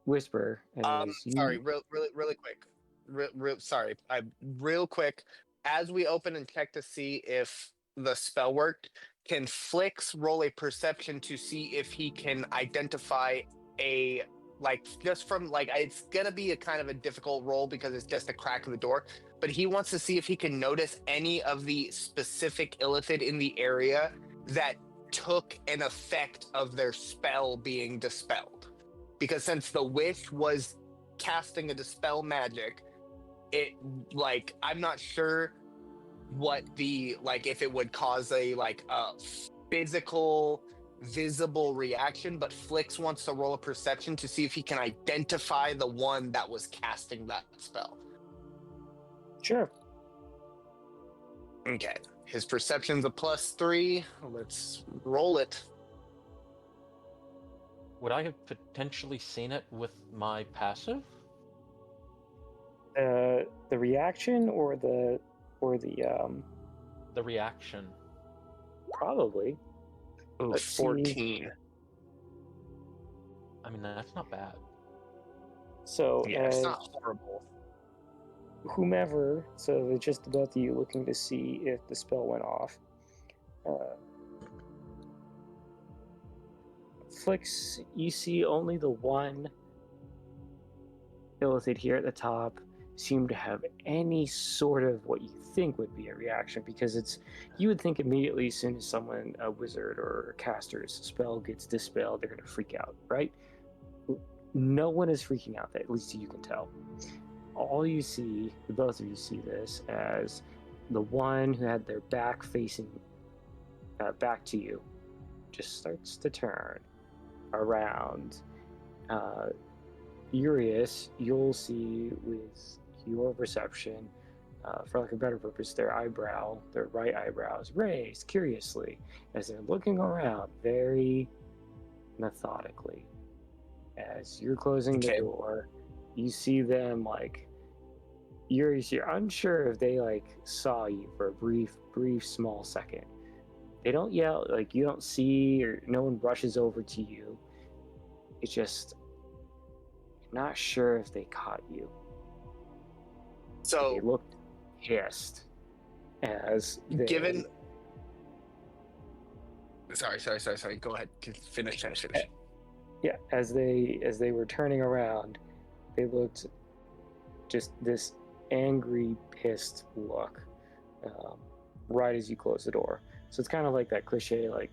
Speaker 1: Whisper, as you...
Speaker 4: Sorry, really quick. Real quick. As we open and check to see if the spell worked, can Flix roll a perception to see if he can identify a, like, just from, like, it's gonna be a kind of a difficult roll because it's just a crack of the door, but he wants to see if he can notice any of the specific illithid in the area that took an effect of their spell being dispelled. Because since the wish was casting a dispel magic, it, like, I'm not sure what the, like, if it would cause a, like, a physical visible reaction, but Flix wants to roll a perception to see if he can identify the one that was casting that spell.
Speaker 1: Sure.
Speaker 4: Okay, his perception's a +3. Let's roll it.
Speaker 2: Would I have potentially seen it with my passive?
Speaker 1: The reaction or the
Speaker 2: The reaction.
Speaker 1: probably.
Speaker 4: Ooh,
Speaker 1: Let's see.
Speaker 4: 14.
Speaker 2: I mean, that's not bad.
Speaker 1: So
Speaker 4: Yeah, it's not horrible.
Speaker 1: whomever, so it's just the both of you looking to see if the spell went off. Flix, you see only the one illithid here at the top seem to have any sort of what you think would be a reaction, because it's, you would think immediately as soon as someone, a wizard or a caster's spell gets dispelled, they're going to freak out, right? No one is freaking out, at least you can tell. All you see, both of you see this as the one who had their back facing back to you just starts to turn around. Urius, you'll see with your perception, for like a better purpose, their right eyebrow is raised curiously as they're looking around very methodically. As you're closing the door, you see them, like, you're unsure if they, like, saw you for a brief small second. They don't yell, like, you don't see, or no one rushes over to you. It's just, not sure if they caught you.
Speaker 4: So
Speaker 1: they looked pissed as they...
Speaker 4: given... Sorry. Go ahead. Finish.
Speaker 1: Yeah, as they were turning around, they looked just this angry, pissed look right as you close the door. So it's kind of like that cliche, like,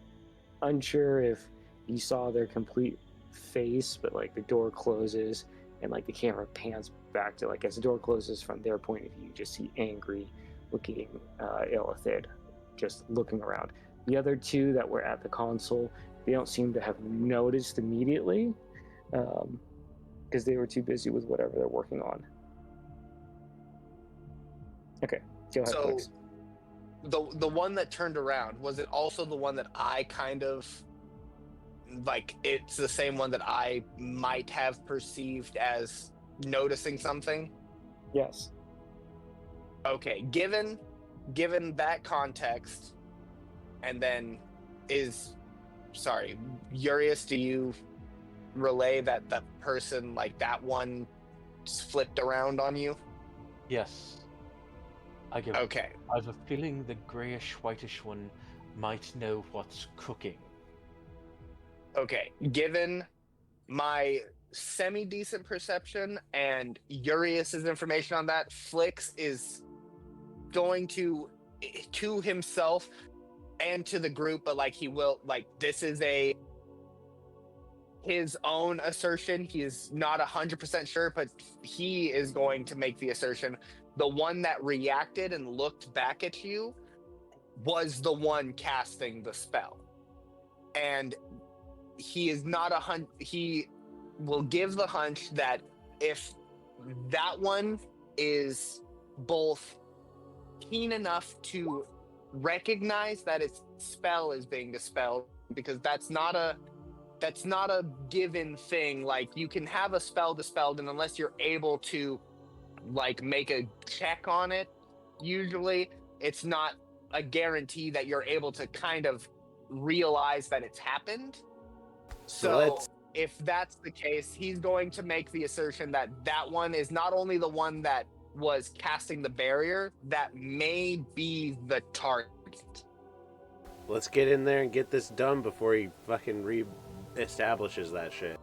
Speaker 1: unsure if you saw their complete face, but like the door closes and like the camera pans back to, like, as the door closes from their point of view, you just see angry looking illithid just looking around. The other two that were at the console, they don't seem to have noticed immediately because they were too busy with whatever they're working on. Okay, go ahead,
Speaker 4: So
Speaker 1: Flix.
Speaker 4: the one that turned around, was it also the one that I kind of like? It's the same one that I might have perceived as noticing something.
Speaker 1: Yes.
Speaker 4: Okay, given that context, and then sorry, Urius, do you relay that the person like that one flipped around on you?
Speaker 2: Yes. I give.
Speaker 4: Okay,
Speaker 2: I have a feeling the grayish whitish one might know what's cooking.
Speaker 4: okay. Given my semi-decent perception and Urius's information on that, Flix is going to himself and to the group, but like he will, like, this is his own assertion. He is not 100% sure, but he is going to make the assertion. The one that reacted and looked back at you was the one casting the spell. And he is not he will give the hunch that if that one is both keen enough to recognize that its spell is being dispelled, because that's not a given thing. Like, you can have a spell dispelled, and unless you're able to like make a check on it, usually it's not a guarantee that you're able to kind of realize that it's happened. So if that's the case, he's going to make the assertion that that one is not only the one that was casting the barrier, that may be the target.
Speaker 3: Let's get in there and get this done before he fucking re-establishes that shit.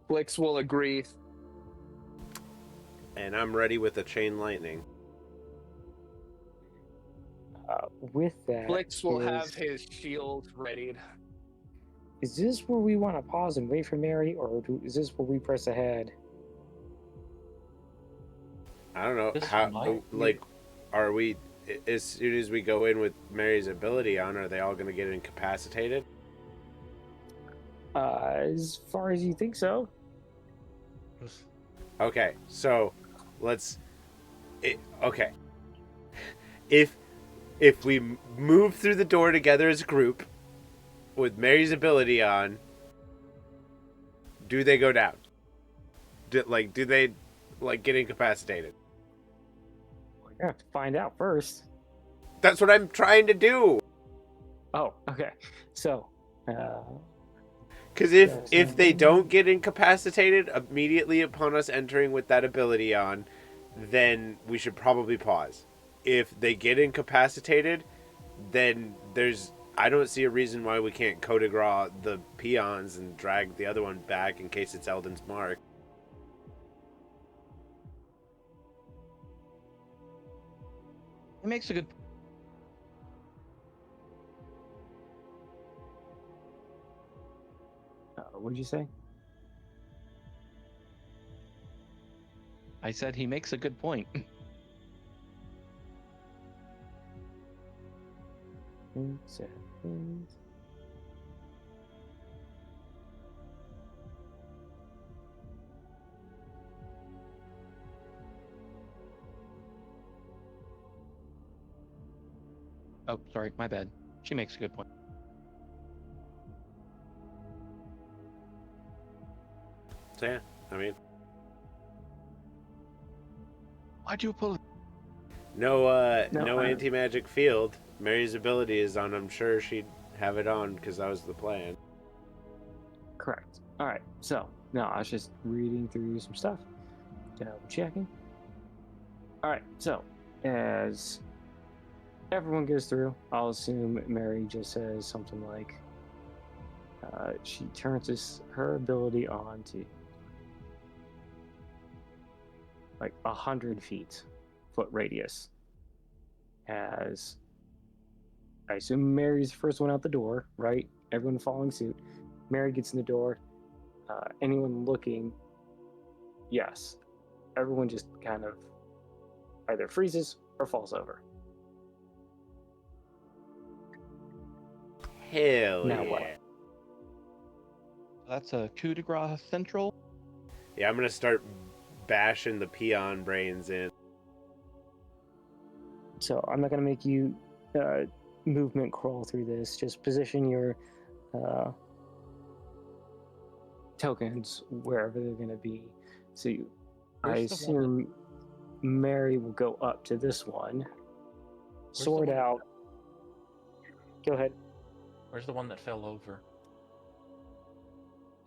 Speaker 4: Flix will agree.
Speaker 3: And I'm ready with the chain lightning.
Speaker 1: With that,
Speaker 4: Flix will have his shield readied.
Speaker 1: Is this where we want to pause and wait for Mary, or is this where we press ahead?
Speaker 3: I don't know
Speaker 2: This
Speaker 3: how.
Speaker 2: might
Speaker 3: Like, are we? As soon as we go in with Mary's ability on, are they all going to get incapacitated?
Speaker 1: As far as you think so.
Speaker 3: Okay, so let's. Okay, if we move through the door together as a group with Mary's ability on, do they go down? Do they get incapacitated?
Speaker 1: We're gonna have to find out first.
Speaker 3: That's what I'm trying to do.
Speaker 1: Oh, okay. So,
Speaker 3: Because if they don't get incapacitated immediately upon us entering with that ability on, then we should probably pause. If they get incapacitated, then I don't see a reason why we can't coup de grace the peons and drag the other one back in case it's Eldyn's mark.
Speaker 5: It makes a good.
Speaker 1: what did you say?
Speaker 5: I said he makes a good point. Oh, sorry, my bad. She makes a good point.
Speaker 3: So yeah, I mean,
Speaker 5: Why'd you pull?
Speaker 3: no
Speaker 1: No,
Speaker 3: anti-magic field. Mary's ability is on. I'm sure she'd have it on because that was the plan.
Speaker 1: Correct. All right. So, no, I was just reading through some stuff, double checking. All right. So, as everyone goes through, I'll assume Mary just says something like, she turns her ability on to like 100 foot radius. As I assume Mary's the first one out the door, right? Everyone following suit. Mary gets in the door. Anyone looking, yes. Everyone just kind of either freezes or falls over.
Speaker 3: Hell
Speaker 1: Now
Speaker 3: yeah.
Speaker 1: what?
Speaker 5: That's a coup de grace central.
Speaker 3: Yeah, I'm gonna start bashing the peon brains in.
Speaker 1: So I'm not going to make you movement crawl through this. Just position your tokens wherever they're going to be. So I
Speaker 2: Where's the one
Speaker 1: assume Mary will go up to this one,
Speaker 2: the
Speaker 1: sort
Speaker 2: one-
Speaker 1: out. Go ahead.
Speaker 2: Where's the one that fell over?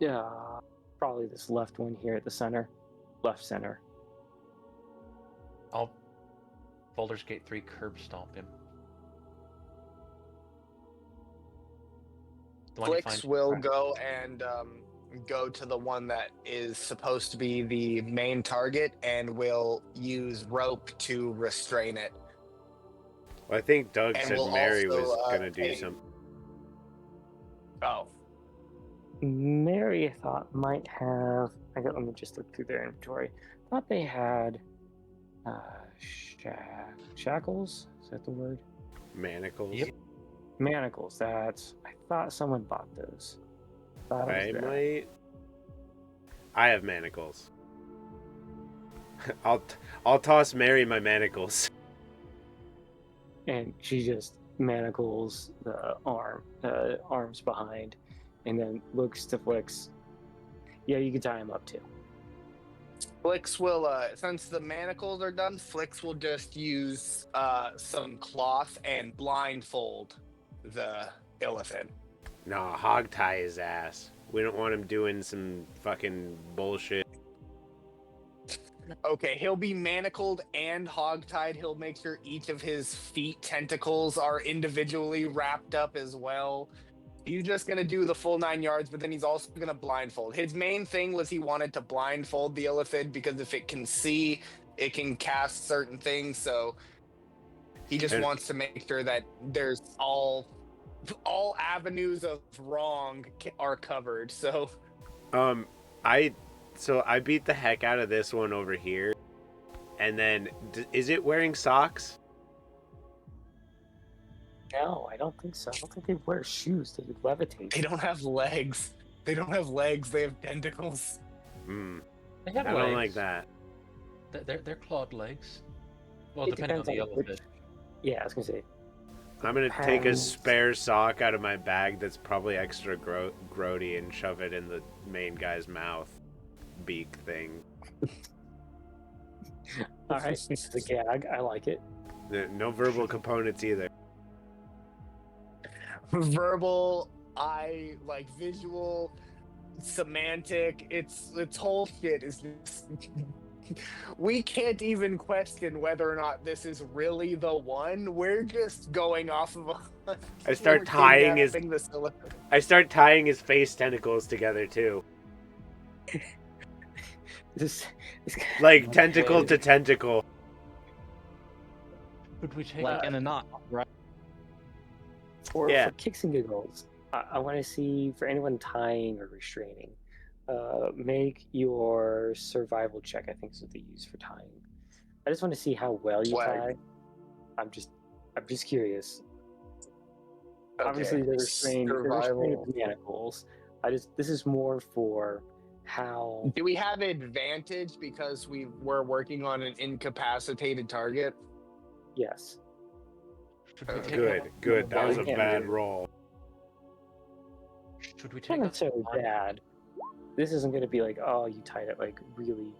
Speaker 1: Yeah, probably this left one here at the center, left center.
Speaker 2: I'll Baldur's Gate 3 curb stomp him. The one you
Speaker 4: Flix
Speaker 2: find-
Speaker 4: will go and go to the one that is supposed to be the main target and will use rope to restrain it.
Speaker 3: Well, I think Doug
Speaker 4: And
Speaker 3: said
Speaker 4: we'll
Speaker 3: Mary
Speaker 4: also,
Speaker 3: was gonna do
Speaker 4: take-
Speaker 3: something.
Speaker 4: Oh,
Speaker 1: Mary, I thought might have. Let me just look through their inventory. I thought they had shackles. Is that the word?
Speaker 3: Manacles.
Speaker 2: Yep.
Speaker 1: Manacles. That's. I thought someone bought those. Thought it was
Speaker 3: I
Speaker 1: there.
Speaker 3: might. I have manacles. I'll toss Mary my manacles.
Speaker 1: And she just manacles the arms behind, and then looks to Flix. Yeah, you can tie him up too.
Speaker 4: Flix will, since the manacles are done, Flix will just use some cloth and blindfold the elephant.
Speaker 3: Nah, hog tie his ass. We don't want him doing some fucking bullshit.
Speaker 4: Okay, he'll be manacled and hogtied. He'll make sure each of his feet tentacles are individually wrapped up as well. He's just gonna do the full 9 yards, but then he's also gonna blindfold. His main thing was he wanted to blindfold the elephant because if it can see, it can cast certain things. So he just
Speaker 3: And-
Speaker 4: wants to make sure that there's all avenues of wrong are covered. So
Speaker 3: I beat the heck out of this one over here, and then is it wearing socks?
Speaker 1: No, I don't think so. I don't think they wear shoes. They levitate.
Speaker 4: they don't have legs. They don't have legs. They have tentacles.
Speaker 3: Hmm.
Speaker 2: They
Speaker 3: I
Speaker 2: have
Speaker 3: don't like
Speaker 2: legs.
Speaker 3: that.
Speaker 2: They're clawed legs. Well,
Speaker 1: It
Speaker 2: depending on
Speaker 1: depends
Speaker 2: the
Speaker 1: on which-
Speaker 2: elephant.
Speaker 1: Yeah, I was gonna say.
Speaker 3: I'm gonna take a
Speaker 1: Hands.
Speaker 3: spare sock out of my bag that's probably extra grody and shove it in the main guy's mouth. Beak thing.
Speaker 1: All right, it's a gag. I like it.
Speaker 3: No verbal components either.
Speaker 4: Verbal, visual, semantic. Its whole shit is just. We can't even question whether or not this is really the one. We're just going off of.
Speaker 3: I start
Speaker 4: we're
Speaker 3: tying his-
Speaker 4: kidnapping this elephant.
Speaker 3: I start tying his face tentacles together too,
Speaker 1: This
Speaker 3: like tentacle to tentacle.
Speaker 2: Could we take
Speaker 5: Like
Speaker 2: it?
Speaker 5: in a knot, right?
Speaker 1: for
Speaker 3: Yeah.
Speaker 1: kicks and giggles. I want to see for anyone tying or restraining. Make your survival check. I think is what they use for tying. I just want to see how well you
Speaker 4: Swag.
Speaker 1: tie. I'm just curious.
Speaker 4: Okay,
Speaker 1: Obviously, they're restrained
Speaker 4: survival.
Speaker 1: with manacles. This is more for how.
Speaker 4: Do we have advantage because we're working on an incapacitated target?
Speaker 1: Yes.
Speaker 2: Should we take
Speaker 3: Good. That was a
Speaker 1: Yeah.
Speaker 3: bad roll.
Speaker 2: Should we
Speaker 1: Not
Speaker 2: take
Speaker 1: necessarily
Speaker 2: a
Speaker 1: bad. This isn't going to be like, oh, you tied it like really.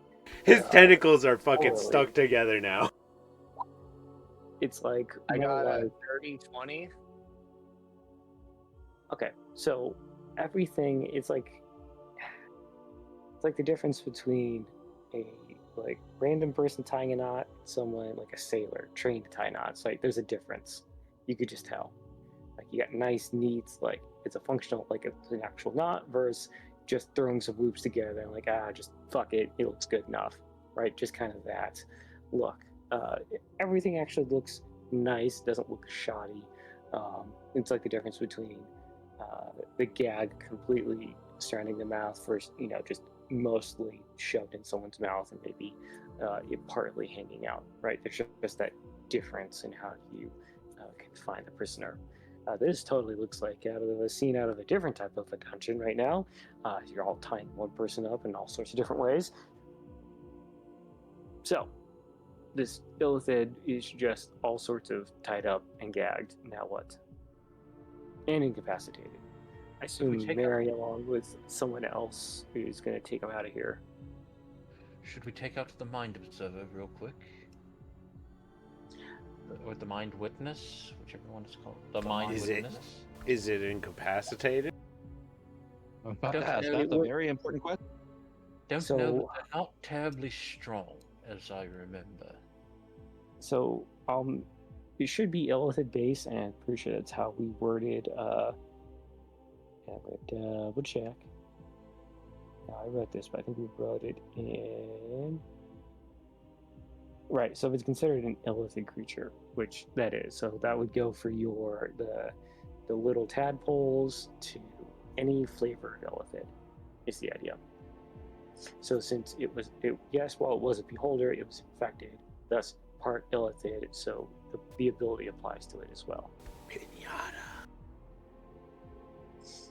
Speaker 3: His tentacles are fucking
Speaker 1: Totally.
Speaker 3: stuck together now.
Speaker 1: It's like
Speaker 4: I
Speaker 1: more
Speaker 4: got a
Speaker 1: like,
Speaker 4: 30-20.
Speaker 1: okay, so everything it's like the difference between a like random person tying a knot, someone like a sailor trained to tie knots. Like there's a difference. You could just tell. Like you got nice, neat, like it's a functional, like it's an actual knot versus just throwing some loops together and like just fuck it, it looks good enough, right? Just kind of that look. Everything actually looks nice, doesn't look shoddy. It's like the difference between the gag completely surrounding the mouth versus just mostly shoved in someone's mouth and maybe it partly hanging out, right? There's just that difference in how you can find the prisoner. This totally looks like out of a scene out of a different type of a dungeon right now. You're all tying one person up in all sorts of different ways. So, this illithid is just all sorts of tied up and gagged. Now what? And incapacitated. I assume
Speaker 2: take
Speaker 1: Mary, along with someone else, is going to take him out of here.
Speaker 2: Should we take out the mind observer real quick? Or the mind witness, whichever one is called. The mind
Speaker 3: Is it-
Speaker 2: witness.
Speaker 3: Is it incapacitated?
Speaker 5: I'm about to
Speaker 2: Don't
Speaker 5: ask.
Speaker 2: know.
Speaker 5: That's a very important question.
Speaker 2: Don't
Speaker 1: So-
Speaker 2: know, but they're not terribly strong, as I remember.
Speaker 1: So, it should be illithid base, and I'm pretty sure that's how we worded. Yeah, but double check. Now, I wrote this, but I think we wrote it in. Right, so if it's considered an illithid creature, which that is, so that would go for your the little tadpoles to any flavored illithid, is the idea. So since while it was a beholder, it was infected, thus part illithid, so the ability applies to it as well.
Speaker 3: Pinata.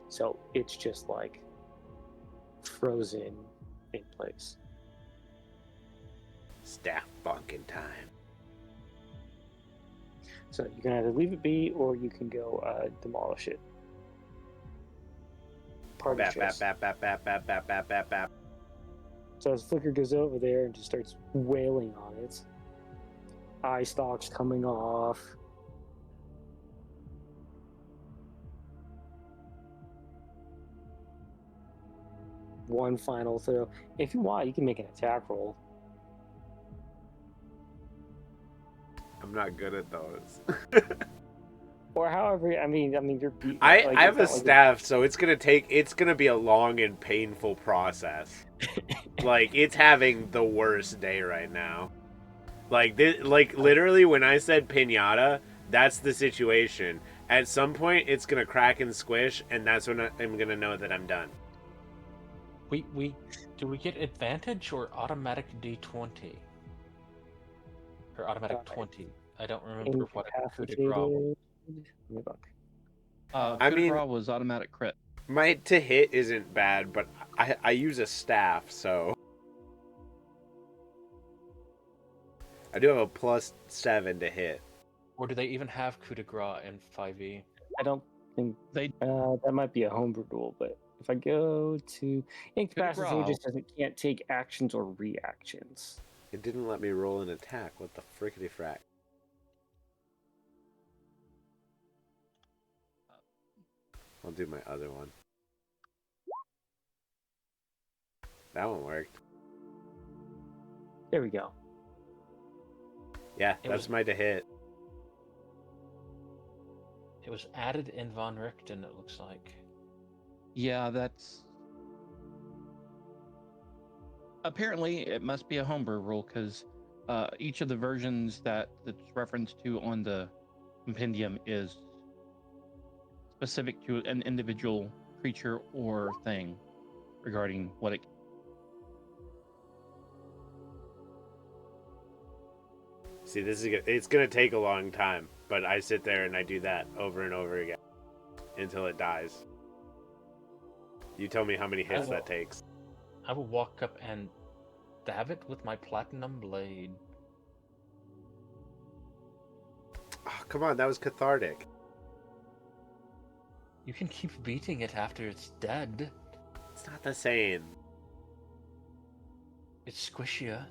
Speaker 1: So it's just like frozen in place.
Speaker 3: Staff bunking time.
Speaker 1: So you can either leave it be or you can go demolish it. Party
Speaker 3: Bap, bap,
Speaker 1: choice.
Speaker 3: bap, bap, bap, bap, bap, bap, bap, bap.
Speaker 1: So as Flicker goes over there and just starts wailing on it, eye stalks coming off. One final throw. If you want, you can make an attack roll.
Speaker 3: I'm not good at those.
Speaker 1: Or however, I mean, you're.
Speaker 3: I
Speaker 1: like,
Speaker 3: have a
Speaker 1: it's not like
Speaker 3: staff, so it's gonna be a long and painful process. Like, it's having the worst day right now. Like this, like literally when I said pinata, that's the situation. At some point, it's gonna crack and squish, and that's when I'm gonna know that I'm done.
Speaker 2: Do we get advantage or automatic D20? Or automatic 20? I don't remember what a coup de grace was.
Speaker 1: incapacitated. Let me look.
Speaker 3: I mean-
Speaker 5: Coup de grace was automatic crit.
Speaker 3: My to hit isn't bad, but I use a staff, so I do have a +7 to hit.
Speaker 2: Or do they even have coup de grace in 5e?
Speaker 1: I don't think
Speaker 5: They
Speaker 1: that might be a homebrew rule, but if I go to incapacitated,
Speaker 5: Growl.
Speaker 1: just says it can't take actions or reactions.
Speaker 3: It didn't let me roll an attack. What the frickety frack? I'll do my other one. That one worked.
Speaker 1: There we go.
Speaker 3: Yeah,
Speaker 2: It
Speaker 3: that's
Speaker 2: was-
Speaker 3: my to hit.
Speaker 2: It was added in Von Richten, it looks like.
Speaker 5: Yeah, that's. Apparently, it must be a homebrew rule because each of the versions that it's referenced to on the compendium is specific to an individual creature or thing regarding what it.
Speaker 3: See, it's gonna take a long time, but I sit there and I do that over and over again until it dies. You tell me how many hits that takes.
Speaker 2: I will walk up and stab it with my platinum blade.
Speaker 3: Oh, come on, that was cathartic.
Speaker 2: You can keep beating it after it's dead.
Speaker 3: It's not the same.
Speaker 2: It's squishier.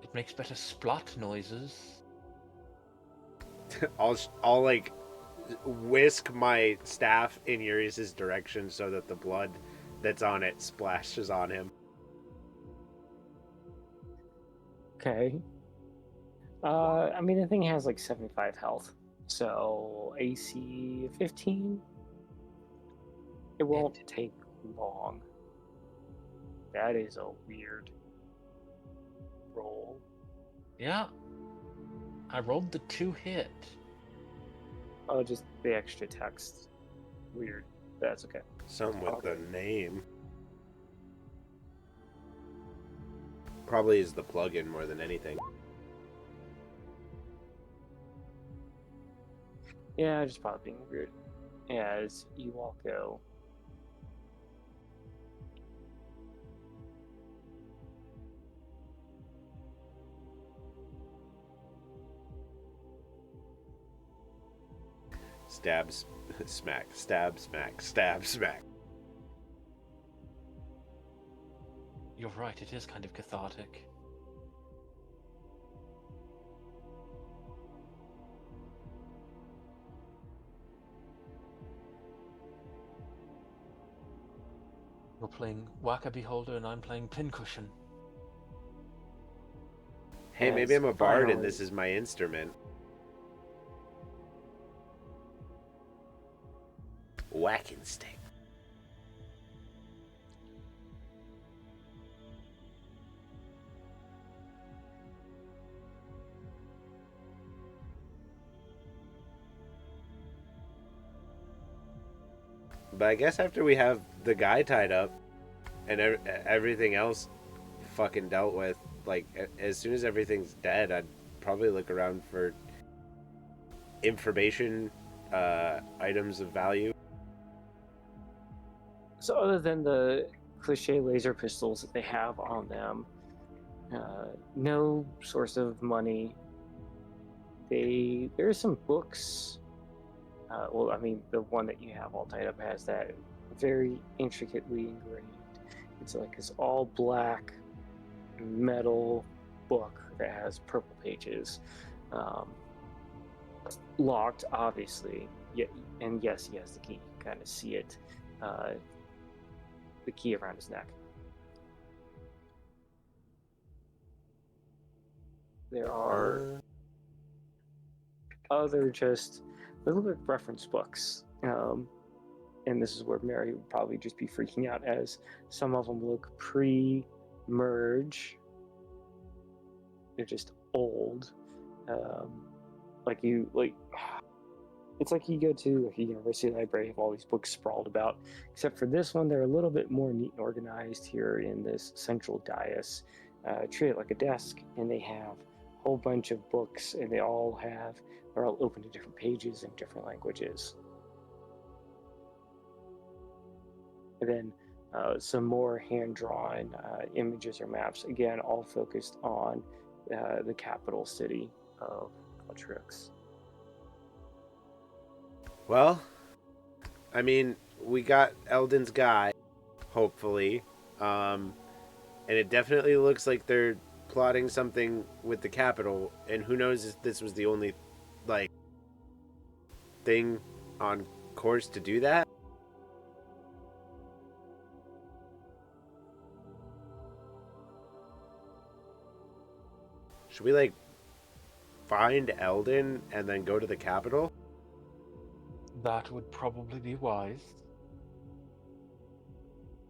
Speaker 2: It makes better splot noises.
Speaker 3: I'll like whisk my staff in Urias's direction so that the blood that's on it splashes on him.
Speaker 1: Okay. I mean, the thing has like 75 health, so AC 15. It won't take long. That is a weird roll.
Speaker 2: Yeah. I rolled the 2 hit.
Speaker 1: Oh, just the extra text. Weird. That's okay.
Speaker 3: Something with the name. Probably is the plugin more than anything.
Speaker 1: Yeah, just probably being weird. As you all go.
Speaker 3: Stabs, smack, stab, smack, stab, smack.
Speaker 2: You're right, it is kind of cathartic. You're playing Waka Beholder and I'm playing Pincushion.
Speaker 3: Hey, maybe I'm a bard and
Speaker 1: Finally-
Speaker 3: this is my instrument. Whacking stick. But I guess after we have the guy tied up and everything else fucking dealt with, like, as soon as everything's dead, I'd probably look around for information, items of value.
Speaker 1: So other than the cliche laser pistols that they have on them, no source of money. There's some books. Well, I mean, the one that you have all tied up has that very intricately engraved. It's like this all black metal book that has purple pages, locked, obviously. And yes, he has the key. You can kind of see it, the key around his neck. There are other just they look like reference books, and this is where Mary would probably just be freaking out, as some of them look pre-merge. They're just old, it's like you go to like a university library, have all these books sprawled about, except for this one they're a little bit more neat and organized here in this central dais, treated like a desk, and they have a whole bunch of books, and they're all open to different pages in different languages. And then some more hand-drawn images or maps, again, all focused on the capital city of Altruix.
Speaker 3: Well, I mean, we got Eldyn's guy, hopefully. And it definitely looks like they're plotting something with the capital, and who knows if this was the only, like, thing on course to do that? Should we, like, find Eldyn and then go to the capital?
Speaker 2: That would probably be wise.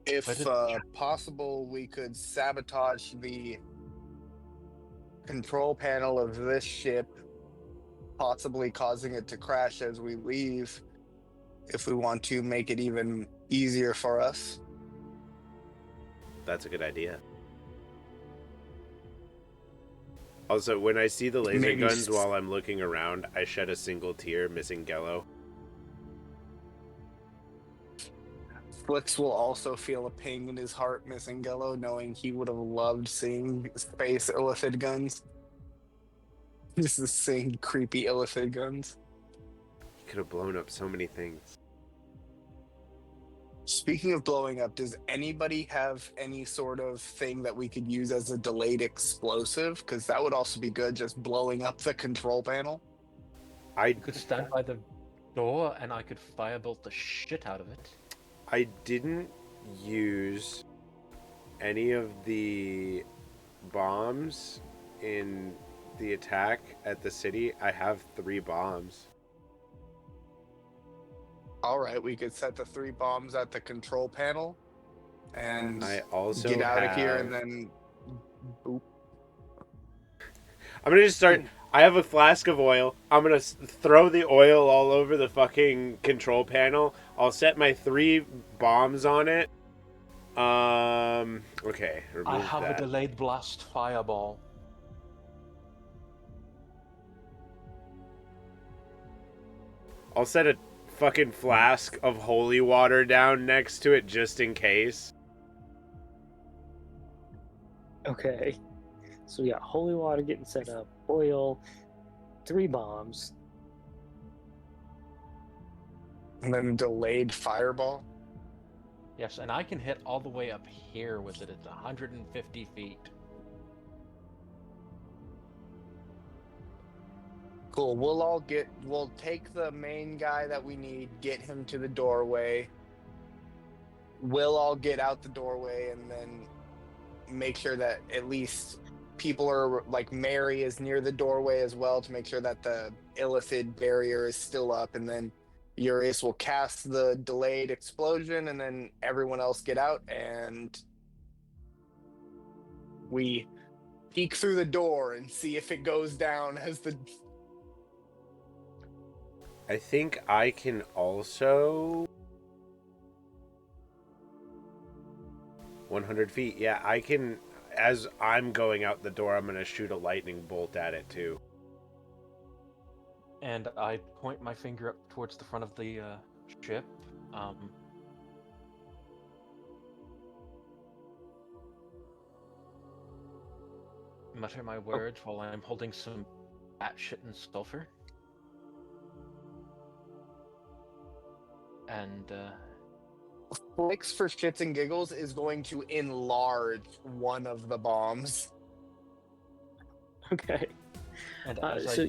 Speaker 4: If
Speaker 2: But
Speaker 4: possible, we could sabotage the control panel of this ship, possibly causing it to crash as we leave, if we want to make it even easier for us.
Speaker 3: That's a good idea. Also, when I see the laser
Speaker 4: Maybe
Speaker 3: guns while I'm looking around, I shed a single tear, missing Gelo.
Speaker 4: Flix will also feel a ping in his heart missing Gelo, knowing he would have loved seeing space illithid guns. Just the same creepy illithid guns.
Speaker 3: He could have blown up so many things.
Speaker 4: Speaking of blowing up, does anybody have any sort of thing that we could use as a delayed explosive? Because that would also be good, just blowing up the control panel.
Speaker 2: You could stand by the door and I could firebolt the shit out of it.
Speaker 3: I didn't use any of the bombs in the attack at the city. I have 3 bombs.
Speaker 4: All right, we could set the 3 bombs at the control panel and
Speaker 3: I also
Speaker 4: get out of here
Speaker 3: have-
Speaker 4: and then boop.
Speaker 3: I'm gonna just start. I have a flask of oil. I'm gonna throw the oil all over the fucking control panel. I'll set my 3 bombs on it. Okay. Remove
Speaker 2: I have
Speaker 3: that.
Speaker 2: a delayed blast fireball.
Speaker 3: I'll set a fucking flask of holy water down next to it just in case.
Speaker 1: Okay. So we got holy water getting set up, oil, 3 bombs.
Speaker 4: And then delayed fireball.
Speaker 2: Yes, and I can hit all the way up here with it. It's 150 feet.
Speaker 4: Cool. We'll take the main guy that we need, get him to the doorway. We'll all get out the doorway and then make sure that at least people are like Mary is near the doorway as well to make sure that the illithid barrier is still up, and then Urias will cast the delayed explosion and then everyone else get out and we peek through the door and see if it goes down as the
Speaker 3: I think I can also 100 feet. Yeah, I can. As I'm going out the door, I'm gonna shoot a lightning bolt at it too.
Speaker 2: And I point my finger up towards the front of the ship. Mutter my words while I'm holding some batshit and sulfur. And
Speaker 4: Flicks for shits and giggles is going to enlarge one of the bombs.
Speaker 1: Okay.
Speaker 2: and as
Speaker 1: So,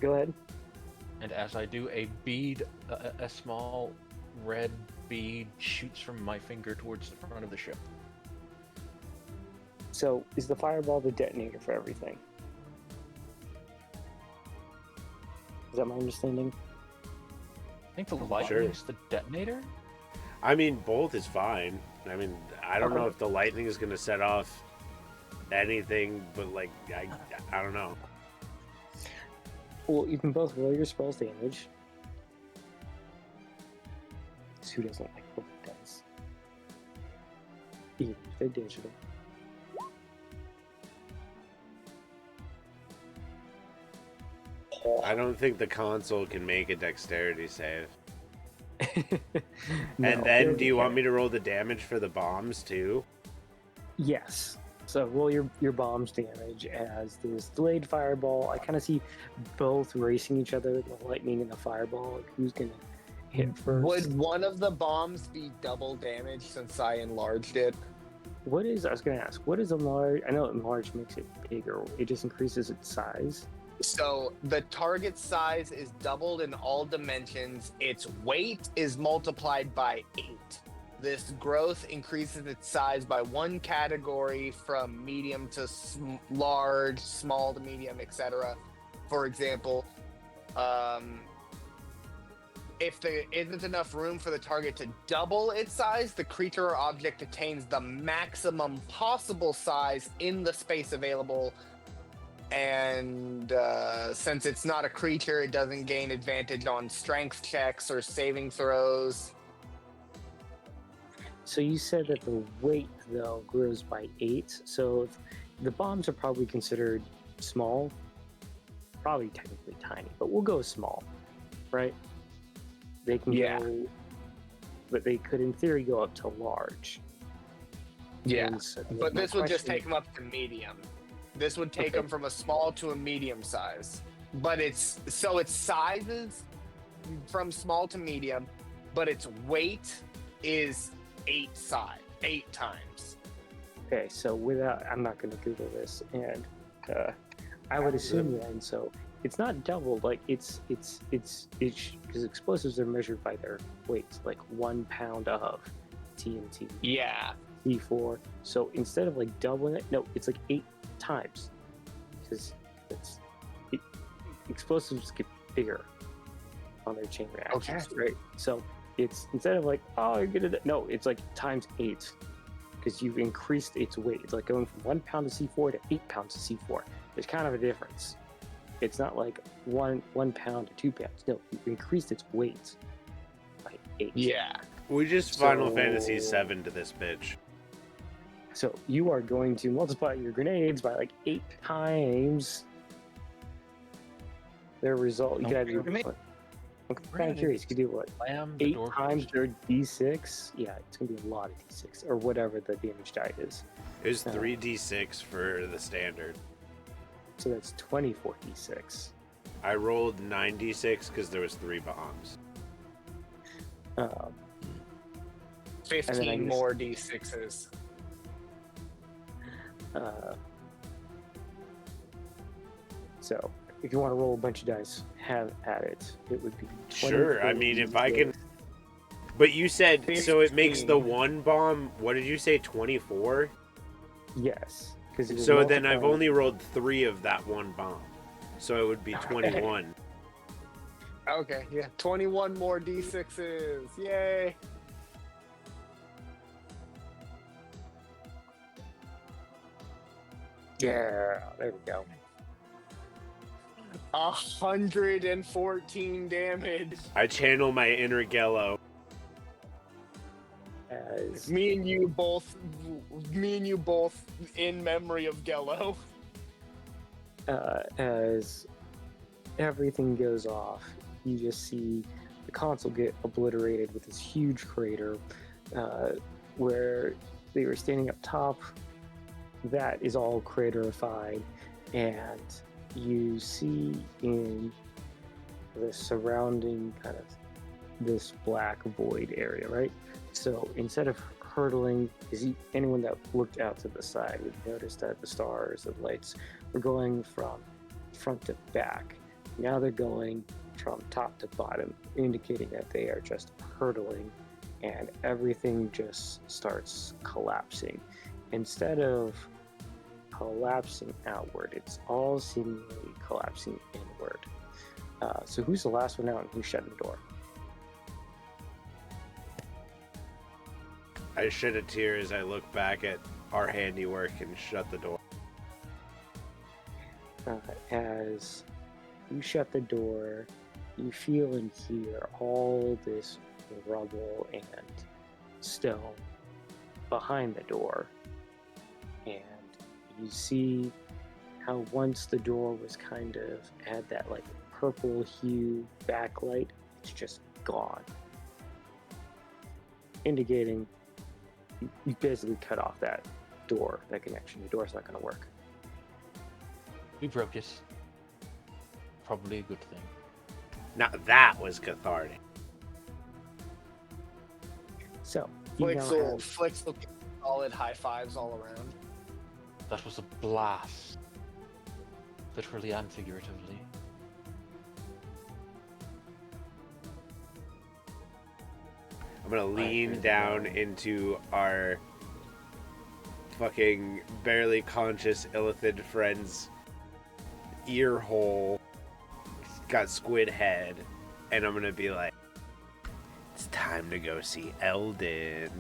Speaker 1: go ahead.
Speaker 2: And as I do, a bead, a small red bead shoots from my finger towards the front of the ship.
Speaker 1: So, is the fireball the detonator for everything? Is that my understanding?
Speaker 2: I think the lightning is the detonator?
Speaker 3: I mean, both is fine. I mean, I don't know
Speaker 1: Okay.
Speaker 3: if the lightning is gonna set off anything, but like, I don't know.
Speaker 1: Well, you can both roll your spell's damage. Who doesn't like what it does? Even if they're digital.
Speaker 3: I don't think the console can make a dexterity save.
Speaker 1: No,
Speaker 3: And then,
Speaker 1: they're
Speaker 3: do you want
Speaker 1: okay.
Speaker 3: me to roll the damage for the bombs too?
Speaker 1: Yes. So roll your bomb's damage as this delayed fireball. I kind of see both racing each other, the lightning and the fireball. Like who's gonna hit first?
Speaker 4: Would one of the bombs be double damage since I enlarged it?
Speaker 1: What is? I was gonna ask. What is enlarge? I know enlarge makes it bigger. It just increases its size.
Speaker 4: So the target size is doubled in all dimensions. Its weight is multiplied by 8. This growth increases its size by one category from medium to large, small to medium, etc. For example, if there isn't enough room for the target to double its size, the creature or object attains the maximum possible size in the space available. And since it's not a creature, it doesn't gain advantage on strength checks or saving throws.
Speaker 1: So you said that the weight though grows by 8. So if the bombs are probably considered small, probably technically tiny, but we'll go small, right? They can go, but they could in theory go up to large.
Speaker 4: Yeah,
Speaker 1: And so
Speaker 4: but
Speaker 1: my
Speaker 4: this would just
Speaker 1: question-
Speaker 4: take them up to medium. This would take
Speaker 1: Okay.
Speaker 4: them from a small to a medium size. But its sizes from small to medium, but its weight is 8 times.
Speaker 1: Okay, so without, I'm not going to Google this, and I would assume then. So it's not doubled. Like it's because explosives are measured by their weights, like 1 pound of TNT,
Speaker 4: Yeah.
Speaker 1: C4. So instead of like doubling it, no, it's like 8 times, because explosives get bigger on their chain reactions, right? So it's instead of like, oh, you're gonna, no, it's like times 8, because you've increased its weight. It's like going from 1 pound of C4 to 8 pounds of C4. There's kind of a difference. It's not like one pound to 2 pounds. No, you've increased its weight by 8.
Speaker 4: Yeah.
Speaker 3: We just Final
Speaker 1: So-
Speaker 3: Fantasy 7 to this bitch.
Speaker 1: So you are going to multiply your grenades by like 8 times their result. You
Speaker 5: No,
Speaker 1: gotta do.
Speaker 5: for me.
Speaker 1: I'm kind of curious. You could do what?
Speaker 2: Slam the
Speaker 1: 8
Speaker 2: door
Speaker 1: times
Speaker 2: closed.
Speaker 1: their D6? Yeah, it's gonna be a lot of D6 or whatever the damage die is.
Speaker 3: There's 3d6 for the standard.
Speaker 1: So that's 24 D6.
Speaker 3: I rolled 9d6 because there was 3 bombs.
Speaker 1: And then I
Speaker 4: 15
Speaker 1: guess-
Speaker 4: more d6s.
Speaker 1: So if you want to roll a bunch of dice, have at it. It would be 20,
Speaker 3: Sure, I
Speaker 1: 30,
Speaker 3: mean, if I can-
Speaker 1: 40.
Speaker 3: But you said so it makes the
Speaker 4: 15.
Speaker 3: one bomb. What did you say? 24.
Speaker 1: Yes, because
Speaker 3: So then I've only rolled 3 of that one bomb, so it would be
Speaker 1: Okay.
Speaker 3: 21.
Speaker 4: Okay, yeah. 21 more d6s. Yay.
Speaker 1: Yeah, there we go.
Speaker 4: 114 damage.
Speaker 3: I channel my inner Gelo.
Speaker 1: As
Speaker 4: Me and you both in memory of Gelo.
Speaker 1: as everything goes off, you just see the console get obliterated with this huge crater where they were standing up top. That is all craterified, and you see in the surrounding kind of this black void area, right? So instead of hurtling, anyone that looked out to the side would notice that the stars and lights were going from front to back. Now they're going from top to bottom, indicating that they are just hurtling, and everything just starts collapsing. Instead of collapsing outward, it's all seemingly collapsing inward. So who's the last one out and who's shutting the door?
Speaker 3: I shed a tear as I look back at our handiwork and shut the door.
Speaker 1: As you shut the door, you feel and hear all this rubble and stone behind the door. And you see how once the door was kind of had that like purple hue backlight, it's just gone. Indicating you basically cut off that door, that connection. The door's not going to work.
Speaker 2: We broke it. Probably a good thing.
Speaker 3: Now that was cathartic.
Speaker 1: So, you now have,
Speaker 4: Flicks will solid high fives all around.
Speaker 2: That was a blast. Literally and figuratively.
Speaker 3: I'm gonna lean down into our fucking barely conscious illithid friend's ear hole. He's got squid head, and I'm gonna be like, "It's time to go see Eldyn."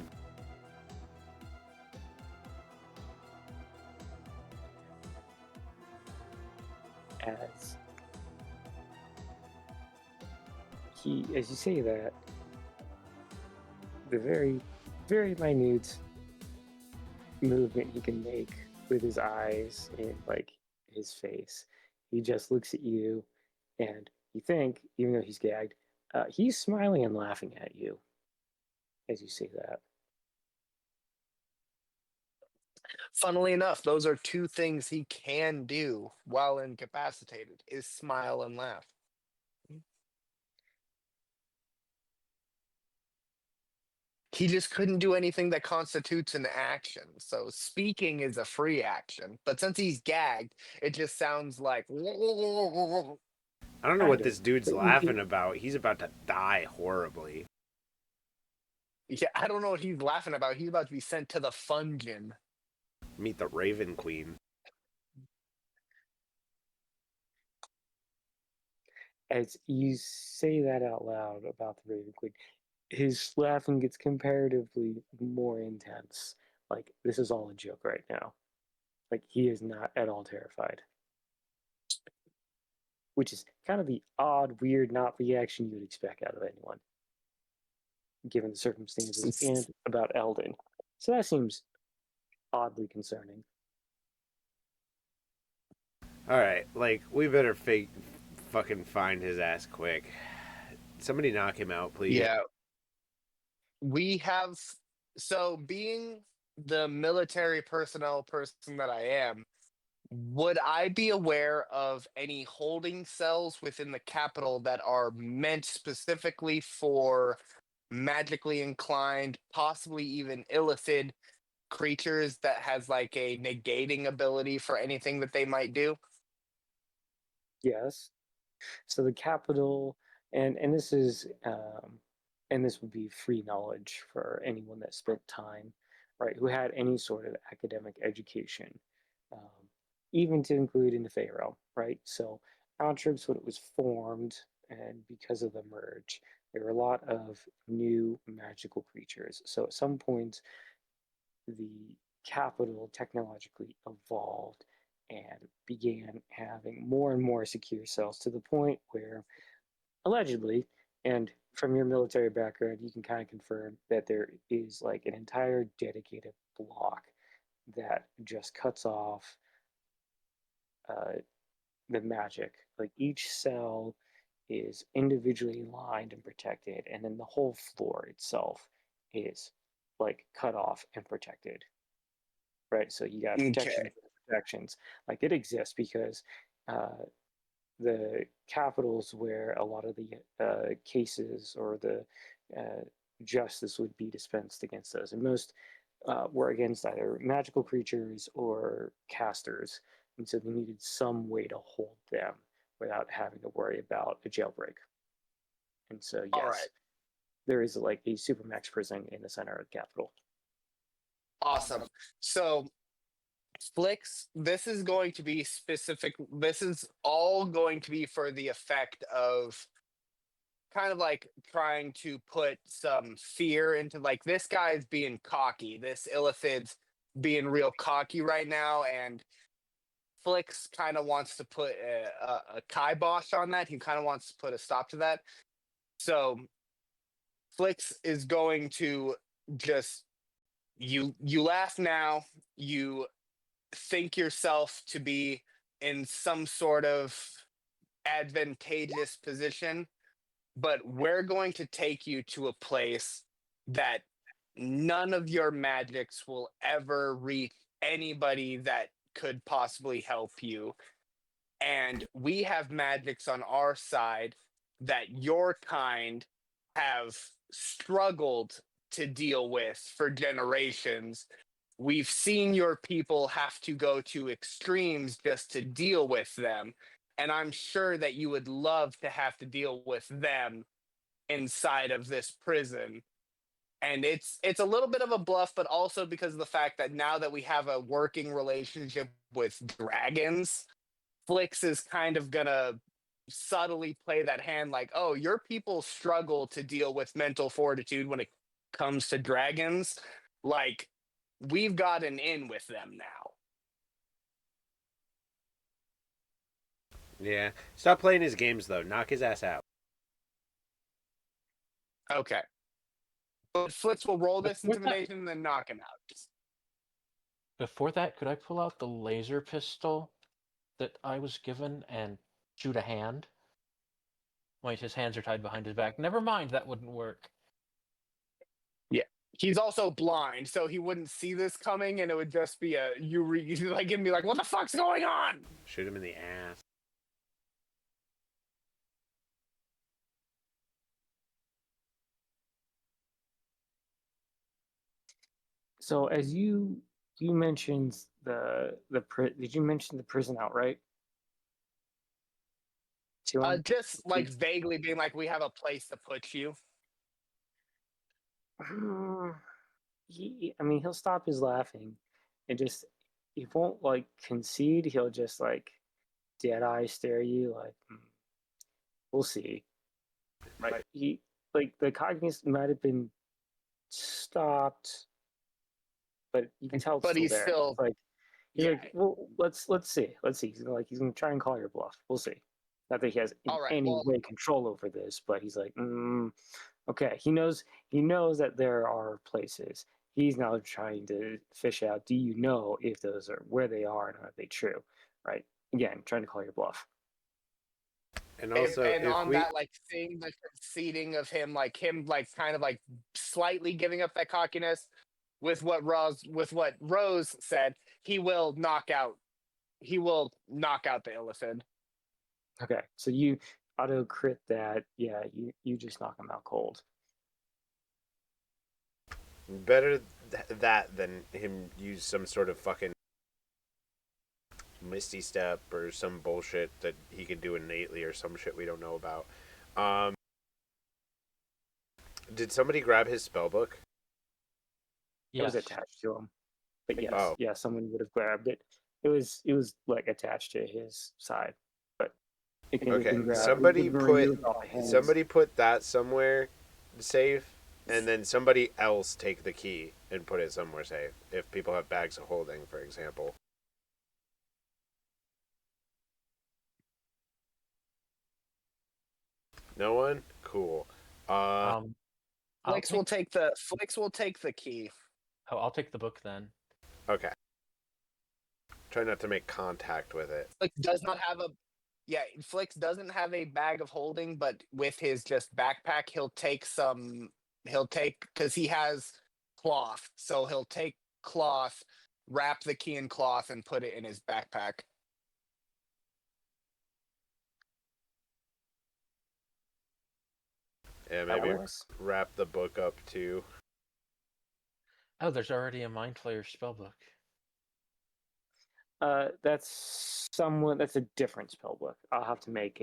Speaker 1: as you say that, the very, very minute movement he can make with his eyes and like his face, he just looks at you, and you think, even though he's gagged, he's smiling and laughing at you as you say that.
Speaker 4: Funnily enough, those are two things he can do while incapacitated: is smile and laugh. He just couldn't do anything that constitutes an action. So speaking is a free action, but since he's gagged, it just sounds like.
Speaker 3: I don't know
Speaker 1: Kind
Speaker 3: what
Speaker 1: of,
Speaker 3: this dude's
Speaker 1: but you
Speaker 3: laughing
Speaker 1: can-
Speaker 3: about. He's about to die horribly.
Speaker 4: Yeah, I don't know what he's laughing about. He's about to be sent to the Fungin.
Speaker 3: Meet the Raven Queen.
Speaker 1: As you say that out loud about the Raven Queen, his laughing gets comparatively more intense. Like, this is all a joke right now. Like, he is not at all terrified. Which is kind of the odd, weird, not reaction you would expect out of anyone, given the circumstances and about Eldyn. So that seems oddly concerning.
Speaker 3: Alright, like, we better fucking find his ass quick. Somebody knock him out, please.
Speaker 4: Yeah. We have. So, being the military personnel person that I am, would I be aware of any holding cells within the capital that are meant specifically for magically inclined, possibly even illicit creatures that has like a negating ability for anything that they might do?
Speaker 1: Yes. So the capital, and this is and this would be free knowledge for anyone that spent time, right, who had any sort of academic education, um, even to include in the Pharaoh, right? So Altruix, when it was formed, and because of the merge, there were a lot of new magical creatures. So at some point, the capital technologically evolved and began having more and more secure cells to the point where allegedly, and from your military background, you can kind of confirm that there is like an entire dedicated block that just cuts off uh, the magic. Like each cell is individually lined and protected, and then the whole floor itself is like cut off and protected. Right? So you got protection
Speaker 4: Okay.
Speaker 1: for protections. Like it exists because uh, the capitals where a lot of the cases or the uh, justice would be dispensed against those, and most were against either magical creatures or casters, and so they needed some way to hold them without having to worry about a jailbreak. And so,
Speaker 4: All right.
Speaker 1: yes, there is like a supermax prison in the center of the capital.
Speaker 4: Awesome. So Flicks, this is going to be specific. This is all going to be for the effect of kind of like trying to put some fear into like this guy's being cocky. This Illithid's being real cocky right now, and Flicks kind of wants to put a kibosh on that. He kind of wants to put a stop to that. So Flicks is going to just you laugh now. You think yourself to be in some sort of advantageous position, but we're going to take you to a place that none of your magics will ever reach anybody that could possibly help you. And we have magics on our side that your kind have struggled to deal with for generations. We've seen your people have to go to extremes just to deal with them. And I'm sure that you would love to have to deal with them inside of this prison. And it's a little bit of a bluff, but also because of the fact that now that we have a working relationship with dragons, Flix is kind of gonna subtly play that hand like, oh, your people struggle to deal with mental fortitude when it comes to dragons. Like, we've got an in with them now.
Speaker 3: Yeah. Stop playing his games though. Knock his ass out.
Speaker 4: Okay. But Flitz will roll this
Speaker 2: Before that,
Speaker 4: intimidation and then knock him out.
Speaker 2: before that, could I pull out the laser pistol that I was given and shoot a hand? Wait, his hands are tied behind his back. Never mind, that wouldn't work.
Speaker 4: Yeah. He's also blind, so he wouldn't see this coming, and it would just be a like him be like, "What the fuck's going on?"
Speaker 3: Shoot him in the ass.
Speaker 1: So as you mentioned did you mention the prison outright to him?
Speaker 4: Just like vaguely being like, "We have a place to put you."
Speaker 1: I mean, he'll stop his laughing and just he won't like concede. He'll just like dead eye stare you like, we'll see. Right? He like the cognition might have been stopped, but you can tell it's
Speaker 4: But
Speaker 1: still
Speaker 4: he's
Speaker 1: there.
Speaker 4: still,
Speaker 1: He's
Speaker 4: yeah.
Speaker 1: like, well, let's see, let's see. He's gonna try and call your bluff. We'll see. Not that he has in
Speaker 4: All right.
Speaker 1: any
Speaker 4: Well,
Speaker 1: way control over this, but he's like, okay. He knows that there are places. He's now trying to fish out. Do you know if those are where they are and are they true? Right. Again, trying to call your bluff.
Speaker 3: And
Speaker 4: if,
Speaker 3: also,
Speaker 4: and
Speaker 3: if
Speaker 4: on
Speaker 3: we
Speaker 4: that, like seeing the conceding of him, like kind of like slightly giving up that cockiness with what Rose said, he will knock out. He will knock out the Illithid.
Speaker 1: Okay. So you auto crit that. Yeah. You just knock him out cold.
Speaker 3: Better that than him use some sort of fucking Misty Step or some bullshit that he could do innately or some shit we don't know about. Um, did somebody grab his spellbook?
Speaker 1: It was
Speaker 2: Yes.
Speaker 1: attached to him. But yes,
Speaker 3: Oh.
Speaker 1: yeah, someone would have grabbed it. It was like attached to his side, but it can
Speaker 3: Okay,
Speaker 1: grab.
Speaker 3: somebody
Speaker 1: it can be
Speaker 3: put
Speaker 1: removed off the hands.
Speaker 3: somebody put that somewhere safe, and then somebody else take the key and put it somewhere safe. If people have bags of holding, for example. No one? Cool.
Speaker 2: I'll
Speaker 4: Flix will take the key.
Speaker 2: Oh, I'll take the book then.
Speaker 3: Okay. Try not to make contact with it.
Speaker 4: Flix does not have a Flix doesn't have a bag of holding, but with his just backpack, he'll take because he has cloth. So he'll take cloth, wrap the key in cloth, and put it in his backpack.
Speaker 3: Yeah,
Speaker 1: That
Speaker 3: maybe
Speaker 1: works.
Speaker 3: wrap the book up too.
Speaker 2: Oh, there's already a Mind Flayer spellbook.
Speaker 1: That's a different spell book. I'll have to make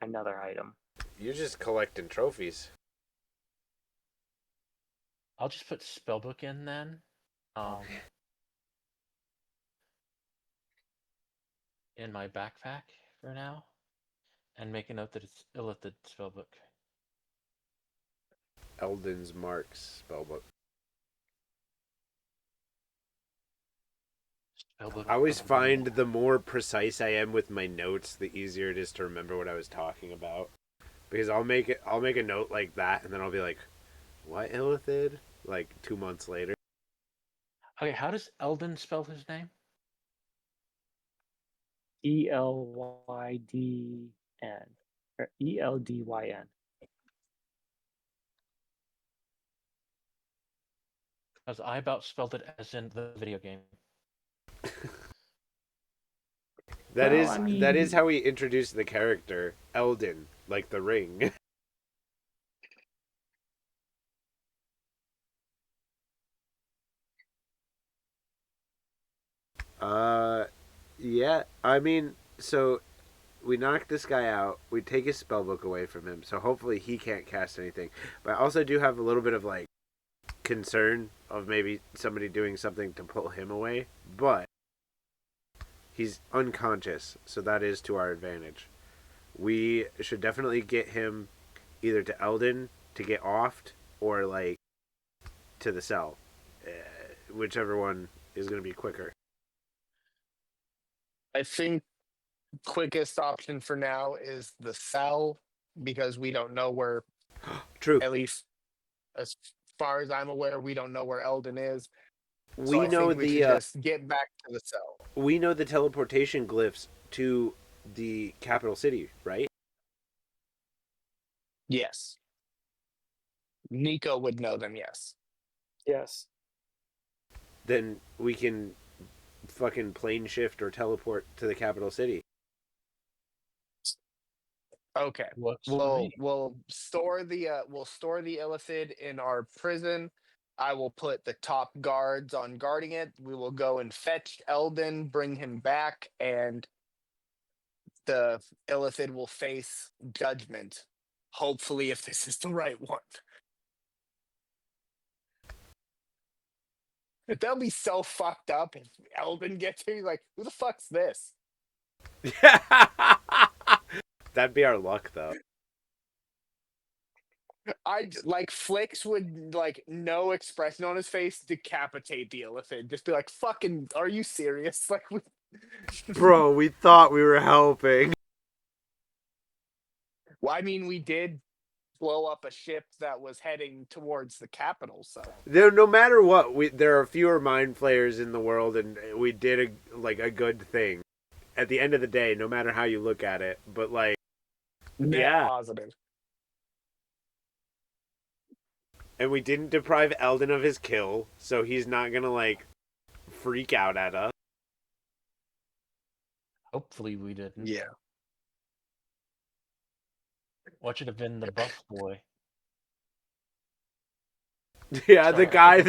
Speaker 1: another item.
Speaker 3: You're just collecting trophies.
Speaker 2: I'll just put spellbook in then. In my backpack for now, and make a note that it's Illithid spellbook.
Speaker 3: Eldyn's Marks spellbook.
Speaker 2: Spellbook.
Speaker 3: I always find the more precise I am with my notes, the easier it is to remember what I was talking about. Because I'll make a note like that, and then I'll be like, "What Illithid?" Like 2 months later.
Speaker 2: Okay, how does Eldyn spell his name?
Speaker 1: ELYDN or ELDYN.
Speaker 2: Because I about spelled it as in the video game.
Speaker 3: That
Speaker 1: Well,
Speaker 3: is
Speaker 1: I mean-
Speaker 3: that is how we introduced the character, Eldyn, like the ring. Yeah. I mean, so we knock this guy out. We take his spellbook away from him, so hopefully he can't cast anything. But I also do have a little bit of like concern of maybe somebody doing something to pull him away. But he's unconscious, so that is to our advantage. We should definitely get him either to Eldyn to get offed or like to the cell, whichever one is going to be quicker.
Speaker 4: I think quickest option for now is the cell because we don't know where,
Speaker 3: True.
Speaker 4: at least as far as I'm aware, we don't know where Eldyn is. So
Speaker 3: We
Speaker 4: I
Speaker 3: know
Speaker 4: think we should just get back to the cell.
Speaker 3: we know the teleportation glyphs to the capital city, right?
Speaker 4: Yes. Nico would know them, yes.
Speaker 1: Yes.
Speaker 3: Then we can fucking plane shift or teleport to the capital city.
Speaker 4: Okay.
Speaker 2: Works for me.
Speaker 4: We'll store the Illithid in our prison. I will put the top guards on guarding it. We will go and fetch Eldyn, bring him back, and the Illithid will face judgment. Hopefully, if this is the right one. They'll be so fucked up if Eldyn gets here. He's like, who the fuck's this?
Speaker 3: That'd be our luck, though.
Speaker 4: Like Flix would like no expression on his face, decapitate the Illithid. Just be like, fucking, are you serious? Like,
Speaker 3: Bro, we thought we were helping.
Speaker 4: well, I mean, we did blow up a ship that was heading towards the capital, so
Speaker 3: No matter what, there are fewer mind flayers in the world, and we did a good thing. At the end of the day, no matter how you look at it, but like, yeah.
Speaker 4: positive.
Speaker 3: And we didn't deprive Eldyn of his kill, so he's not gonna like freak out at us.
Speaker 2: Hopefully we didn't.
Speaker 4: Yeah.
Speaker 2: What should have been the buff boy?
Speaker 3: Yeah, the guy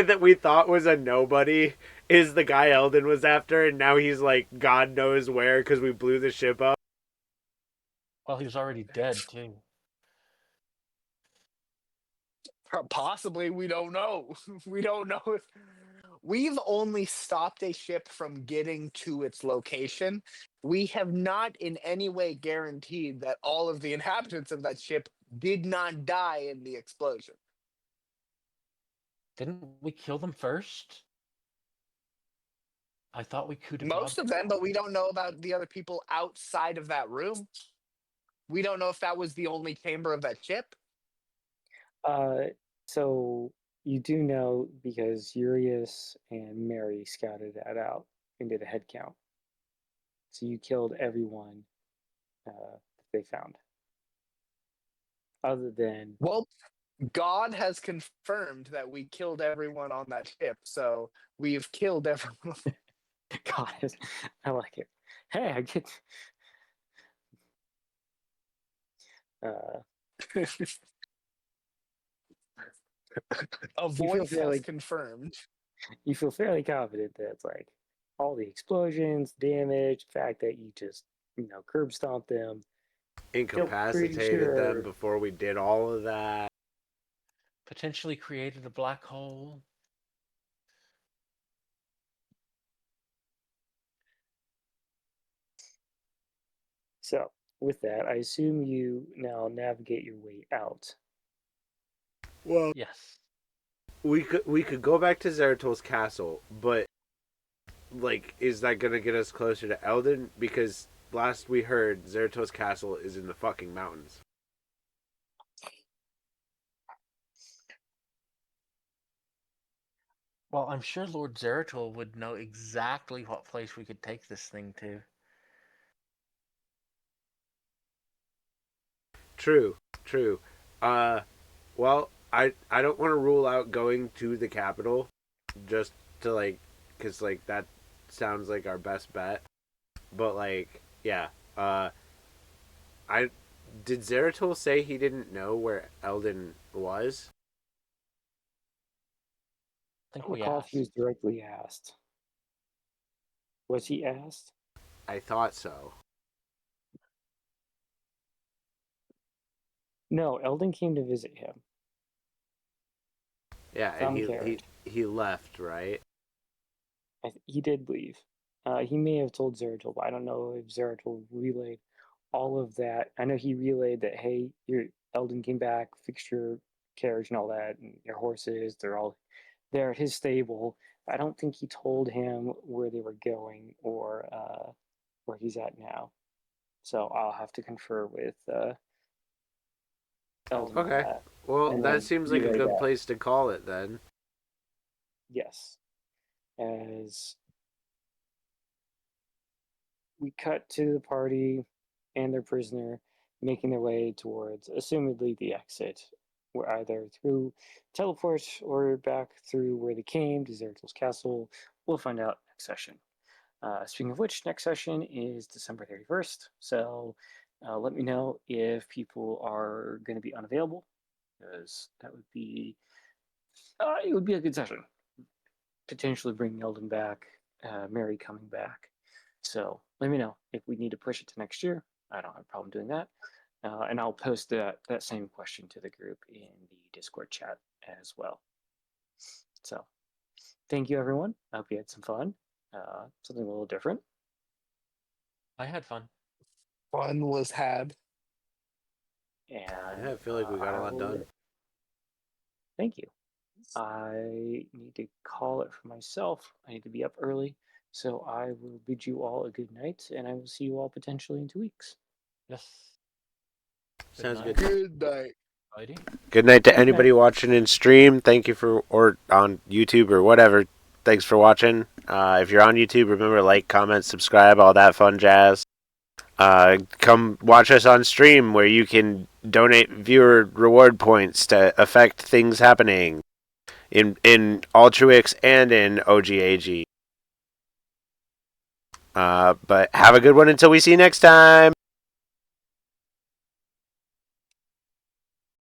Speaker 3: that we thought was a nobody is the guy Eldyn was after, and now he's like God knows where because we blew the ship up.
Speaker 2: Well, he was already dead too.
Speaker 4: Possibly, we don't know. We don't know if we've only stopped a ship from getting to its location. We have not in any way guaranteed that all of the inhabitants of that ship did not die in the explosion.
Speaker 2: Didn't we kill them first? I thought we coup de
Speaker 4: Most
Speaker 2: grace.
Speaker 4: of them, but we don't know about the other people outside of that room. We don't know if that was the only chamber of that ship.
Speaker 1: So you do know because Urius and Mary scouted that out and did a head count. So you killed everyone that they found, other than
Speaker 4: Well, God has confirmed that we killed everyone on that ship, so we've killed everyone.
Speaker 1: God. I like it. Hey, I get. Uh,
Speaker 4: A
Speaker 1: you feel
Speaker 4: voice has
Speaker 1: fairly
Speaker 4: confirmed.
Speaker 1: you feel fairly confident that it's like all the explosions, damage, the fact that you just curb stomped them. Feel pretty
Speaker 3: Incapacitated them
Speaker 1: sure.
Speaker 3: before we did all of that.
Speaker 2: Potentially created a black hole.
Speaker 1: So with that, I assume you now navigate your way out.
Speaker 3: Well,
Speaker 2: Yes.
Speaker 3: we could go back to Zeratol's castle, but like, is that gonna get us closer to Eldyn? Because last we heard, Zeratol's castle is in the fucking mountains.
Speaker 2: Well, I'm sure Lord Zeratul would know exactly what place we could take this thing to.
Speaker 3: True, true. Well, I don't want to rule out going to the capital, just to like, cause like that sounds like our best bet. But like, yeah. I did Zeratul say he didn't know where Eldyn was?
Speaker 2: I think
Speaker 1: I don't
Speaker 2: we
Speaker 1: recall if he was
Speaker 2: asked.
Speaker 1: directly asked. Was he asked?
Speaker 3: I thought so.
Speaker 1: No, Eldon came to visit him.
Speaker 3: Yeah, and
Speaker 1: Some
Speaker 3: he
Speaker 1: carriage.
Speaker 3: he left, right?
Speaker 1: He did leave. He may have told Zeratul, but I don't know if Zeratul relayed all of that. I know he relayed that, hey, your Eldon came back, fixed your carriage and all that, and your horses, they're all there at his stable. I don't think he told him where they were going or where he's at now. So I'll have to confer with Eldon on
Speaker 3: Okay.
Speaker 1: that.
Speaker 3: Well,
Speaker 1: And
Speaker 3: that
Speaker 1: then
Speaker 3: seems like a
Speaker 1: relay
Speaker 3: good
Speaker 1: that.
Speaker 3: place to call it then.
Speaker 1: Yes. As we cut to the party and their prisoner making their way towards, assumedly, the exit, where either through teleport or back through where they came to Zeratil's castle. We'll find out next session. Speaking of which, next session is December 31st. So let me know if people are going to be unavailable, because that would be it would be a good session. Potentially bringing Eldon back, Mary coming back. So let me know if we need to push it to next year. I don't have a problem doing that. And I'll post that same question to the group in the Discord chat as well. So thank you, everyone. I hope you had some fun. Something a little different.
Speaker 2: I had fun.
Speaker 4: Fun was had.
Speaker 1: And
Speaker 3: Yeah, I feel like we got a lot done.
Speaker 1: Thank you. I need to call it for myself. I need to be up early. So I will bid you all a good night, and I will see you all potentially in 2 weeks.
Speaker 2: Yes.
Speaker 3: Sounds
Speaker 2: night.
Speaker 3: good.
Speaker 4: Good night.
Speaker 2: Alrighty.
Speaker 3: Good night to
Speaker 1: Good
Speaker 3: anybody
Speaker 1: night.
Speaker 3: watching in stream. Thank you for, or on YouTube or whatever. Thanks for watching. If you're on YouTube, remember to like, comment, subscribe, all that fun jazz. Come watch us on stream where you can donate viewer reward points to affect things happening in Altruix and in OGAG. But have a good one until we see you next time.